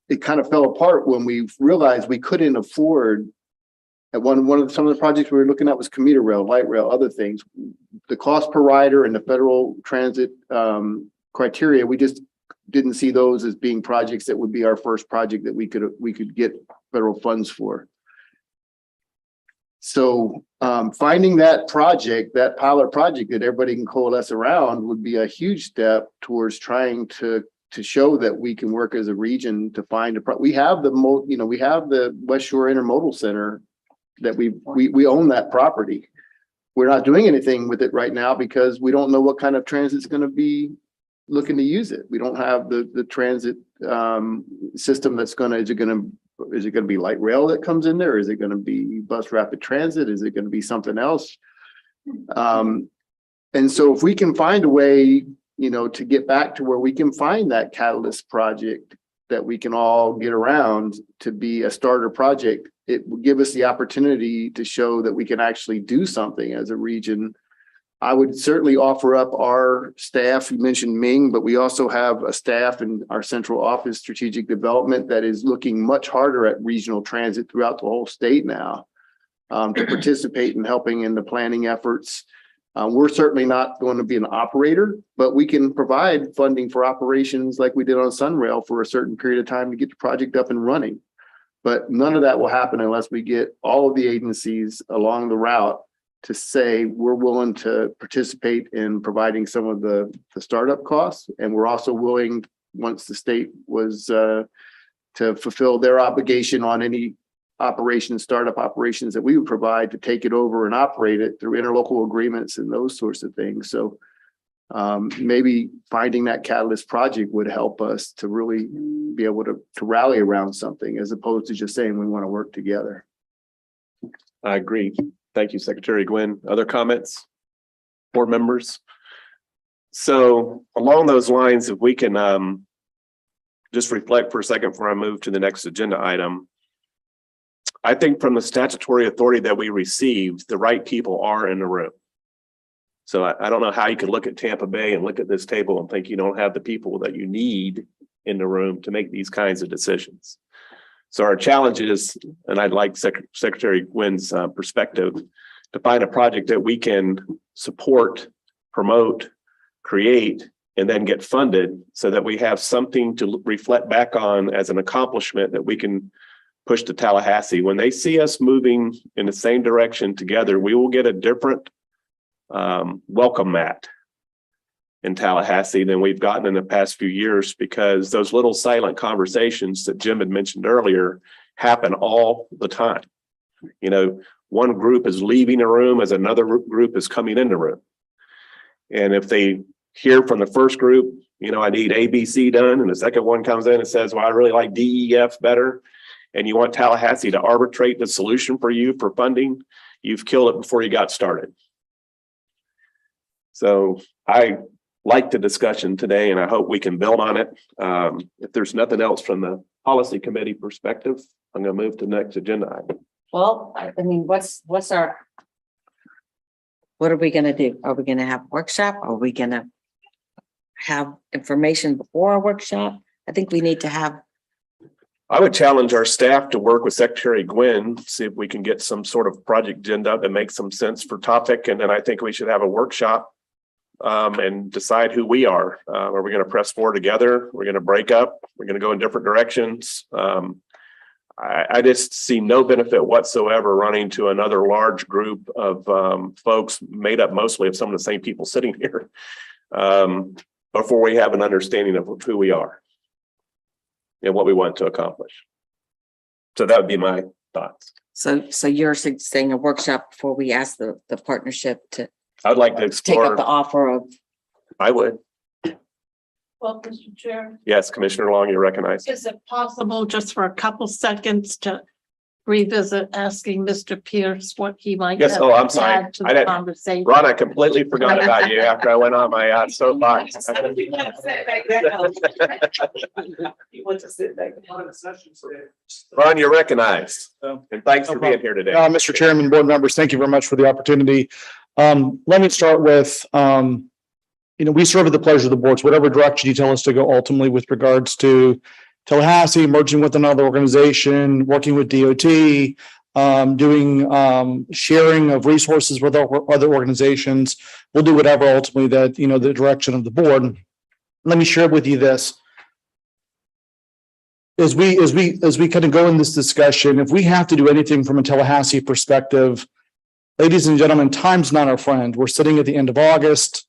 Speaker 13: it kind of fell apart when we realized we couldn't afford. At some of the projects we were looking at was commuter rail, light rail, other things. The cost per rider and the federal transit criteria, we just didn't see those as being projects that would be our first project that we could get federal funds for. So finding that project, that pilot project that everybody can coalesce around, would be a huge step towards trying to show that we can work as a region to find we have the West Shore Intermodal Center that we own that property. We're not doing anything with it right now because we don't know what kind of transit's going to be looking to use it. We don't have the transit system that's going to, is it going to be light rail that comes in there? Is it going to be bus rapid transit? Is it going to be something else? And so if we can find a way, to get back to where we can find that catalyst project that we can all get around to be a starter project, it will give us the opportunity to show that we can actually do something as a region. I would certainly offer up our staff. You mentioned Ming, but we also have a staff in our central office, strategic development, that is looking much harder at regional transit throughout the whole state now, to participate in helping in the planning efforts. We're certainly not going to be an operator, but we can provide funding for operations like we did on Sunrail for a certain period of time to get the project up and running. But none of that will happen unless we get all of the agencies along the route to say we're willing to participate in providing some of the startup costs. And we're also willing, once the state was to fulfill their obligation on any startup operations that we would provide, to take it over and operate it through interlocal agreements and those sorts of things. So maybe finding that catalyst project would help us to really be able to rally around something, as opposed to just saying we want to work together.
Speaker 15: I agree. Thank you, Secretary Gwynn. Other comments? Board members? So along those lines, if we can just reflect for a second before I move to the next agenda item. I think from the statutory authority that we received, the right people are in the room. So I don't know how you could look at Tampa Bay and look at this table and think you don't have the people that you need in the room to make these kinds of decisions. So our challenge is, and I'd like Secretary Gwynn's perspective, to find a project that we can support, promote, create, and then get funded so that we have something to reflect back on as an accomplishment that we can push to Tallahassee. When they see us moving in the same direction together, we will get a different welcome mat in Tallahassee than we've gotten in the past few years, because those little silent conversations that Jim had mentioned earlier happen all the time. One group is leaving a room as another group is coming in the room. And if they hear from the first group, I need A, B, C done, and the second one comes in and says, well, I really like D, E, F better, and you want Tallahassee to arbitrate the solution for you for funding, you've killed it before you got started. So I like the discussion today, and I hope we can build on it. If there's nothing else from the policy committee perspective, I'm going to move to the next agenda item.
Speaker 8: Well, I mean, what are we going to do? Are we going to have a workshop? Are we going to have information before a workshop? I think we need to have.
Speaker 15: I would challenge our staff to work with Secretary Gwynn, see if we can get some sort of project agenda that makes some sense for topic. And then I think we should have a workshop and decide who we are. Are we going to press forward together? We're going to break up. We're going to go in different directions. I just see no benefit whatsoever running to another large group of folks made up mostly of some of the same people sitting here before we have an understanding of who we are and what we want to accomplish. So that would be my thoughts.
Speaker 8: So you're saying a workshop before we ask the partnership to
Speaker 15: I'd like to
Speaker 8: take
Speaker 15: explore.
Speaker 8: up the offer of.
Speaker 15: I would.
Speaker 7: Well, Mr. Chair,
Speaker 15: Yes, Commissioner Long, you're recognized.
Speaker 7: is it possible just for a couple seconds to revisit asking Mr. Pierce what he might
Speaker 15: Yes,
Speaker 7: have
Speaker 15: oh, I'm
Speaker 7: to
Speaker 15: sorry.
Speaker 7: add to
Speaker 15: I
Speaker 7: the
Speaker 15: didn't-
Speaker 7: conversation?
Speaker 15: Ron, I completely forgot about you after I went on my soapbox. Ron, you're recognized. And thanks for being here today.
Speaker 19: Mr. Chairman, board members, thank you very much for the opportunity. Let me start with, we serve at the pleasure of the boards, whatever direction you tell us to go ultimately with regards to Tallahassee, merging with another organization, working with DOT, doing sharing of resources with other organizations. We'll do whatever ultimately that, the direction of the board. Let me share with you this. As we kind of go in this discussion, if we have to do anything from a Tallahassee perspective, ladies and gentlemen, time's not our friend. We're sitting at the end of August.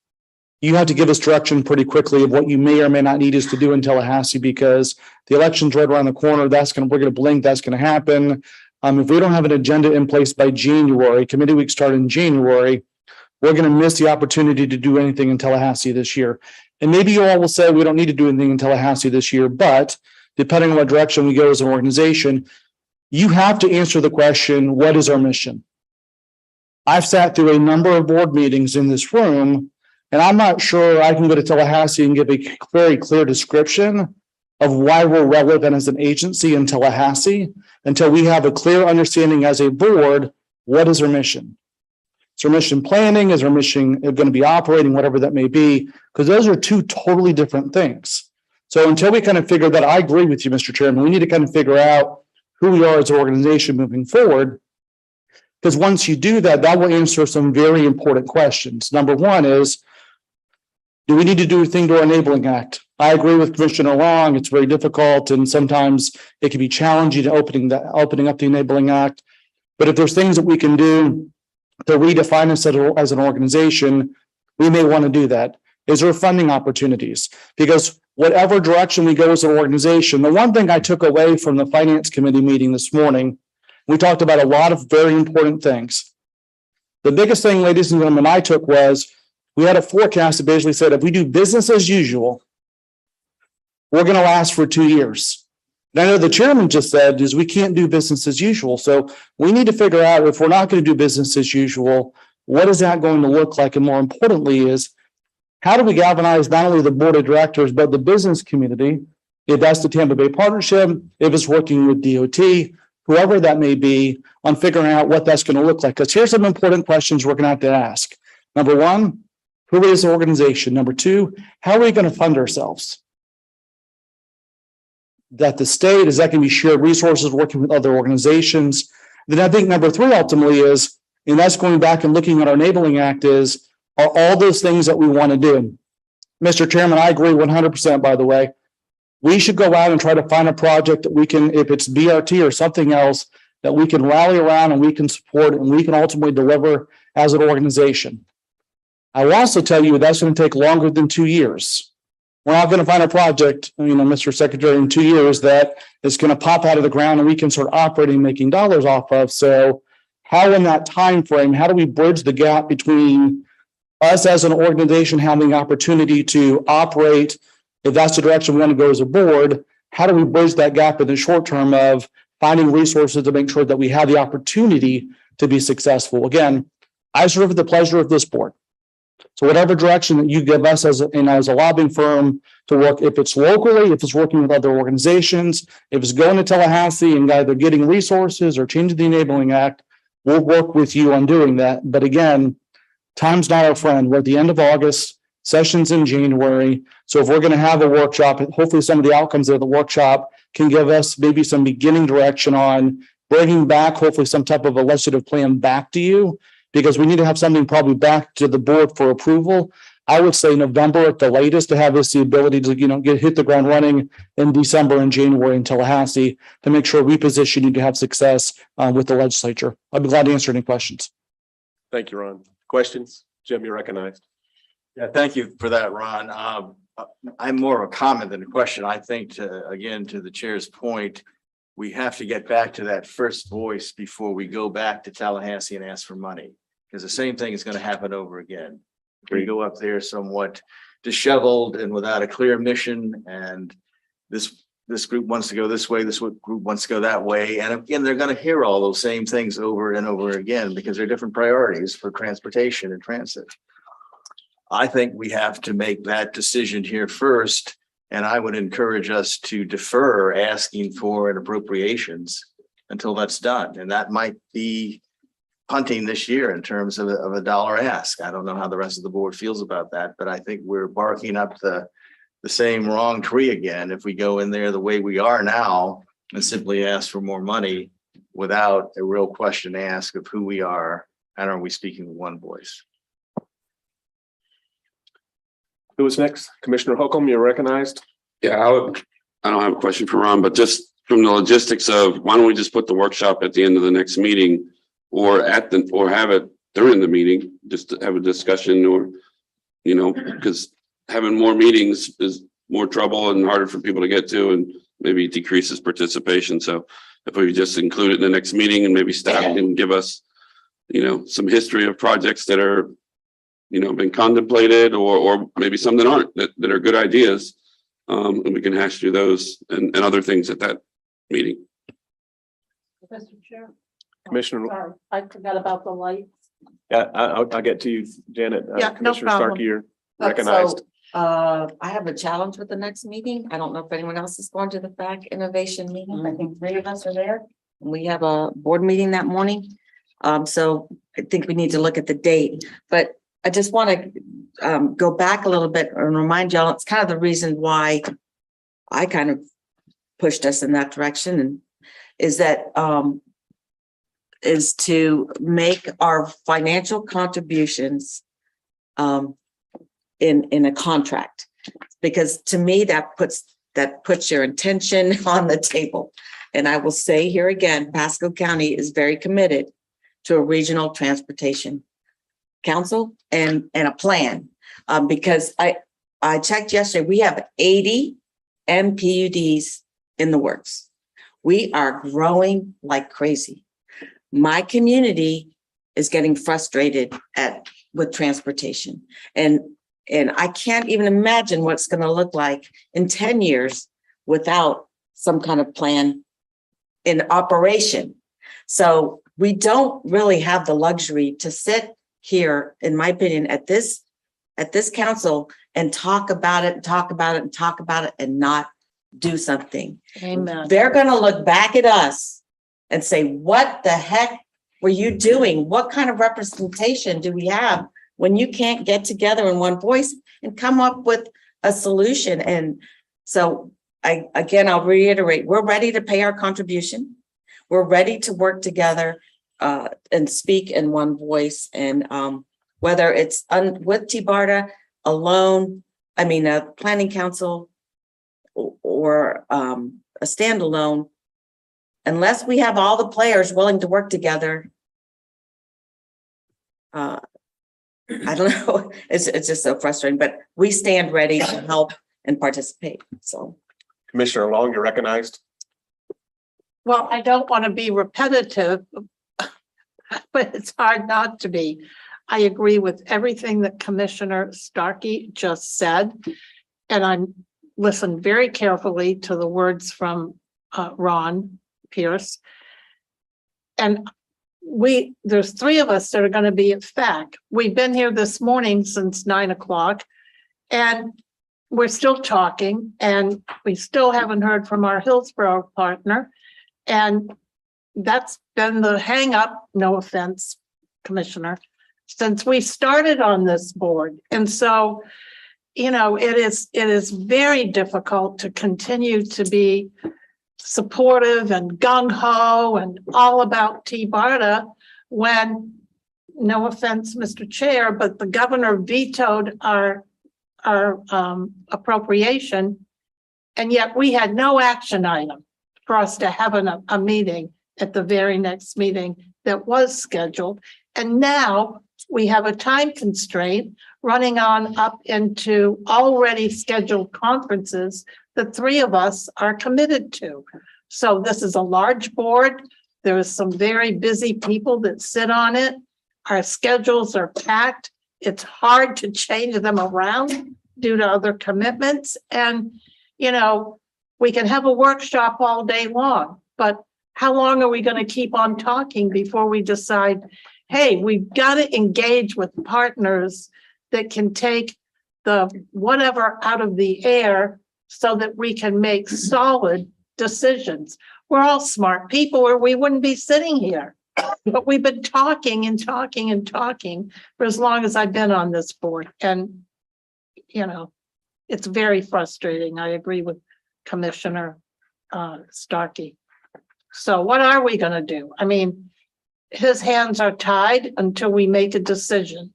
Speaker 19: You have to give us direction pretty quickly of what you may or may not need us to do in Tallahassee, because the election's right around the corner. We're going to blink. That's going to happen. If we don't have an agenda in place by January, committee week start in January, we're going to miss the opportunity to do anything in Tallahassee this year. And maybe you all will say we don't need to do anything in Tallahassee this year, but depending on what direction we go as an organization, you have to answer the question, what is our mission? I've sat through a number of board meetings in this room, and I'm not sure I can go to Tallahassee and give a very clear description of why we're relevant as an agency in Tallahassee until we have a clear understanding as a board, what is our mission? Is our mission planning? Is our mission going to be operating, whatever that may be? Because those are two totally different things. So until we kind of figure that, I agree with you, Mr. Chairman, we need to kind of figure out who we are as an organization moving forward. Because once you do that, that will answer some very important questions. Number one is, do we need to do a thing to our Enabling Act? I agree with Commissioner Long. It's very difficult, and sometimes it can be challenging to opening up the Enabling Act. But if there's things that we can do to redefine us as an organization, we may want to do that. Is there funding opportunities? Because whatever direction we go as an organization, the one thing I took away from the Finance Committee meeting this morning, we talked about a lot of very important things. The biggest thing, ladies and gentlemen, I took was we had a forecast that basically said if we do business as usual, we're going to last for 2 years. And I know the chairman just said is we can't do business as usual. So we need to figure out, if we're not going to do business as usual, what is that going to look like? And more importantly is, how do we galvanize not only the board of directors, but the business community, if that's the Tampa Bay Partnership, if it's working with DOT, whoever that may be, on figuring out what that's going to look like? Because here's some important questions we're going to have to ask. Number one, who is the organization? Number two, how are we going to fund ourselves? That the state, is that going to be shared resources working with other organizations? Then I think number three ultimately is, and that's going back and looking at our Enabling Act, is, are all those things that we want to do? Mr. Chairman, I agree 100%, by the way. We should go out and try to find a project that we can, if it's BRT or something else, that we can rally around and we can support and we can ultimately deliver as an organization. I will also tell you that's going to take longer than 2 years. We're not going to find a project, Mr. Secretary, in 2 years that is going to pop out of the ground and we can start operating, making dollars off of. So how in that time frame, how do we bridge the gap between us as an organization having the opportunity to operate, if that's the direction we want to go as a board, how do we bridge that gap in the short term of finding resources to make sure that we have the opportunity to be successful? Again, I serve at the pleasure of this board. So whatever direction that you give us as a lobbying firm to work, if it's locally, if it's working with other organizations, if it's going to Tallahassee and either getting resources or changing the Enabling Act, we'll work with you on doing that. But again, time's not our friend. We're at the end of August, sessions in January. So if we're going to have a workshop, hopefully some of the outcomes of the workshop can give us maybe some beginning direction on bringing back, hopefully some type of a legislative plan back to you, because we need to have something probably back to the board for approval. I would say November at the latest to have us the ability to, hit the ground running in December and January in Tallahassee to make sure we position you to have success with the legislature. I'd be glad to answer any questions.
Speaker 15: Thank you, Ron. Questions? Jim, you're recognized.
Speaker 12: Yeah, thank you for that, Ron. I'm more of a comment than a question. I think again, to the chair's point, we have to get back to that first voice before we go back to Tallahassee and ask for money. Because the same thing is going to happen over again. We go up there somewhat disheveled and without a clear mission, and this group wants to go this way, this group wants to go that way. And again, they're going to hear all those same things over and over again because they're different priorities for transportation and transit. I think we have to make that decision here first, and I would encourage us to defer asking for an appropriations until that's done. And that might be punting this year in terms of a dollar ask. I don't know how the rest of the board feels about that, but I think we're barking up the same wrong tree again if we go in there the way we are now and simply ask for more money without a real question asked of who we are and are we speaking with one voice.
Speaker 15: Who is next? Commissioner Holcomb, you're recognized.
Speaker 11: Yeah, I don't have a question for Ron, but just from the logistics of why don't we just put the workshop at the end of the next meeting or have it during the meeting, just to have a discussion or, because having more meetings is more trouble and harder for people to get to and maybe decreases participation. So if we just include it in the next meeting and maybe staff can give us, some history of projects that are, been contemplated or maybe some that aren't, that are good ideas. And we can hash through those and other things at that meeting.
Speaker 7: Mr. Chair.
Speaker 15: Commissioner.
Speaker 7: Sorry, I forgot about the lights.
Speaker 15: Yeah, I'll get to you, Janet.
Speaker 7: Yeah, no
Speaker 15: Commissioner
Speaker 7: problem.
Speaker 15: Starkey, you're recognized.
Speaker 8: I have a challenge with the next meeting. I don't know if anyone else is going to the FAC Innovation meeting. I think 3 of us are there. And we have a board meeting that morning. So I think we need to look at the date, but I just want to go back a little bit and remind y'all, it's kind of the reason why I kind of pushed us in that direction, and is to make our financial contributions in a contract, because to me that puts your intention on the table. And I will say here again, Pasco County is very committed to a regional transportation council and a plan, because I checked yesterday, we have 80 MPUDs in the works. We are growing like crazy. My community is getting frustrated with transportation, and I can't even imagine what it's going to look like in 10 years without some kind of plan in operation. So we don't really have the luxury to sit here, in my opinion, at this council and talk about it and not do something.
Speaker 7: Amen.
Speaker 8: They're going to look back at us and say, what the heck were you doing? What kind of representation do we have when you can't get together in one voice and come up with a solution? And so I'll reiterate, we're ready to pay our contribution. We're ready to work together and speak in one voice. And whether it's with TBARTA alone, a planning council or a standalone, unless we have all the players willing to work together, I don't know, it's just so frustrating, but we stand ready to help and participate. So
Speaker 15: Commissioner Long, you're recognized.
Speaker 7: Well, I don't want to be repetitive, but it's hard not to be. I agree with everything that Commissioner Starkey just said, and I listened very carefully to the words from Ron Pierce. And there's 3 of us that are going to be at FAC. We've been here this morning since 9 o'clock, and we're still talking, and we still haven't heard from our Hillsborough partner. And that's been the hang up, no offense, Commissioner, since we started on this board. And so, it is very difficult to continue to be supportive and gung-ho and all about TBARTA when no offense, Mr. Chair, but the governor vetoed our appropriation. And yet we had no action item for us to have a meeting at the very next meeting that was scheduled. And now we have a time constraint running on up into already scheduled conferences that three of us are committed to. So this is a large board. There is some very busy people that sit on it. Our schedules are packed. It's hard to change them around due to other commitments. And, you know, we can have a workshop all day long, but how long are we going to keep on talking before we decide, hey, we've got to engage with partners that can take the whatever out of the air so that we can make solid decisions. We're all smart people or we wouldn't be sitting here. But we've been talking and talking and talking for as long as I've been on this board. And, you know, it's very frustrating. I agree with Commissioner Starkey. So what are we going to do? I mean, his hands are tied until we make a decision.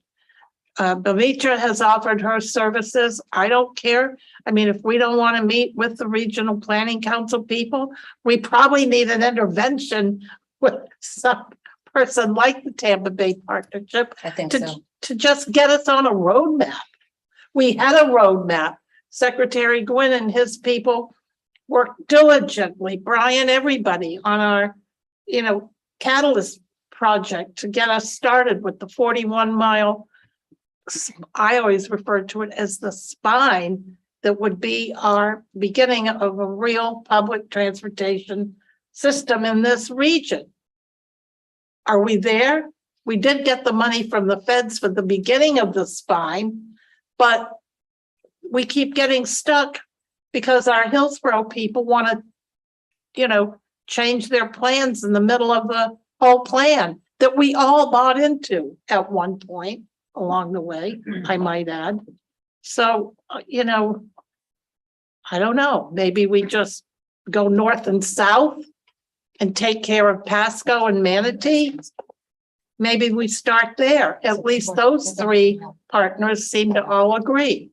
Speaker 7: Bavitra has offered her services. I don't care. I mean, if we don't want to meet with the Regional Planning Council people, we probably need an intervention with some person like the Tampa Bay Partnership.
Speaker 8: I think
Speaker 7: to just get us on a roadmap. We had a roadmap. Secretary Gwynn and his people worked diligently, Brian, everybody on our, you know, catalyst project to get us started with the 41-mile. I always refer to it as the spine that would be our beginning of a real public transportation system in this region. Are we there? We did get the money from the feds for the beginning of the spine, but we keep getting stuck because our Hillsborough people want to, you know, change their plans in the middle of the whole plan that we all bought into at one point along the way, I might add. So, you know, I don't know, maybe we just go north and south and take care of Pasco and Manatee. Maybe we start there. At least those three partners seem to all agree.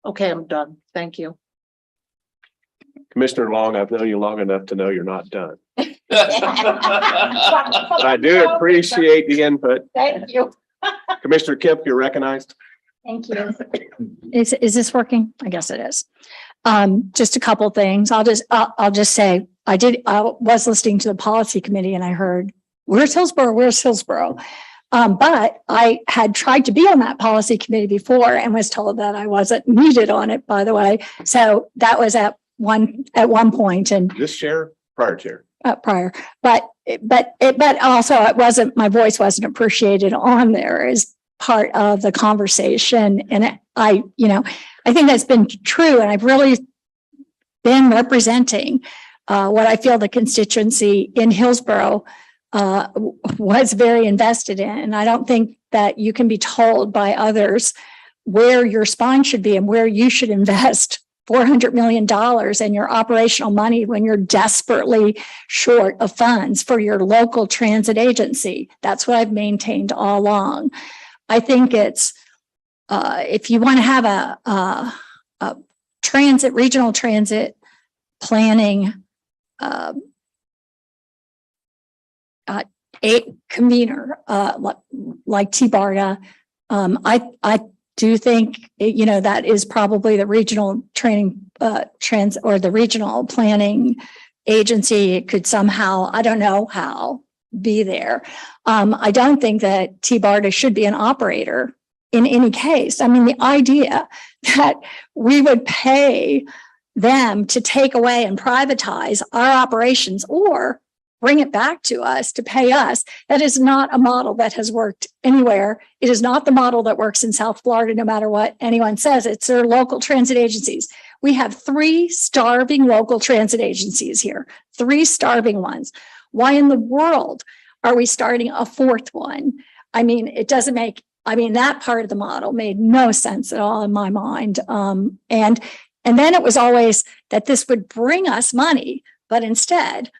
Speaker 7: Okay, I'm done. Thank you.
Speaker 15: Commissioner Long, I've known you long enough to know you're not done. But I do appreciate the input.
Speaker 20: Thank you.
Speaker 15: Commissioner Kemp, you're recognized.
Speaker 20: Thank you. Is this working? I guess it is. Just a couple things. I'll just say, I was listening to the policy committee and I heard, where's Hillsborough? Where's Hillsborough? But I had tried to be on that policy committee before and was told that I wasn't needed on it, by the way. So that was at one point. And
Speaker 15: this chair, prior chair.
Speaker 20: Prior, but also it wasn't, my voice wasn't appreciated on there as part of the conversation. And I think that's been true. And I've really been representing what I feel the constituency in Hillsborough was very invested in. And I don't think that you can be told by others where your spine should be and where you should invest $400 million in your operational money when you're desperately short of funds for your local transit agency. That's what I've maintained all along. I think it's, if you want to have a regional transit planning a convener like TBARTA, I do think, that is probably the regional or the regional planning agency. It could somehow, I don't know how, be there. I don't think that TBARTA should be an operator in any case. I mean, the idea that we would pay them to take away and privatize our operations or bring it back to us to pay us, that is not a model that has worked anywhere. It is not the model that works in South Florida, no matter what anyone says. It's their local transit agencies. We have 3 starving local transit agencies here, 3 starving ones. Why in the world are we starting a 4th one? I mean, it doesn't make, that part of the model made no sense at all in my mind. And then it was always that this would bring us money, but instead,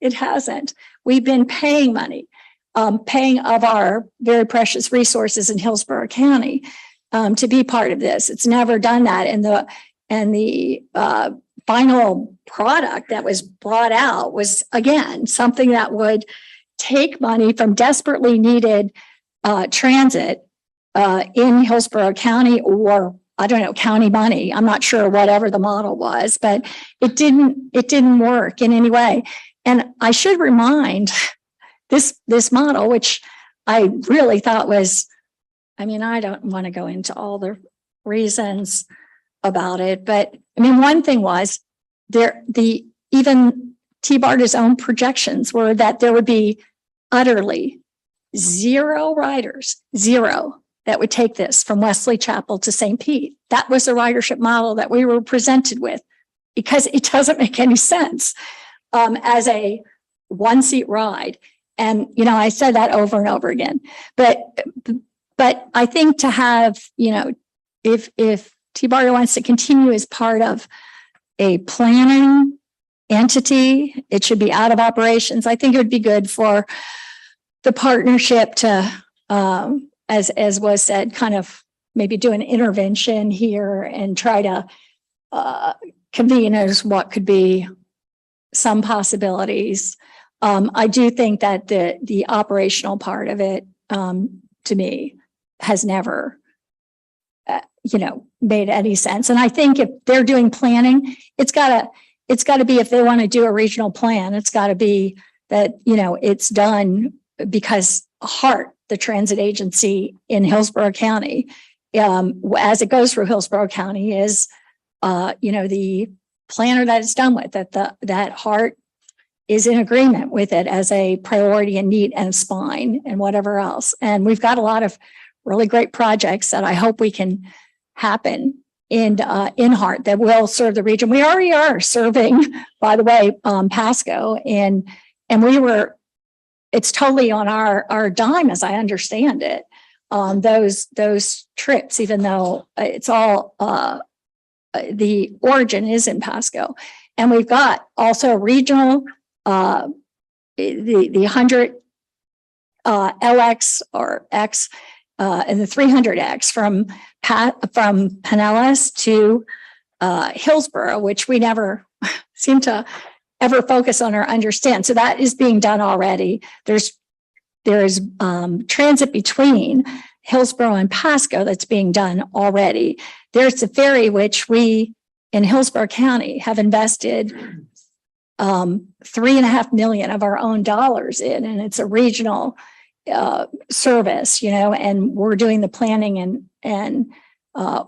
Speaker 20: it hasn't. We've been paying money. paying of our very precious resources in Hillsborough County to be part of this. It's never done that. And the final product that was brought out was, again, something that would take money from desperately needed transit in Hillsborough County, or I don't know, county money. I'm not sure whatever the model was, but it didn't work in any way. And I should remind this model, which I really thought was, I mean, I don't want to go into all the reasons about it, but I mean, one thing was even TBARTA's own projections were that there would be utterly zero riders, zero, that would take this from Wesley Chapel to St. Pete. That was the ridership model that we were presented with, because it doesn't make any sense as a one-seat ride. And, you know, I said that over and over again, but I think to have, you know, if TBARTA wants to continue as part of a planning entity, it should be out of operations. I think it would be good for the partnership to, as was said, kind of maybe do an intervention here and try to convene as what could be some possibilities. I do think that the operational part of it, to me, has never, you know, made any sense. And I think if they're doing planning, it's gotta be, if they want to do a regional plan, it's got to be that, you know, it's done because HART, the transit agency in Hillsborough County, as it goes through Hillsborough County, is, you know, the planner that it's done with, that HART is in agreement with it as a priority and need and spine and whatever else. And we've got a lot of really great projects that I hope we can happen in HART that will serve the region. We already are serving, by the way, Pasco, and it's totally on our dime, as I understand it, those trips, even though it's all, the origin is in Pasco. And we've got also regional, the 100 LX or X and the 300X from Pinellas to Hillsborough, which we never seem to ever focus on or understand. So that is being done already. There is transit between Hillsborough and Pasco that's being done already. There's the ferry, which we in Hillsborough County have invested $3.5 million of our own dollars in, and it's a regional service, you know, and we're doing the planning and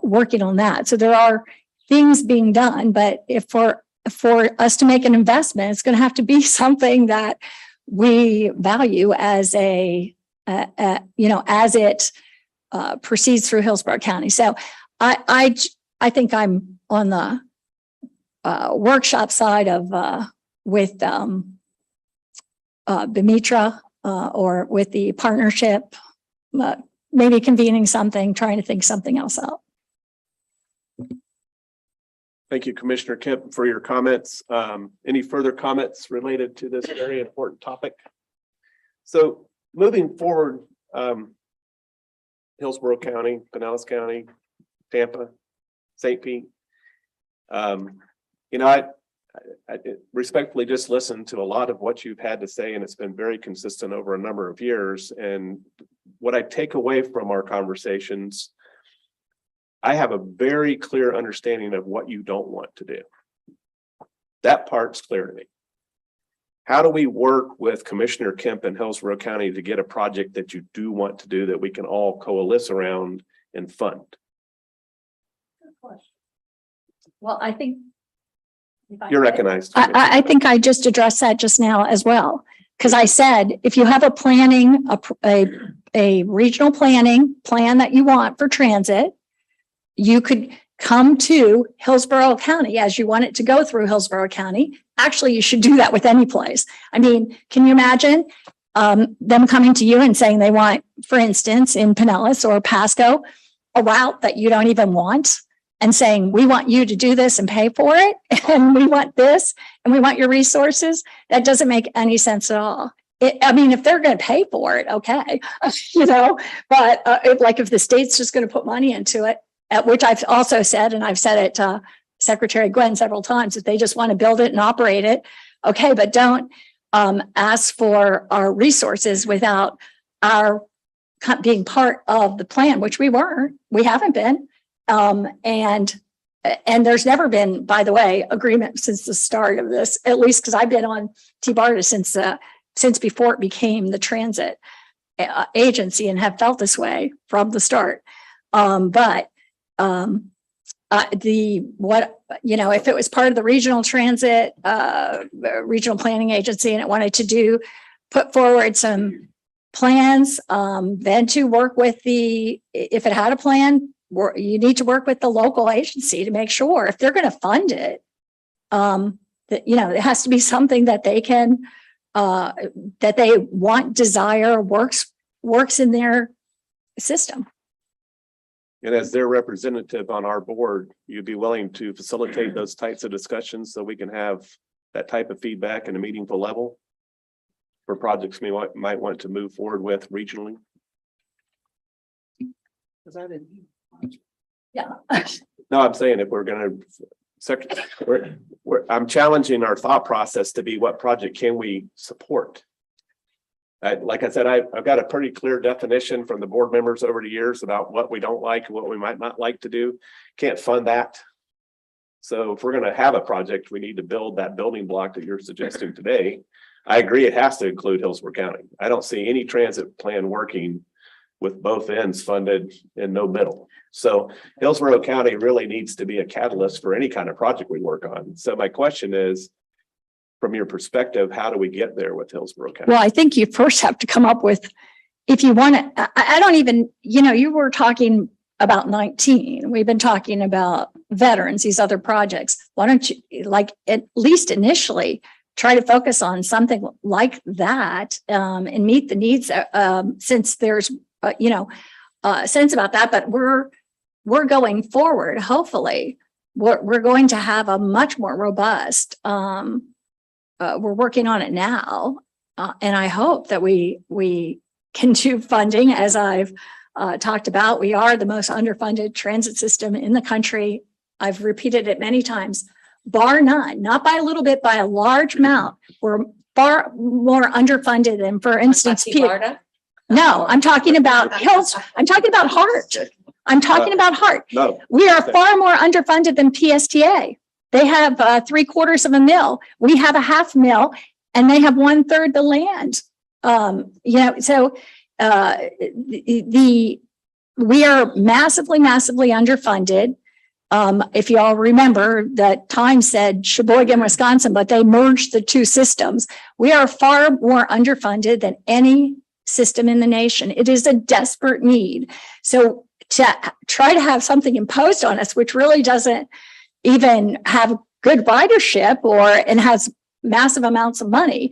Speaker 20: working on that. So there are things being done, but if for us to make an investment, it's going to have to be something that we value as you know, as it proceeds through Hillsborough County. So I think I'm on the workshop side of with Bimitra or with the partnership, maybe convening something, trying to think something else out.
Speaker 15: Thank you, Commissioner Kemp, for your comments. Any further comments related to this very important topic? So moving forward, Hillsborough County, Pinellas County, Tampa, St. Pete. You know, I respectfully just listened to a lot of what you've had to say, and it's been very consistent over a number of years. And what I take away from our conversations, I have a very clear understanding of what you don't want to do. That part's clear to me. How do we work with Commissioner Kemp in Hillsborough County to get a project that you do want to do that we can all coalesce around and fund?
Speaker 20: Well, I think
Speaker 15: you're recognized.
Speaker 20: I think I just addressed that just now as well, because I said if you have a planning, a regional planning plan that you want for transit, you could come to Hillsborough County as you want it to go through Hillsborough County. Actually, you should do that with any place. I mean, can you imagine them coming to you and saying they want, for instance, in Pinellas or Pasco, a route that you don't even want, and saying, we want you to do this and pay for it, and we want this, and we want your resources? That doesn't make any sense at all. I mean, if they're going to pay for it, okay, but if the state's just going to put money into it, which I've also said, and I've said it to Secretary Gwen several times, if they just want to build it and operate it, okay, but don't ask for our resources without our being part of the plan, which we haven't been. And there's never been, by the way, agreement since the start of this, at least because I've been on TBARTA since before it became the transit agency and have felt this way from the start. If it was part of the regional transit, regional planning agency, and it wanted to put forward some plans, then to work with if it had a plan, you need to work with the local agency to make sure if they're going to fund it, that, it has to be something that they can, that they want, desire, works in their system.
Speaker 15: And as their representative on our board, you'd be willing to facilitate those types of discussions so we can have that type of feedback in a meaningful level for projects we might want to move forward with regionally?
Speaker 20: Yeah.
Speaker 15: No, I'm saying if we're going to, I'm challenging our thought process to be what project can we support? Like I said, I've got a pretty clear definition from the board members over the years about what we don't like and what we might not like to do. Can't fund that. So if we're going to have a project, we need to build that building block that you're suggesting today. I agree it has to include Hillsborough County. I don't see any transit plan working with both ends funded and no middle. So Hillsborough County really needs to be a catalyst for any kind of project we work on. So my question is, from your perspective, how do we get there with Hillsborough County?
Speaker 20: Well, I think you first have to come up with, if you want to, I don't even, you were talking about 19. We've been talking about veterans, these other projects. Why don't you, at least initially, try to focus on something like that and meet the needs, since there's, sense about that. But we're going forward. Hopefully, we're going to have a much more robust. We're working on it now, and I hope that we can do funding, as I've talked about. We are the most underfunded transit system in the country. I've repeated it many times, bar none, not by a little bit, by a large amount. We're far more underfunded than, for instance, no, I'm talking about Hills. I'm talking about Hart. I'm talking about Hart.
Speaker 15: No.
Speaker 20: We are far more underfunded than PSTA. They have $750,000 $1 We have a $500,000, and they have 1/3 the land. So we are massively underfunded. If you all remember that Time said Sheboygan, Wisconsin, but they merged the two systems. We are far more underfunded than any system in the nation. It is a desperate need. So to try to have something imposed on us, which really doesn't even have good ridership and has massive amounts of money.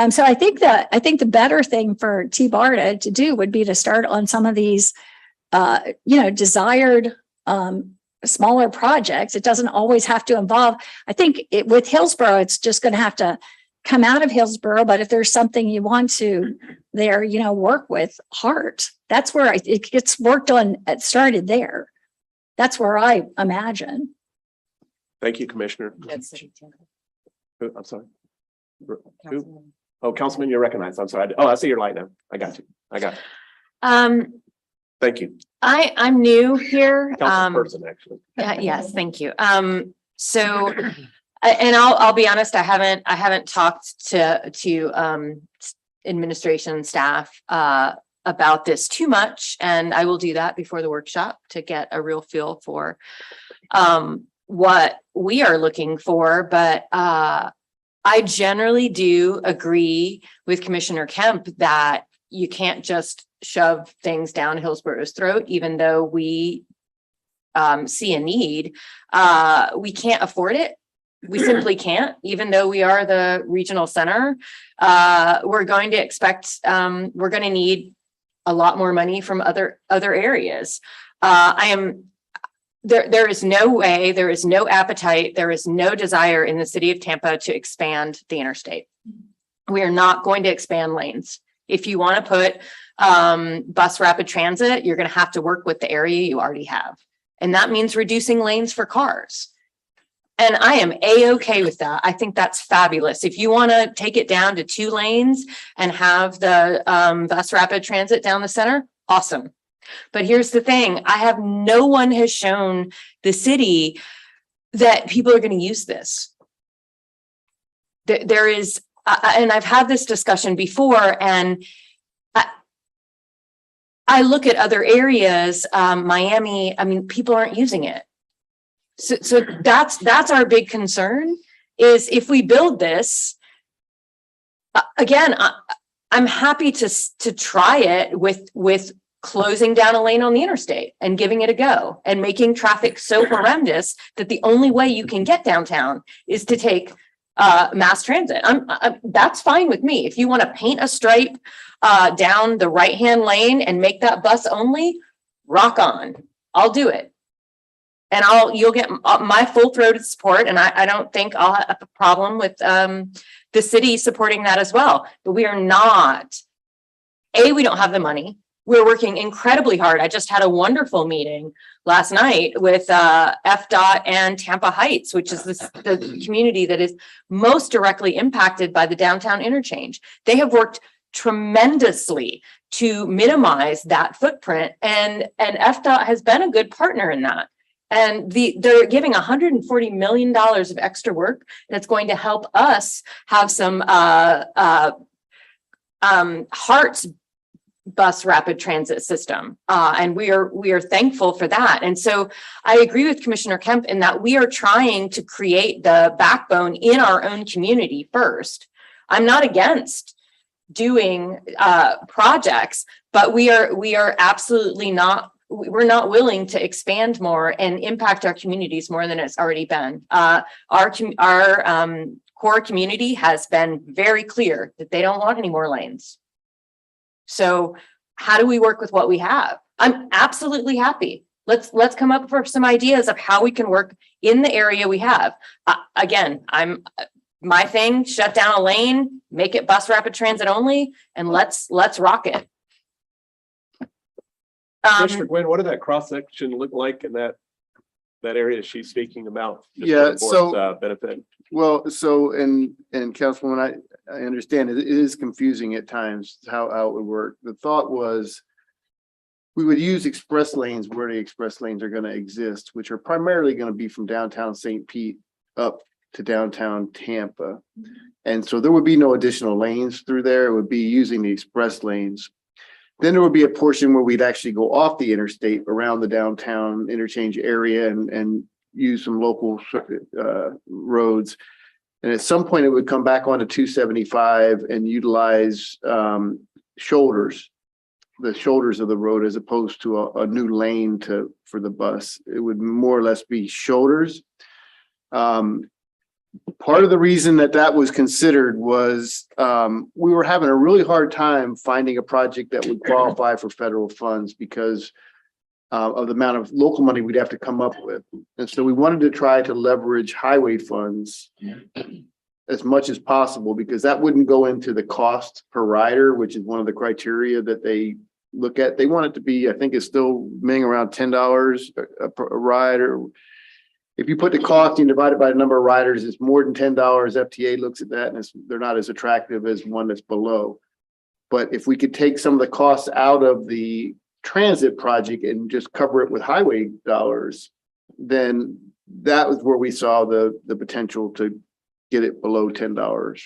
Speaker 20: So I think the better thing for TBARTA to do would be to start on some of these, desired, smaller projects. It doesn't always have to involve, I think with Hillsborough, it's just going to have to come out of Hillsborough. But if there's something you want to there, work with Hart, that's where it gets worked on. It started there. That's where I imagine.
Speaker 15: Thank you, Commissioner. I'm sorry. Who? Oh, Councilman, you're recognized. I'm sorry. Oh, I see your light now. I got you. Thank you.
Speaker 3: I'm new here.
Speaker 15: Councilperson, actually.
Speaker 3: Yes, thank you. So, and I'll be honest, I haven't talked to administration staff about this too much, and I will do that before the workshop to get a real feel for what we are looking for. But I generally do agree with Commissioner Kemp that you can't just shove things down Hillsborough's throat, even though we see a need. We can't afford it. We simply can't, even though we are the regional center. We're going to expect, we're going to need a lot more money from other areas. There is no way, there is no appetite, there is no desire in the city of Tampa to expand the interstate. We are not going to expand lanes. If you want to put bus rapid transit, you're going to have to work with the area you already have. And that means reducing lanes for cars. And I am A-okay with that. I think that's fabulous. If you want to take it down to 2 lanes and have the bus rapid transit down the center, awesome. But here's the thing. No one has shown the city that people are going to use this. There is, and I've had this discussion before, and I look at other areas, Miami, I mean, people aren't using it. So that's our big concern, is if we build this, again, I'm happy to try it with closing down a lane on the interstate and giving it a go and making traffic so horrendous that the only way you can get downtown is to take mass transit. That's fine with me. If you want to paint a stripe down the right-hand lane and make that bus only, rock on. I'll do it. And you'll get my full-throated support. And I don't think I'll have a problem with the city supporting that as well. But we are not, we don't have the money. We're working incredibly hard. I just had a wonderful meeting last night with FDOT and Tampa Heights, which is the community that is most directly impacted by the downtown interchange. They have worked tremendously to minimize that footprint, and FDOT has been a good partner in that. And they're giving $140 million of extra work that's going to help us have some Hearts bus rapid transit system. And we are thankful for that. And so I agree with Commissioner Kemp in that we are trying to create the backbone in our own community first. I'm not against doing projects, but we are absolutely not. We're not willing to expand more and impact our communities more than it's already been. Our core community has been very clear that they don't want any more lanes. So how do we work with what we have? I'm absolutely happy. Let's come up with some ideas of how we can work in the area we have. Again, my thing, shut down a lane, make it bus rapid transit only, and let's rock it.
Speaker 15: Commissioner Gwynn, what did that cross section look like in that area she's speaking about? Just
Speaker 13: Yeah,
Speaker 15: for the board's, benefit.
Speaker 13: Well, so, and Councilwoman, I understand it is confusing at times how it would work. The thought was we would use express lanes where the express lanes are going to exist, which are primarily going to be from downtown St. Pete up to downtown Tampa. And so there would be no additional lanes through there. It would be using the express lanes. Then there would be a portion where we'd actually go off the interstate around the downtown interchange area and use some local roads. And at some point it would come back onto 275 and utilize shoulders, the shoulders of the road, as opposed to a new lane for the bus. It would more or less be shoulders. Part of the reason that was considered was we were having a really hard time finding a project that would qualify for federal funds because of the amount of local money we'd have to come up with. And so we wanted to try to leverage highway funds as much as possible, because that wouldn't go into the cost per rider, which is one of the criteria that they look at. They want it to be, I think it's still being around $10 a rider. If you put the cost and divide it by the number of riders, it's more than $10. FTA looks at that and they're not as attractive as one that's below. But if we could take some of the costs out of the transit project and just cover it with highway dollars, then that was where we saw the potential to get it below $10.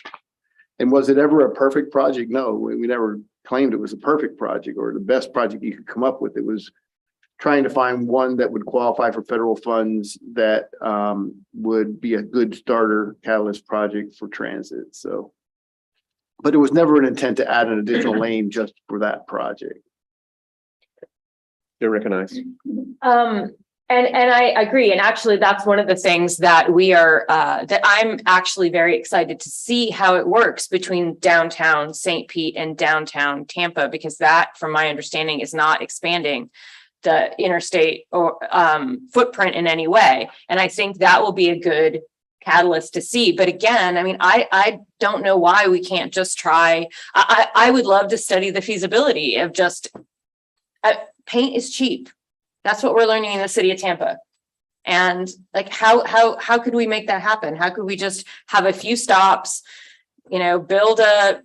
Speaker 13: And was it ever a perfect project? No, we never claimed it was a perfect project or the best project you could come up with. It was trying to find one that would qualify for federal funds that would be a good starter catalyst project for transit. So, but it was never an intent to add an additional lane just for that project.
Speaker 15: You're recognized.
Speaker 3: And I agree. And actually, that's one of the things that we are, that I'm actually very excited to see how it works between downtown St. Pete and downtown Tampa, because that, from my understanding, is not expanding the interstate or footprint in any way. And I think that will be a good catalyst to see. But again, I mean, I don't know why we can't just try. I would love to study the feasibility of just paint is cheap. That's what we're learning in the city of Tampa. And like, how could we make that happen? How could we just have a few stops, you know, build a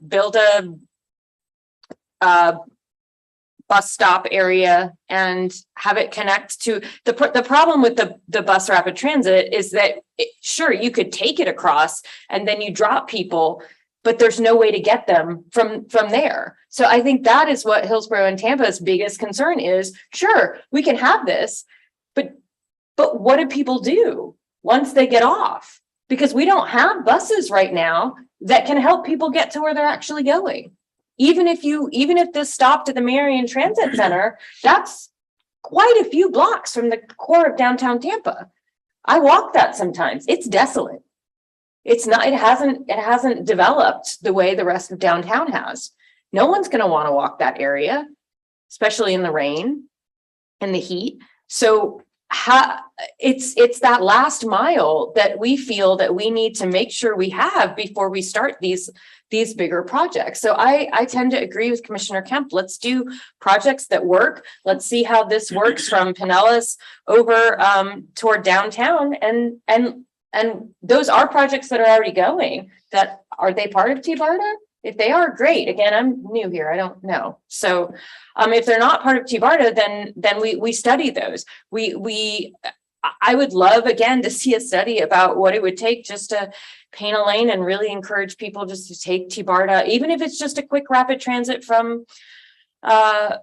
Speaker 3: bus stop area and have it connect to the problem with the bus rapid transit is that sure, you could take it across and then you drop people, but there's no way to get them from there. So I think that is what Hillsborough and Tampa's biggest concern is. Sure, we can have this, but what do people do once they get off? Because we don't have buses right now that can help people get to where they're actually going. Even if this stopped at the Marion Transit Center, that's quite a few blocks from the core of downtown Tampa. I walk that sometimes. It's desolate. It hasn't developed the way the rest of downtown has. No one's going to want to walk that area, especially in the rain and the heat. So it's that last mile that we feel that we need to make sure we have before we start these bigger projects. So I tend to agree with Commissioner Kemp. Let's do projects that work. Let's see how this works from Pinellas over toward downtown. And those are projects that are already going. That are they part of TBARTA? If they are, great. Again, I'm new here. I don't know. So if they're not part of TBARTA, then we study those. I would love, again, to see a study about what it would take just to paint a lane and really encourage people just to take TBARTA, even if it's just a quick rapid transit from the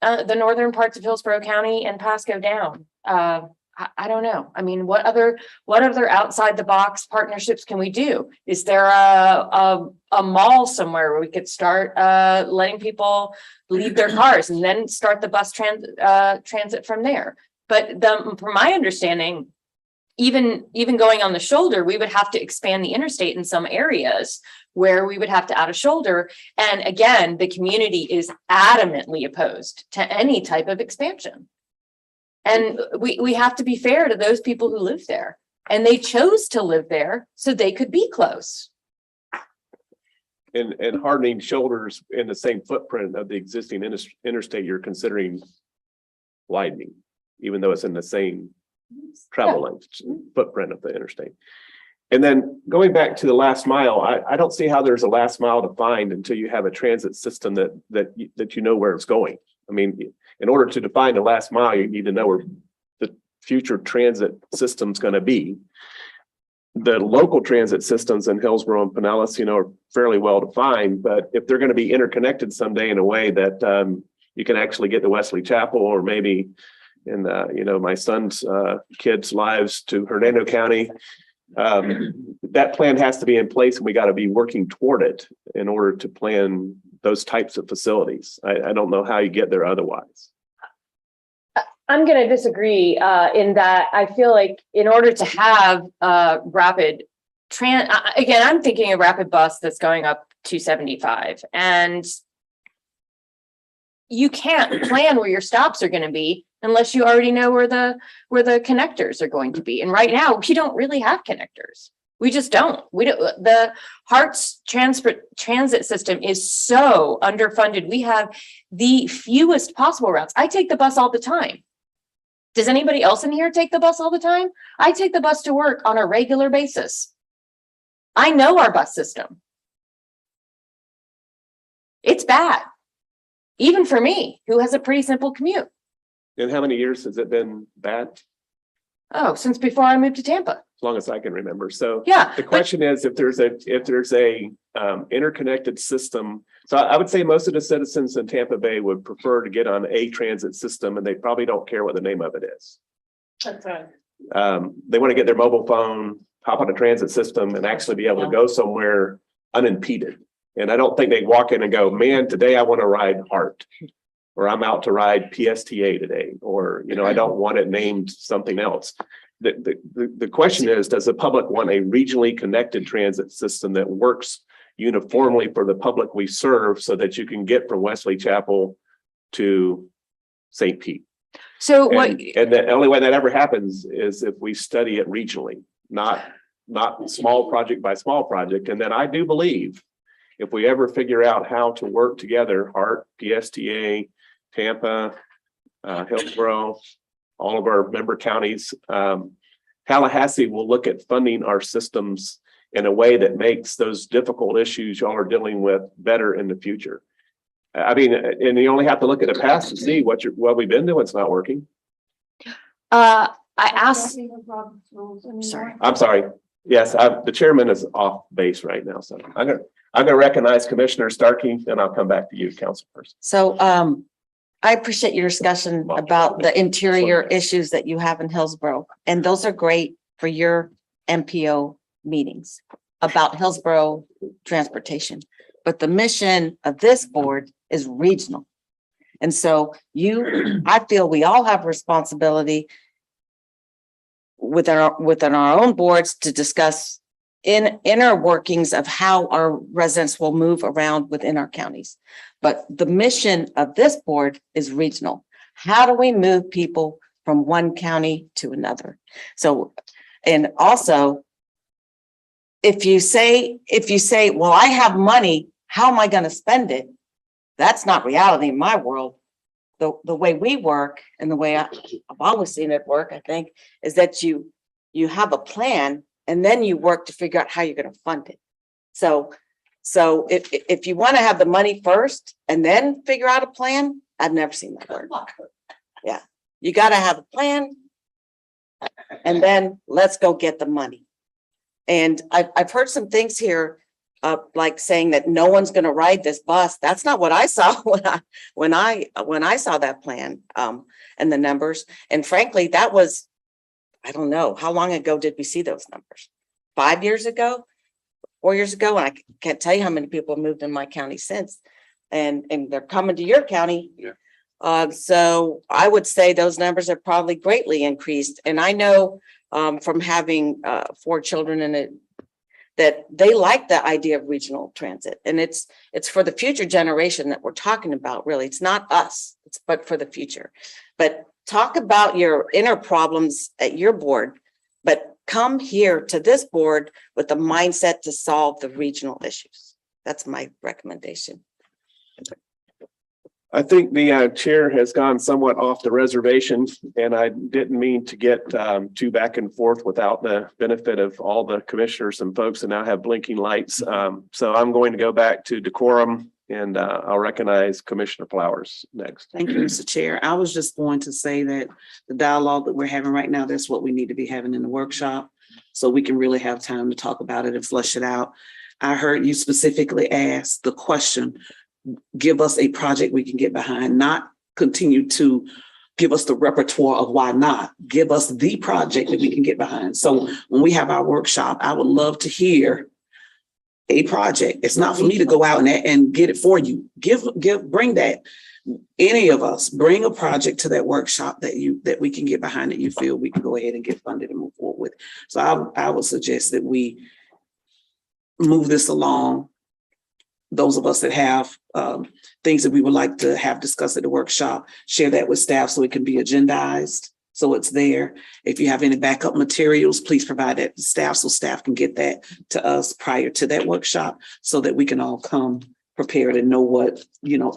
Speaker 3: northern parts of Hillsborough County and Pasco down. I don't know. I mean, what other outside the box partnerships can we do? Is there a mall somewhere where we could start letting people leave their cars and then start the bus transit from there? But from my understanding, even going on the shoulder, we would have to expand the interstate in some areas where we would have to add a shoulder. And again, the community is adamantly opposed to any type of expansion. And we have to be fair to those people who live there, and they chose to live there so they could be close.
Speaker 15: And hardening shoulders in the same footprint of the existing interstate, you're considering widening, even though it's in the same travel length footprint of the interstate. And then going back to the last mile, I don't see how there's a last mile to find until you have a transit system that you know where it's going. I mean, in order to define the last mile, you need to know where the future transit system's going to be. The local transit systems in Hillsborough and Pinellas, are fairly well defined, but if they're going to be interconnected someday in a way that you can actually get to Wesley Chapel, or maybe in my son's kids' lives to Hernando County, that plan has to be in place, and we got to be working toward it in order to plan those types of facilities. I don't know how you get there otherwise.
Speaker 3: I'm going to disagree in that I feel like in order to have rapid again, I'm thinking a rapid bus that's going up 275, and you can't plan where your stops are going to be unless you already know where the connectors are going to be. And right now we don't really have connectors. We just don't. The Hart's transit system is so underfunded. We have the fewest possible routes. I take the bus all the time. Does anybody else in here take the bus all the time? I take the bus to work on a regular basis. I know our bus system. It's bad. Even for me, who has a pretty simple commute.
Speaker 15: And how many years has it been bad?
Speaker 3: Oh, since before I moved to Tampa.
Speaker 15: As long as I can remember. So
Speaker 3: yeah,
Speaker 15: the question is, if there's a interconnected system. So I would say most of the citizens in Tampa Bay would prefer to get on a transit system, and they probably don't care what the name of it is.
Speaker 3: That's right.
Speaker 15: They want to get their mobile phone, hop on a transit system, and actually be able to go somewhere unimpeded. And I don't think they walk in and go, man, today I want to ride Hart, or I'm out to ride PSTA today, or, I don't want it named something else. The question is, does the public want a regionally connected transit system that works uniformly for the public we serve, so that you can get from Wesley Chapel to St. Pete?
Speaker 3: So
Speaker 15: and the only way that ever happens is if we study it regionally, not not small project by small project. And then I do believe if we ever figure out how to work together, HART, PSTA, Tampa, Hillsborough, all of our member counties, Tallahassee will look at funding our systems in a way that makes those difficult issues y'all are dealing with better in the future. I mean, and you only have to look at the past to see what we've been doing. It's not working.
Speaker 3: I asked, sorry.
Speaker 15: I'm sorry. Yes, the chairman is off base right now, so I'm gonna recognize Commissioner Starkey, and I'll come back to you, councilperson.
Speaker 8: So I appreciate your discussion about the interior issues that you have in Hillsborough. And those are great for your MPO meetings about Hillsborough transportation. But the mission of this board is regional. And so I feel we all have responsibility within our own boards to discuss inner workings of how our residents will move around within our counties. But the mission of this board is regional. How do we move people from one county to another? So, and also, if you say, well, I have money, how am I going to spend it? That's not reality in my world. The way we work and the way I've always seen it work, I think, is that you have a plan and then you work to figure out how you're going to fund it. So if you want to have the money first and then figure out a plan, I've never seen that work. Yeah, you got to have a plan and then let's go get the money. And I've heard some things here, like saying that no one's going to ride this bus. That's not what I saw when I saw that plan and the numbers. And frankly, that was, I don't know, how long ago did we see those numbers? 5 years ago, 4 years ago? And I can't tell you how many people have moved in my county since. And they're coming to your county. Yeah. So I would say those numbers have probably greatly increased. And I know from having 4 children in it, that they like the idea of regional transit. And it's for the future generation that we're talking about, really. It's not us, but for the future. But talk about your inner problems at your board, but come here to this board with the mindset to solve the regional issues. That's my recommendation.
Speaker 15: I think the chair has gone somewhat off the reservation, and I didn't mean to get too back and forth without the benefit of all the commissioners and folks that now have blinking lights. So I'm going to go back to decorum, and I'll recognize Commissioner Flowers next.
Speaker 2: Thank you, Mr. Chair. I was just going to say that the dialogue that we're having right now, that's what we need to be having in the workshop, so we can really have time to talk about it and flush it out. I heard you specifically ask the question, give us a project we can get behind, not continue to give us the repertoire of why not. Give us the project that we can get behind. So when we have our workshop, I would love to hear a project. It's not for me to go out and get it for you. Bring that. Any of us, bring a project to that workshop that we can get behind, that you feel we can go ahead and get funded and move forward with. So I would suggest that we move this along. Those of us that have things that we would like to have discussed at the workshop, share that with staff so it can be agendized, so it's there. If you have any backup materials, please provide that to staff so staff can get that to us prior to that workshop, so that we can all come prepared and know what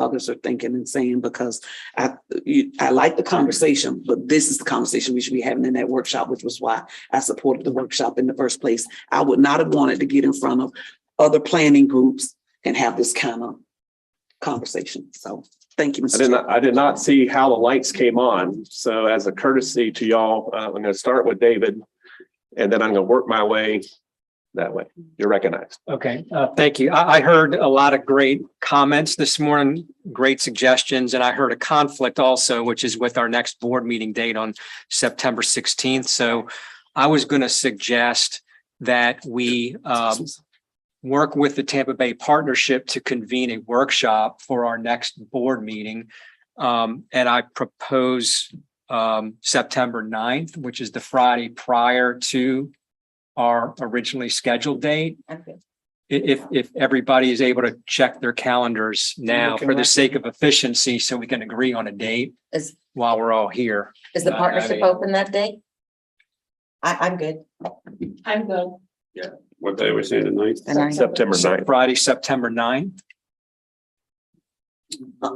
Speaker 2: others are thinking and saying, because I like the conversation, but this is the conversation we should be having in that workshop, which was why I supported the workshop in the first place. I would not have wanted to get in front of other planning groups and have this kind of conversation. So thank you, Mr. Chair.
Speaker 15: I did not see how the lights came on. So as a courtesy to y'all, I'm going to start with David, and then I'm going to work my way that way. You're recognized.
Speaker 6: Okay, thank you. I heard a lot of great comments this morning, great suggestions, and I heard a conflict also, which is with our next board meeting date on September 16th. So I was going to suggest that we work with the Tampa Bay Partnership to convene a workshop for our next board meeting. And I propose September 9th, which is the Friday prior to our originally scheduled date.
Speaker 8: Okay.
Speaker 6: If everybody is able to check their calendars now for the sake of efficiency, so we can agree on a date while we're all here.
Speaker 8: Is the partnership open that day? I'm good.
Speaker 7: I'm good.
Speaker 11: What day we say the ninth?
Speaker 8: The ninth.
Speaker 15: September 9th.
Speaker 6: Friday, September 9th.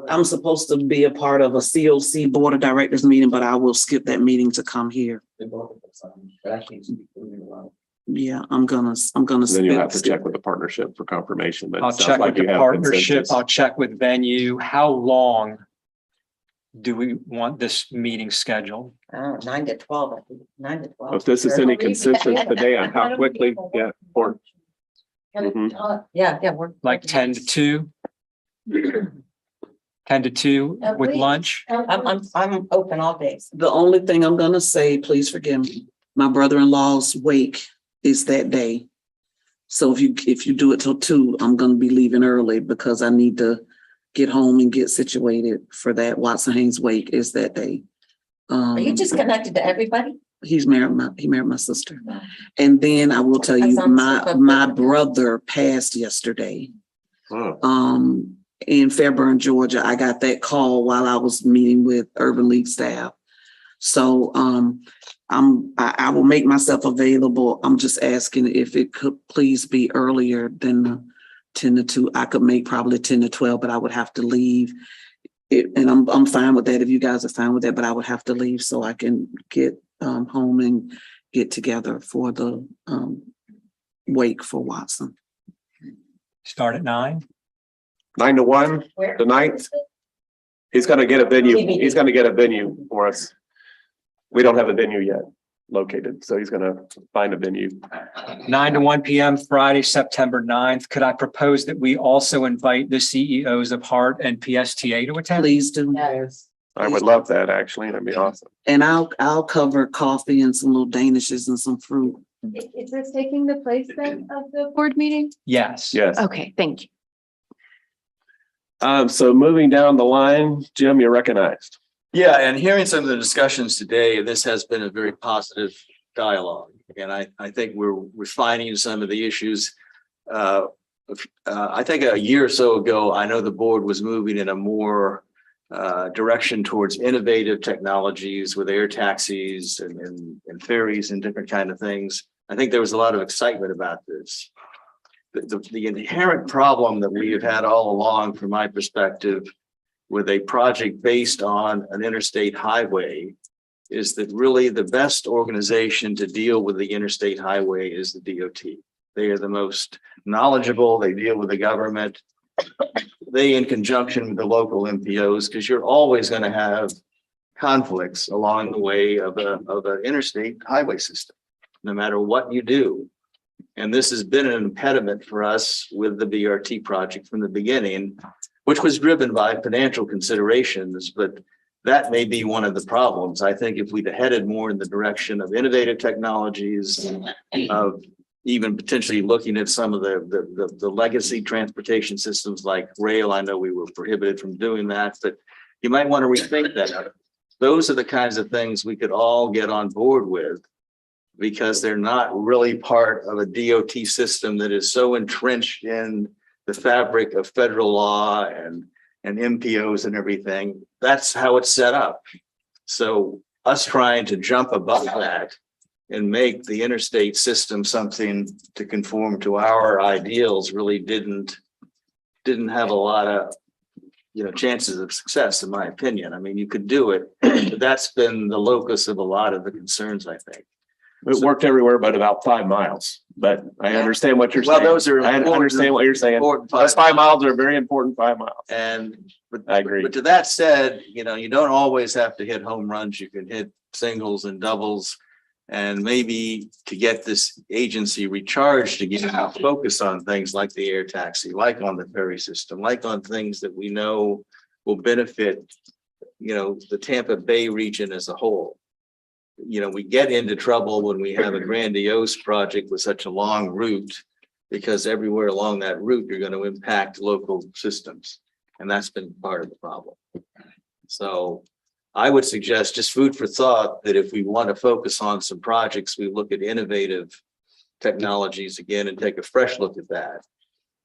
Speaker 2: I'm supposed to be a part of a COC Board of Directors meeting, but I will skip that meeting to come here. Yeah, I'm gonna.
Speaker 15: Then you have to check with the partnership for confirmation, but it
Speaker 6: I'll
Speaker 15: sounds
Speaker 6: check
Speaker 15: like
Speaker 6: with
Speaker 15: you
Speaker 6: the
Speaker 15: have
Speaker 6: partnership.
Speaker 15: consensus.
Speaker 6: I'll check with venue. How long do we want this meeting scheduled?
Speaker 8: 9 to 12, I think, 9 to 12.
Speaker 15: If this is any consensus today on how quickly, yeah, or
Speaker 8: Yeah, we're.
Speaker 6: Like 10 to 2? 10 to 2 with lunch?
Speaker 8: I'm open all days.
Speaker 2: The only thing I'm gonna say, please forgive me, my brother-in-law's wake is that day. So if you do it till 2, I'm gonna be leaving early because I need to get home and get situated for that. Watson Haynes wake is that day.
Speaker 8: Are you just connected to everybody?
Speaker 2: He married my sister. And then I will tell you, my brother passed yesterday. In Fairburn, Georgia. I got that call while I was meeting with Urban League staff. So I will make myself available. I'm just asking if it could please be earlier than 10 to 2. I could make probably 10 to 12, but I would have to leave. And I'm fine with that if you guys are fine with that, but I would have to leave so I can get home and get together for the wake for Watson.
Speaker 6: Start at 9?
Speaker 15: 9 to 1, the 9th. He's gonna get a venue. He's gonna get a venue for us. We don't have a venue yet located, so he's gonna find a venue.
Speaker 6: 9 to 1 p.m. Friday, September 9th. Could I propose that we also invite the CEOs of HART and PSTA to attend?
Speaker 2: Please do.
Speaker 15: I would love that, actually. That'd be awesome.
Speaker 2: And I'll cover coffee and some little danishes and some fruit.
Speaker 3: Is this taking the place then of the board meeting?
Speaker 6: Yes.
Speaker 15: Yes.
Speaker 3: Okay, thank you.
Speaker 15: So moving down the line, Jim, you're recognized.
Speaker 21: Yeah, and hearing some of the discussions today, this has been a very positive dialogue. And I think we're refining some of the issues. I think a year or so ago, I know the board was moving in a more direction towards innovative technologies with air taxis and ferries and different kind of things. I think there was a lot of excitement about this. The inherent problem that we have had all along, from my perspective, with a project based on an interstate highway, is that really the best organization to deal with the interstate highway is the DOT. They are the most knowledgeable. They deal with the government. They, in conjunction with the local MPOs, because you're always going to have conflicts along the way of an interstate highway system, no matter what you do. And this has been an impediment for us with the BRT project from the beginning, which was driven by financial considerations, but that may be one of the problems. I think if we'd headed more in the direction of innovative technologies, of even potentially looking at some of the legacy transportation systems like rail, I know we were prohibited from doing that, but you might want to rethink that. Those are the kinds of things we could all get on board with, because they're not really part of a DOT system that is so entrenched in the fabric of federal law and MPOs and everything. That's how it's set up. So us trying to jump above that and make the interstate system something to conform to our ideals really didn't have a lot of chances of success, in my opinion. I mean, you could do it, but that's been the locus of a lot of the concerns, I think.
Speaker 15: It worked everywhere but about 5 miles, but I understand what you're saying.
Speaker 21: Well, those are
Speaker 15: I understand what you're saying. Those 5 miles are very important 5 miles.
Speaker 21: But
Speaker 15: I agree.
Speaker 21: But to that said, you don't always have to hit home runs. You can hit singles and doubles. And maybe to get this agency recharged again, focus on things like the air taxi, like on the ferry system, like on things that we know will benefit, the Tampa Bay region as a whole. We get into trouble when we have a grandiose project with such a long route, because everywhere along that route, you're going to impact local systems. And that's been part of the problem. So I would suggest, just food for thought, that if we want to focus on some projects, we look at innovative technologies again and take a fresh look at that.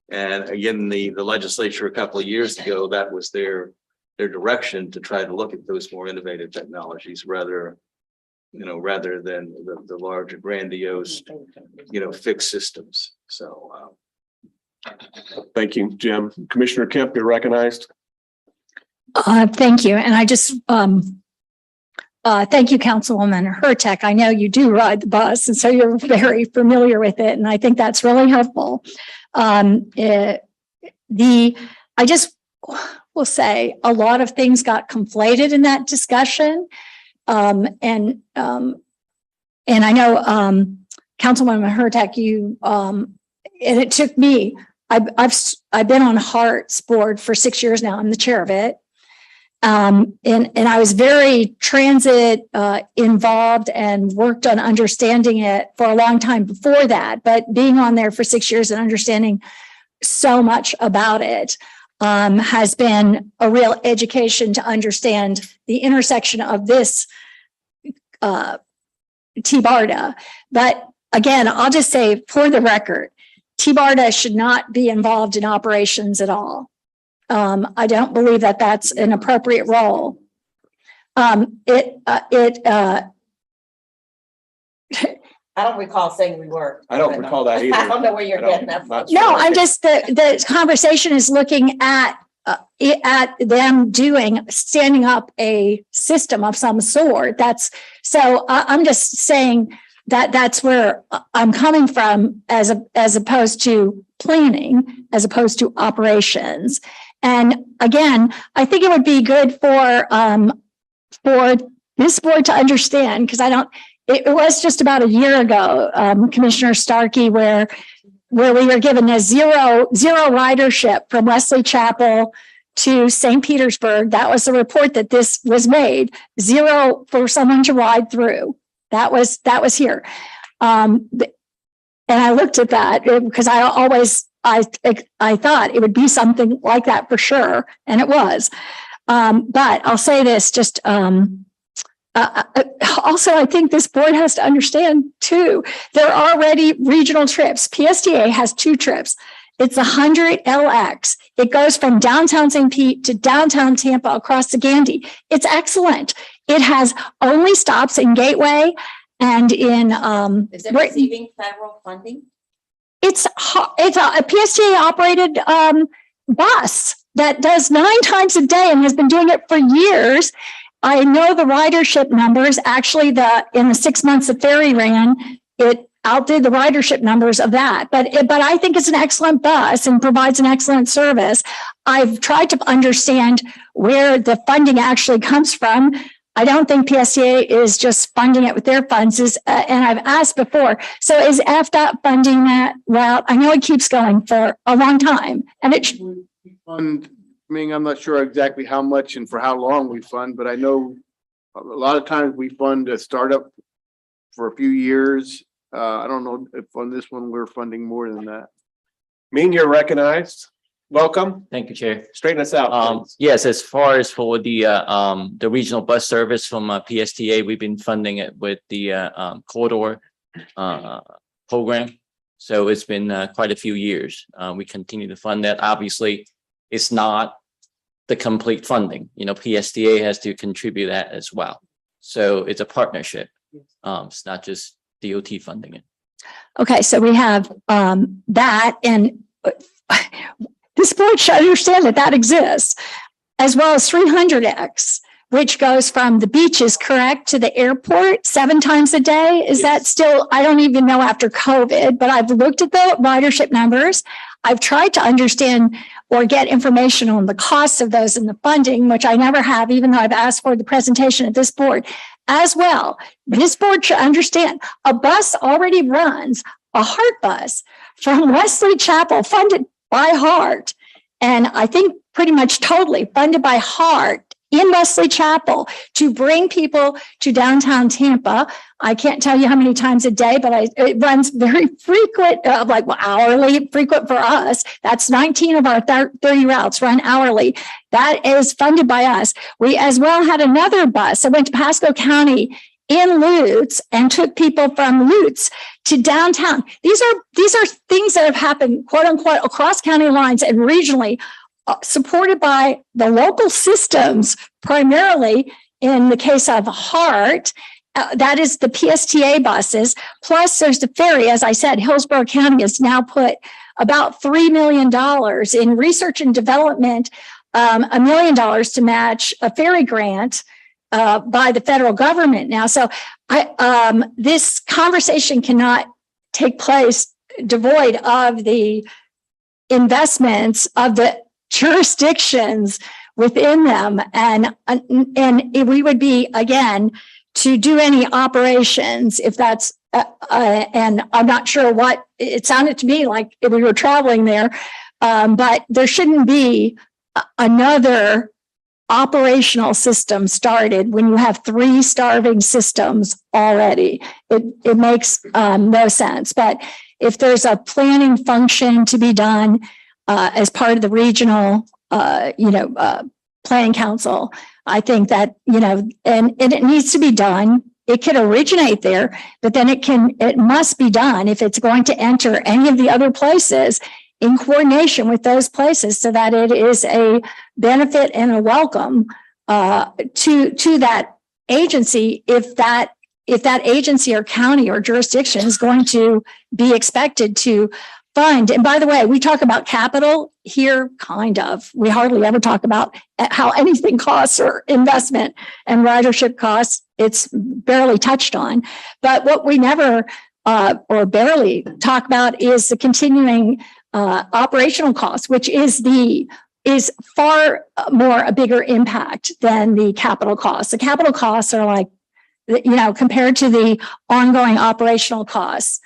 Speaker 21: And again, the legislature a couple of years ago, that was their direction, to try to look at those more innovative technologies rather rather than the larger grandiose, fixed systems. So,
Speaker 15: Thank you, Jim. Commissioner Kemp, you're recognized.
Speaker 20: Thank you. And I just, thank you, Councilwoman Hurtak. I know you do ride the bus, and so you're very familiar with it. And I think that's really helpful. I just will say a lot of things got conflated in that discussion. And I know, Councilwoman Hurtak, and it took me, I've been on HART's board for 6 years now. I'm the chair of it. And I was very transit involved and worked on understanding it for a long time before that. But being on there for 6 years and understanding so much about it has been a real education to understand the intersection of this TBARTA. But again, I'll just say for the record, TBARTA should not be involved in operations at all. I don't believe that that's an appropriate role.
Speaker 8: I don't recall saying we were.
Speaker 15: I don't recall that either.
Speaker 8: I don't know where you're getting that from.
Speaker 20: No, I'm just, the conversation is looking at them standing up a system of some sort. I'm just saying that that's where I'm coming from as opposed to planning, as opposed to operations. And again, I think it would be good for this board to understand, because it was just about a year ago, Commissioner Starkey, where we were given a zero ridership from Wesley Chapel to St. Petersburg. That was the report that this was made. 0 for someone to ride through. That was here. And I looked at that because I thought it would be something like that for sure. And it was. But I'll say this, just also, I think this board has to understand too, there are already regional trips. PSTA has 2 trips. It's 100 LX. It goes from downtown St. Pete to downtown Tampa across the Gandy. It's excellent. It has only stops in Gateway and in
Speaker 8: Is it receiving federal funding?
Speaker 20: It's a PSTA operated bus that does 9 times a day and has been doing it for years. I know the ridership numbers. Actually, in the 6 months the ferry ran, it outdid the ridership numbers of that. But I think it's an excellent bus and provides an excellent service. I've tried to understand where the funding actually comes from. I don't think PSTA is just funding it with their funds, and I've asked before. So is FDOT funding that route? I know it keeps going for a long time, and it
Speaker 13: fund. I mean, I'm not sure exactly how much and for how long we fund, but I know a lot of times we fund a startup for a few years. I don't know if on this one we're funding more than that.
Speaker 15: Mean you're recognized. Welcome.
Speaker 14: Thank you, Chair.
Speaker 15: Straighten us out.
Speaker 14: Yes, as far as for the regional bus service from PSTA, we've been funding it with the corridor program. So it's been quite a few years. We continue to fund that. Obviously, it's not the complete funding. PSTA has to contribute that as well. So it's a partnership. It's not just DOT funding it.
Speaker 20: Okay, so we have that, and this board should understand that exists, as well as 300X, which goes from the beaches, correct, to the airport 7 times a day. Is that still, I don't even know after COVID, but I've looked at the ridership numbers. I've tried to understand or get information on the costs of those and the funding, which I never have, even though I've asked for the presentation at this board as well. This board should understand a bus already runs, a HART bus from Wesley Chapel, funded by HART, and I think pretty much totally funded by HART in Wesley Chapel to bring people to downtown Tampa. I can't tell you how many times a day, but it runs very frequent, hourly, frequent for us. That's 19 of our 30 routes run hourly. That is funded by us. We as well had another bus that went to Pasco County in Lutz and took people from Lutz to downtown. These are things that have happened, quote unquote, across county lines and regionally, supported by the local systems, primarily in the case of HART that is the PSTA buses. Plus there's the ferry. As I said, Hillsborough County has now put about $3 million in research and development, $1 million to match a ferry grant by the federal government now. So this conversation cannot take place devoid of the investments of the jurisdictions within them. And we would be, again, to do any operations, if that's, and I'm not sure what, it sounded to me like we were traveling there, but there shouldn't be another operational system started when you have 3 starving systems already. It makes no sense. But if there's a planning function to be done as part of the regional, planning council, I think that, and it needs to be done. It could originate there, but then it must be done if it's going to enter any of the other places in coordination with those places so that it is a benefit and a welcome to that agency if that agency or county or jurisdiction is going to be expected to fund. And by the way, we talk about capital here, kind of. We hardly ever talk about how anything costs or investment and ridership costs. It's barely touched on. But what we never or barely talk about is the continuing operational costs, which is far more a bigger impact than the capital costs. The capital costs are like, compared to the ongoing operational costs,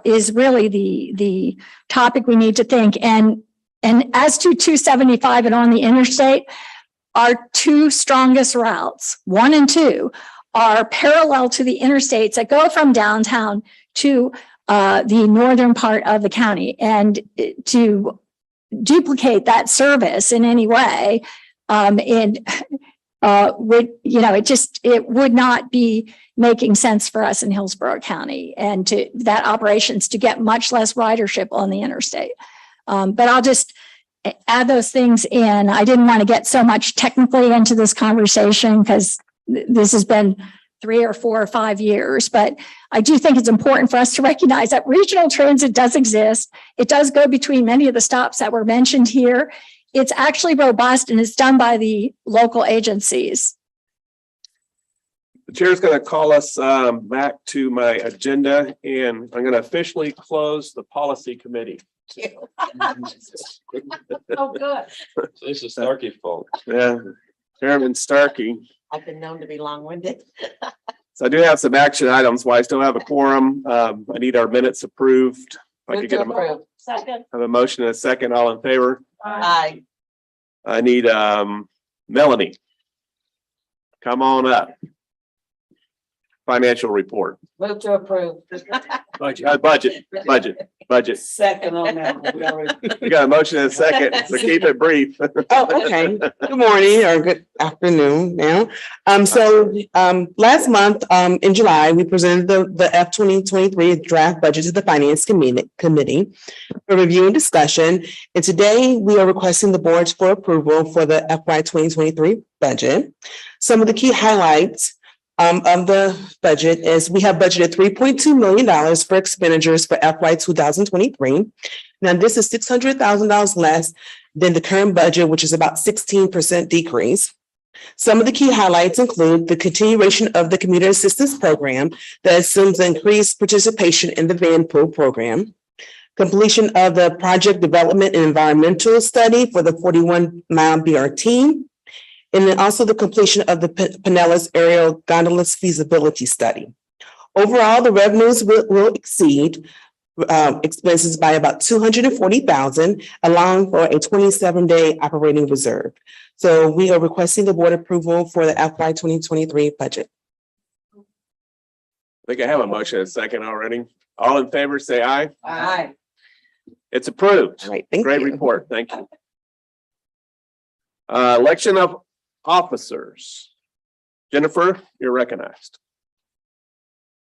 Speaker 20: is really the topic we need to think. And as to 275 and on the interstate, our 2 strongest routes, 1 and 2, are parallel to the interstates that go from downtown to the northern part of the county. And to duplicate that service in any way, it would not be making sense for us in Hillsborough County and to that operations to get much less ridership on the interstate. But I'll just add those things in. I didn't want to get so much technically into this conversation because this has been 3 or 4 or 5 years, but I do think it's important for us to recognize that regional transit does exist. It does go between many of the stops that were mentioned here. It's actually robust and it's done by the local agencies.
Speaker 15: The chair is going to call us back to my agenda, and I'm going to officially close the policy committee.
Speaker 8: Oh, good.
Speaker 15: This is Starkey's fault. Yeah, Chairman Starkey.
Speaker 8: I've been known to be long-winded.
Speaker 15: So I do have some action items. While I still have a quorum, I need our minutes approved. If I could get
Speaker 8: Second.
Speaker 15: have a motion and a second. All in favor?
Speaker 8: Aye.
Speaker 15: I need Melanie. Come on up. Financial report.
Speaker 8: Move to approve.
Speaker 15: Budget.
Speaker 2: Second on that.
Speaker 15: We got a motion and a second, so keep it brief.
Speaker 5: Oh, okay. Good morning or good afternoon now. Last month, in July, we presented the F 2023 draft budget to the Finance Committee for review and discussion. And today we are requesting the board for approval for the FY 2023 budget. Some of the key highlights of the budget is we have budgeted $3.2 million for expenditures for FY 2023. Now, this is $600,000 less than the current budget, which is about 16% decrease. Some of the key highlights include the continuation of the commuter assistance program that assumes increased participation in the van pool program, completion of the project development and environmental study for the 41-mile BRT, and then also the completion of the Pinellas aerial gondolas feasibility study. Overall, the revenues will exceed expenses by about $240,000, allowing for a 27-day operating reserve. So we are requesting the board approval for the FY 2023 budget.
Speaker 15: I think I have a motion and a second already. All in favor, say aye.
Speaker 8: Aye.
Speaker 15: It's approved.
Speaker 5: All right, thank
Speaker 15: Great
Speaker 5: you.
Speaker 15: report. Thank you. Election of officers. Jennifer, you're recognized.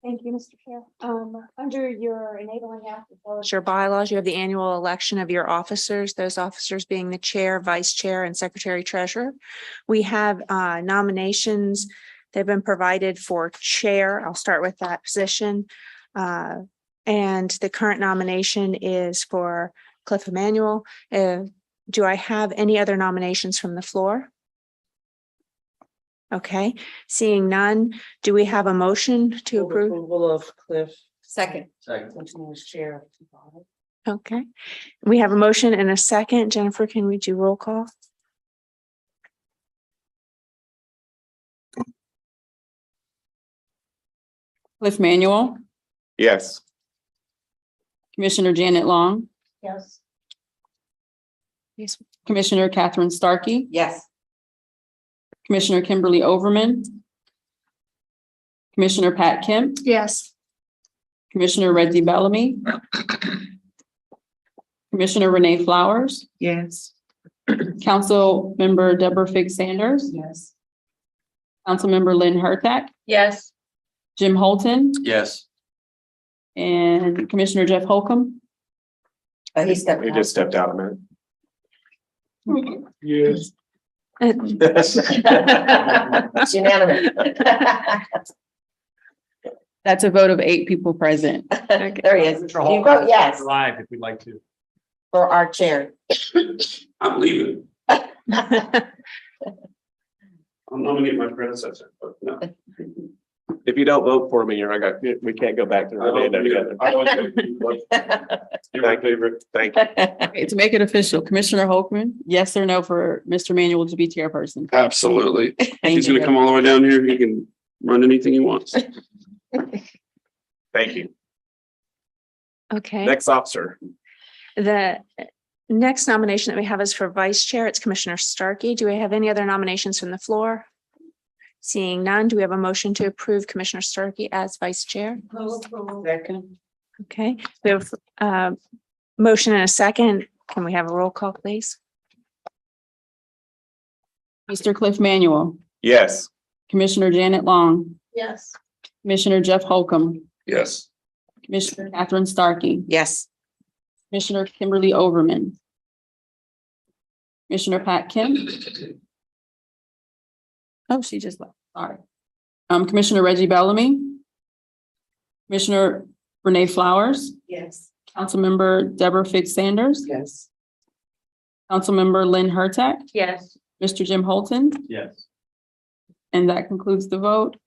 Speaker 22: Thank you, Mr. Chair. Under your enabling act, as well as your bylaws, you have the annual election of your officers, those officers being the chair, vice chair, and secretary treasurer. We have nominations They've been provided for chair. I'll start with that position. And the current nomination is for Cliff Emanuel. Do I have any other nominations from the floor? Okay, seeing none, do we have a motion to
Speaker 2: Move
Speaker 22: approve?
Speaker 2: Approval of Cliff.
Speaker 8: Second.
Speaker 2: Continuing as chair.
Speaker 22: Okay, we have a motion and a second. Jennifer, can we do roll call?
Speaker 4: Cliff Manuel,
Speaker 15: Yes.
Speaker 4: Commissioner Janet Long,
Speaker 22: Yes. Yes.
Speaker 4: Commissioner Catherine Starkey,
Speaker 8: Yes.
Speaker 4: Commissioner Kimberly Overman, Commissioner Pat Kemp,
Speaker 22: Yes.
Speaker 4: Commissioner Reggie Bellamy, Commissioner Renee Flowers,
Speaker 2: Yes.
Speaker 4: Council Member Deborah Fig Sanders,
Speaker 2: Yes.
Speaker 4: Councilmember Lynn Hurtak,
Speaker 8: Yes.
Speaker 4: Jim Holton,
Speaker 21: Yes.
Speaker 4: and Commissioner Jeff Holcomb.
Speaker 8: He stepped
Speaker 15: He
Speaker 8: out.
Speaker 15: just stepped out a minute.
Speaker 21: Yes.
Speaker 8: It's unanimous.
Speaker 4: That's a vote of 8 people present.
Speaker 8: There he is. You vote yes
Speaker 1: Live if we'd like to.
Speaker 8: for our chair.
Speaker 11: I'm leaving. I'll nominate my predecessor, but no.
Speaker 15: If you don't vote for me, we can't go back to Renee there together.
Speaker 11: You're my favorite.
Speaker 15: Thank you.
Speaker 4: Okay, to make it official, Commissioner Holcomb, yes or no for Mr. Manuel to be chairperson?
Speaker 11: Absolutely.
Speaker 4: Thank
Speaker 11: He's gonna
Speaker 4: you.
Speaker 11: come all the way down here. He can run anything he wants.
Speaker 15: Thank you.
Speaker 22: Okay,
Speaker 15: Next officer.
Speaker 22: the next nomination that we have is for vice chair. It's Commissioner Starkey. Do we have any other nominations from the floor? Seeing none, do we have a motion to approve Commissioner Starkey as vice chair?
Speaker 8: Second.
Speaker 22: Okay, we have motion and a second. Can we have a roll call, please?
Speaker 4: Mr. Cliff Manuel,
Speaker 15: Yes.
Speaker 4: Commissioner Janet Long,
Speaker 22: Yes.
Speaker 4: Commissioner Jeff Holcomb,
Speaker 11: Yes.
Speaker 4: Commissioner Catherine Starkey,
Speaker 8: Yes.
Speaker 4: Commissioner Kimberly Overman, Commissioner Pat Kemp. Oh, she just left. Sorry. Commissioner Reggie Bellamy, Commissioner Renee Flowers,
Speaker 2: Yes.
Speaker 4: Councilmember Deborah Fig Sanders,
Speaker 2: Yes.
Speaker 4: Councilmember Lynn Hurtak,
Speaker 22: Yes.
Speaker 4: Mr. Jim Holton,
Speaker 1: Yes.
Speaker 4: and that concludes the vote.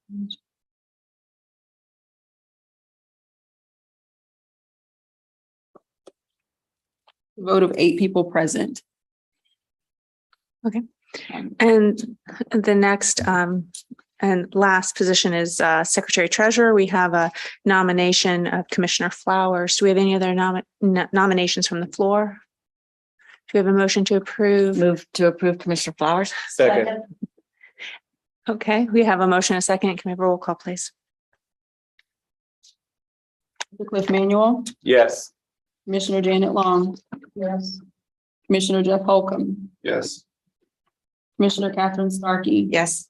Speaker 4: Vote of 8 people present.
Speaker 22: And the next and last position is secretary treasurer. We have a nomination of Commissioner Flowers. Do we have any other nominations from the floor? Do we have a motion to approve?
Speaker 8: Move to approve Commissioner Flowers.
Speaker 15: Second.
Speaker 22: Okay, we have a motion and a second. Can we have a roll call, please?
Speaker 4: Mr. Cliff Manuel,
Speaker 15: Yes.
Speaker 4: Commissioner Janet Long,
Speaker 22: Yes.
Speaker 4: Commissioner Jeff Holcomb,
Speaker 11: Yes.
Speaker 4: Commissioner Catherine Starkey,
Speaker 8: Yes.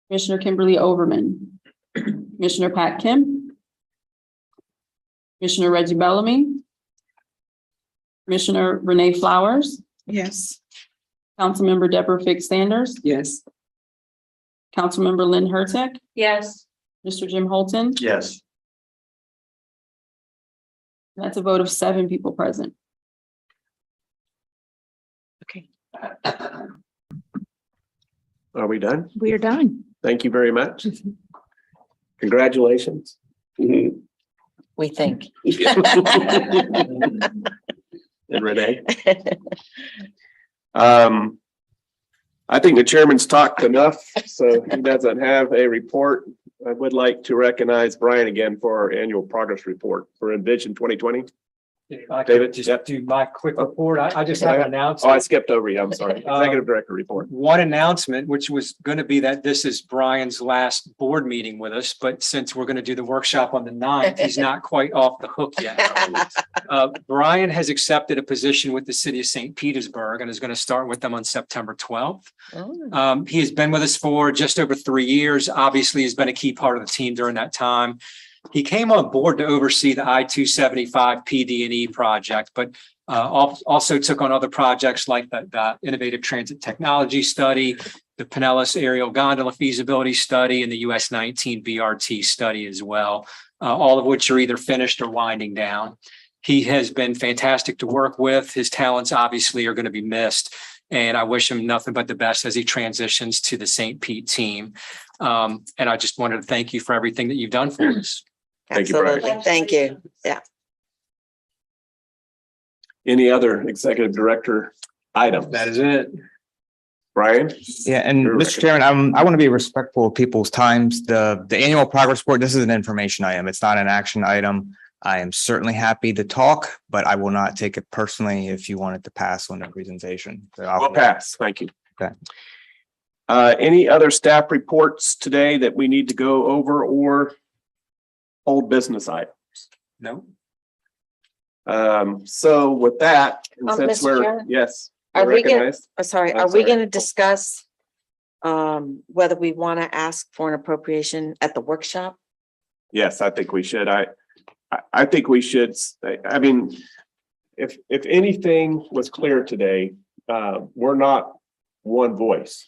Speaker 4: Commissioner Kimberly Overman, Commissioner Pat Kemp, Commissioner Reggie Bellamy, Commissioner Renee Flowers,
Speaker 2: Yes.
Speaker 4: Councilmember Deborah Fig Sanders,
Speaker 2: Yes.
Speaker 4: Councilmember Lynn Hurtak,
Speaker 22: Yes.
Speaker 4: Mr. Jim Holton.
Speaker 21: Yes.
Speaker 4: That's a vote of 7 people present.
Speaker 22: Okay,
Speaker 15: Are we done?
Speaker 22: we are done.
Speaker 15: Thank you very much. Congratulations.
Speaker 11: Mhm.
Speaker 8: We think.
Speaker 15: And Renee. I think the chairman's talked enough, so he doesn't have a report. I would like to recognize Brian again for our annual progress report for Envision 2020.
Speaker 6: If I
Speaker 15: David,
Speaker 6: could just
Speaker 15: yep.
Speaker 6: do my quick report. I just have an
Speaker 15: Oh, I
Speaker 6: announcement.
Speaker 15: skipped over you. I'm sorry. Executive Director report.
Speaker 6: One announcement, which was going to be that this is Brian's last board meeting with us, but since we're going to do the workshop on the 9th, he's not quite off the hook yet. Brian has accepted a position with the city of St. Petersburg and is going to start with them on September 12th. He has been with us for just over 3 years. Obviously, he's been a key part of the team during that time. He came on board to oversee the I-275 PD&E project, but also took on other projects like the Innovative Transit Technology Study, the the Pinellas Aerial Gondola Feasibility Study and the US 19 BRT study as well, all of which are either finished or winding down. He has been fantastic to work with. His talents obviously are going to be missed, and I wish him nothing but the best as he transitions to the St. Pete team. And I just wanted to thank you for everything that you've done for us.
Speaker 15: Thank you, Brian.
Speaker 8: Absolutely. Thank you. Yeah.
Speaker 15: Any other executive director items?
Speaker 6: That is it.
Speaker 15: Brian?
Speaker 18: Yeah, and
Speaker 15: You're
Speaker 18: Mr. Chairman, I want to be respectful of people's times. The annual progress report, this is an information item. It's not an action item. I am certainly happy to talk, but I will not take it personally if you wanted to pass on the presentation.
Speaker 15: We'll pass. Thank you.
Speaker 18: Okay.
Speaker 15: Any other staff reports today that we need to go over or old business items?
Speaker 6: No.
Speaker 15: So with that, and since
Speaker 8: Mr.
Speaker 15: we're,
Speaker 8: Chairman?
Speaker 15: yes.
Speaker 8: Are we going,
Speaker 15: recognized.
Speaker 8: sorry,
Speaker 15: I'm
Speaker 8: are we
Speaker 15: sorry.
Speaker 8: going to discuss whether we want to ask for an appropriation at the workshop?
Speaker 15: Yes, I think we should. I think we should. I mean, if anything was clear today, we're not one voice.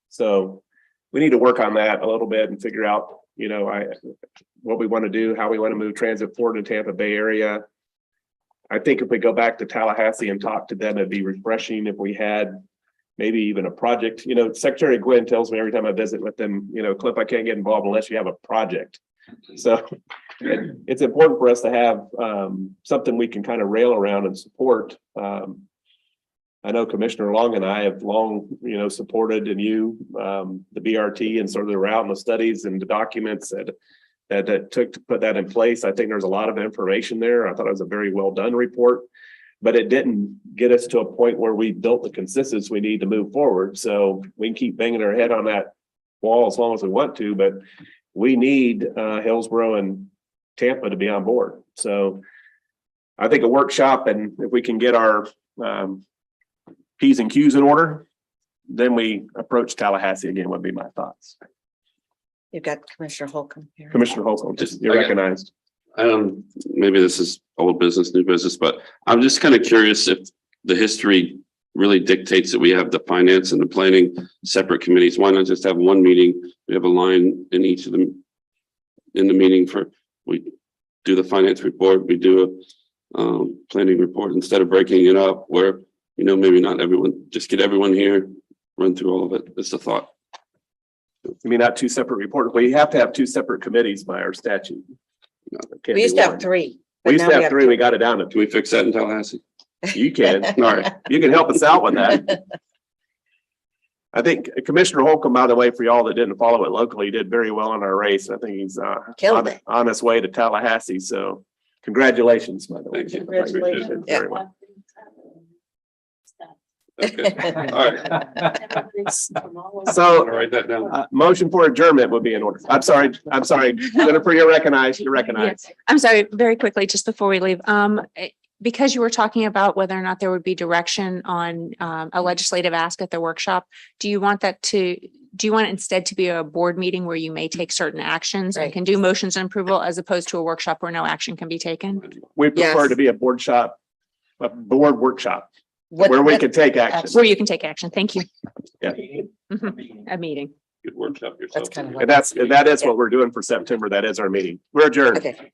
Speaker 15: So we need to work on that a little bit and figure out, you know, what we want to do, how we want to move transit forward in Tampa Bay area. I think if we go back to Tallahassee and talk to them, it'd be refreshing if we had maybe even a project. You know, Secretary Gwynn tells me every time I visit with them, you know, Cliff, I can't get involved unless you have a project. So it's important for us to have something we can kind of rail around and support. I know Commissioner Long and I have long, you know, supported and the BRT and sort of the route and the studies and the documents that took to put that in place. I think there's a lot of information there. I thought it was a very well done report, but it didn't get us to a point where we built the consensus we need to move forward. So we can keep banging our head on that wall as long as we want to, but we need Hillsborough and Tampa to be on board. So I think a workshop, and if we can get our P's and Q's in order, then we approach Tallahassee again would be my thoughts.
Speaker 8: You've got Commissioner Holcomb here.
Speaker 15: Commissioner Holcomb, you're recognized.
Speaker 11: Maybe this is old business, new business, but I'm just kind of curious if the history really dictates that we have the finance and the planning separate committees. Why not just have one meeting? We have a line in each of them in the meeting we do the finance report, we do a planning report instead of breaking it up where, you know, maybe not everyone, just get everyone here, run through all of it. It's a thought.
Speaker 15: I mean, not two separate reports. We have to have two separate committees by our statute.
Speaker 8: We used to have three.
Speaker 15: We used to have three. We got it down to two.
Speaker 11: Can we fix that in Tallahassee?
Speaker 15: You can.
Speaker 11: All right.
Speaker 15: You can help us out with that. I think Commissioner Holcomb, by the way, for y'all that didn't follow it locally, did very well in our race. I think he's on his way to Tallahassee. So congratulations, by the way.
Speaker 11: Thank you.
Speaker 8: Congratulations.
Speaker 15: Very much.
Speaker 11: Okay. All right.
Speaker 15: So
Speaker 11: write that down.
Speaker 15: motion for adjournment would be in order. I'm sorry. Jennifer, you're recognized. You're recognized.
Speaker 22: I'm sorry, very quickly, just before we leave, because you were talking about whether or not there would be direction on a legislative ask at the workshop, do you want it instead to be a board meeting where you may take certain actions and can do motions and approval as opposed to a workshop where no action can be taken?
Speaker 15: We prefer to be a board workshop. Where we can take action.
Speaker 22: Where you can take action. Thank you.
Speaker 15: Yeah.
Speaker 22: A meeting.
Speaker 11: Good workshop yourself.
Speaker 8: That's kind of
Speaker 15: And that is what we're doing for September. That is our meeting. We're adjourned.
Speaker 8: Okay.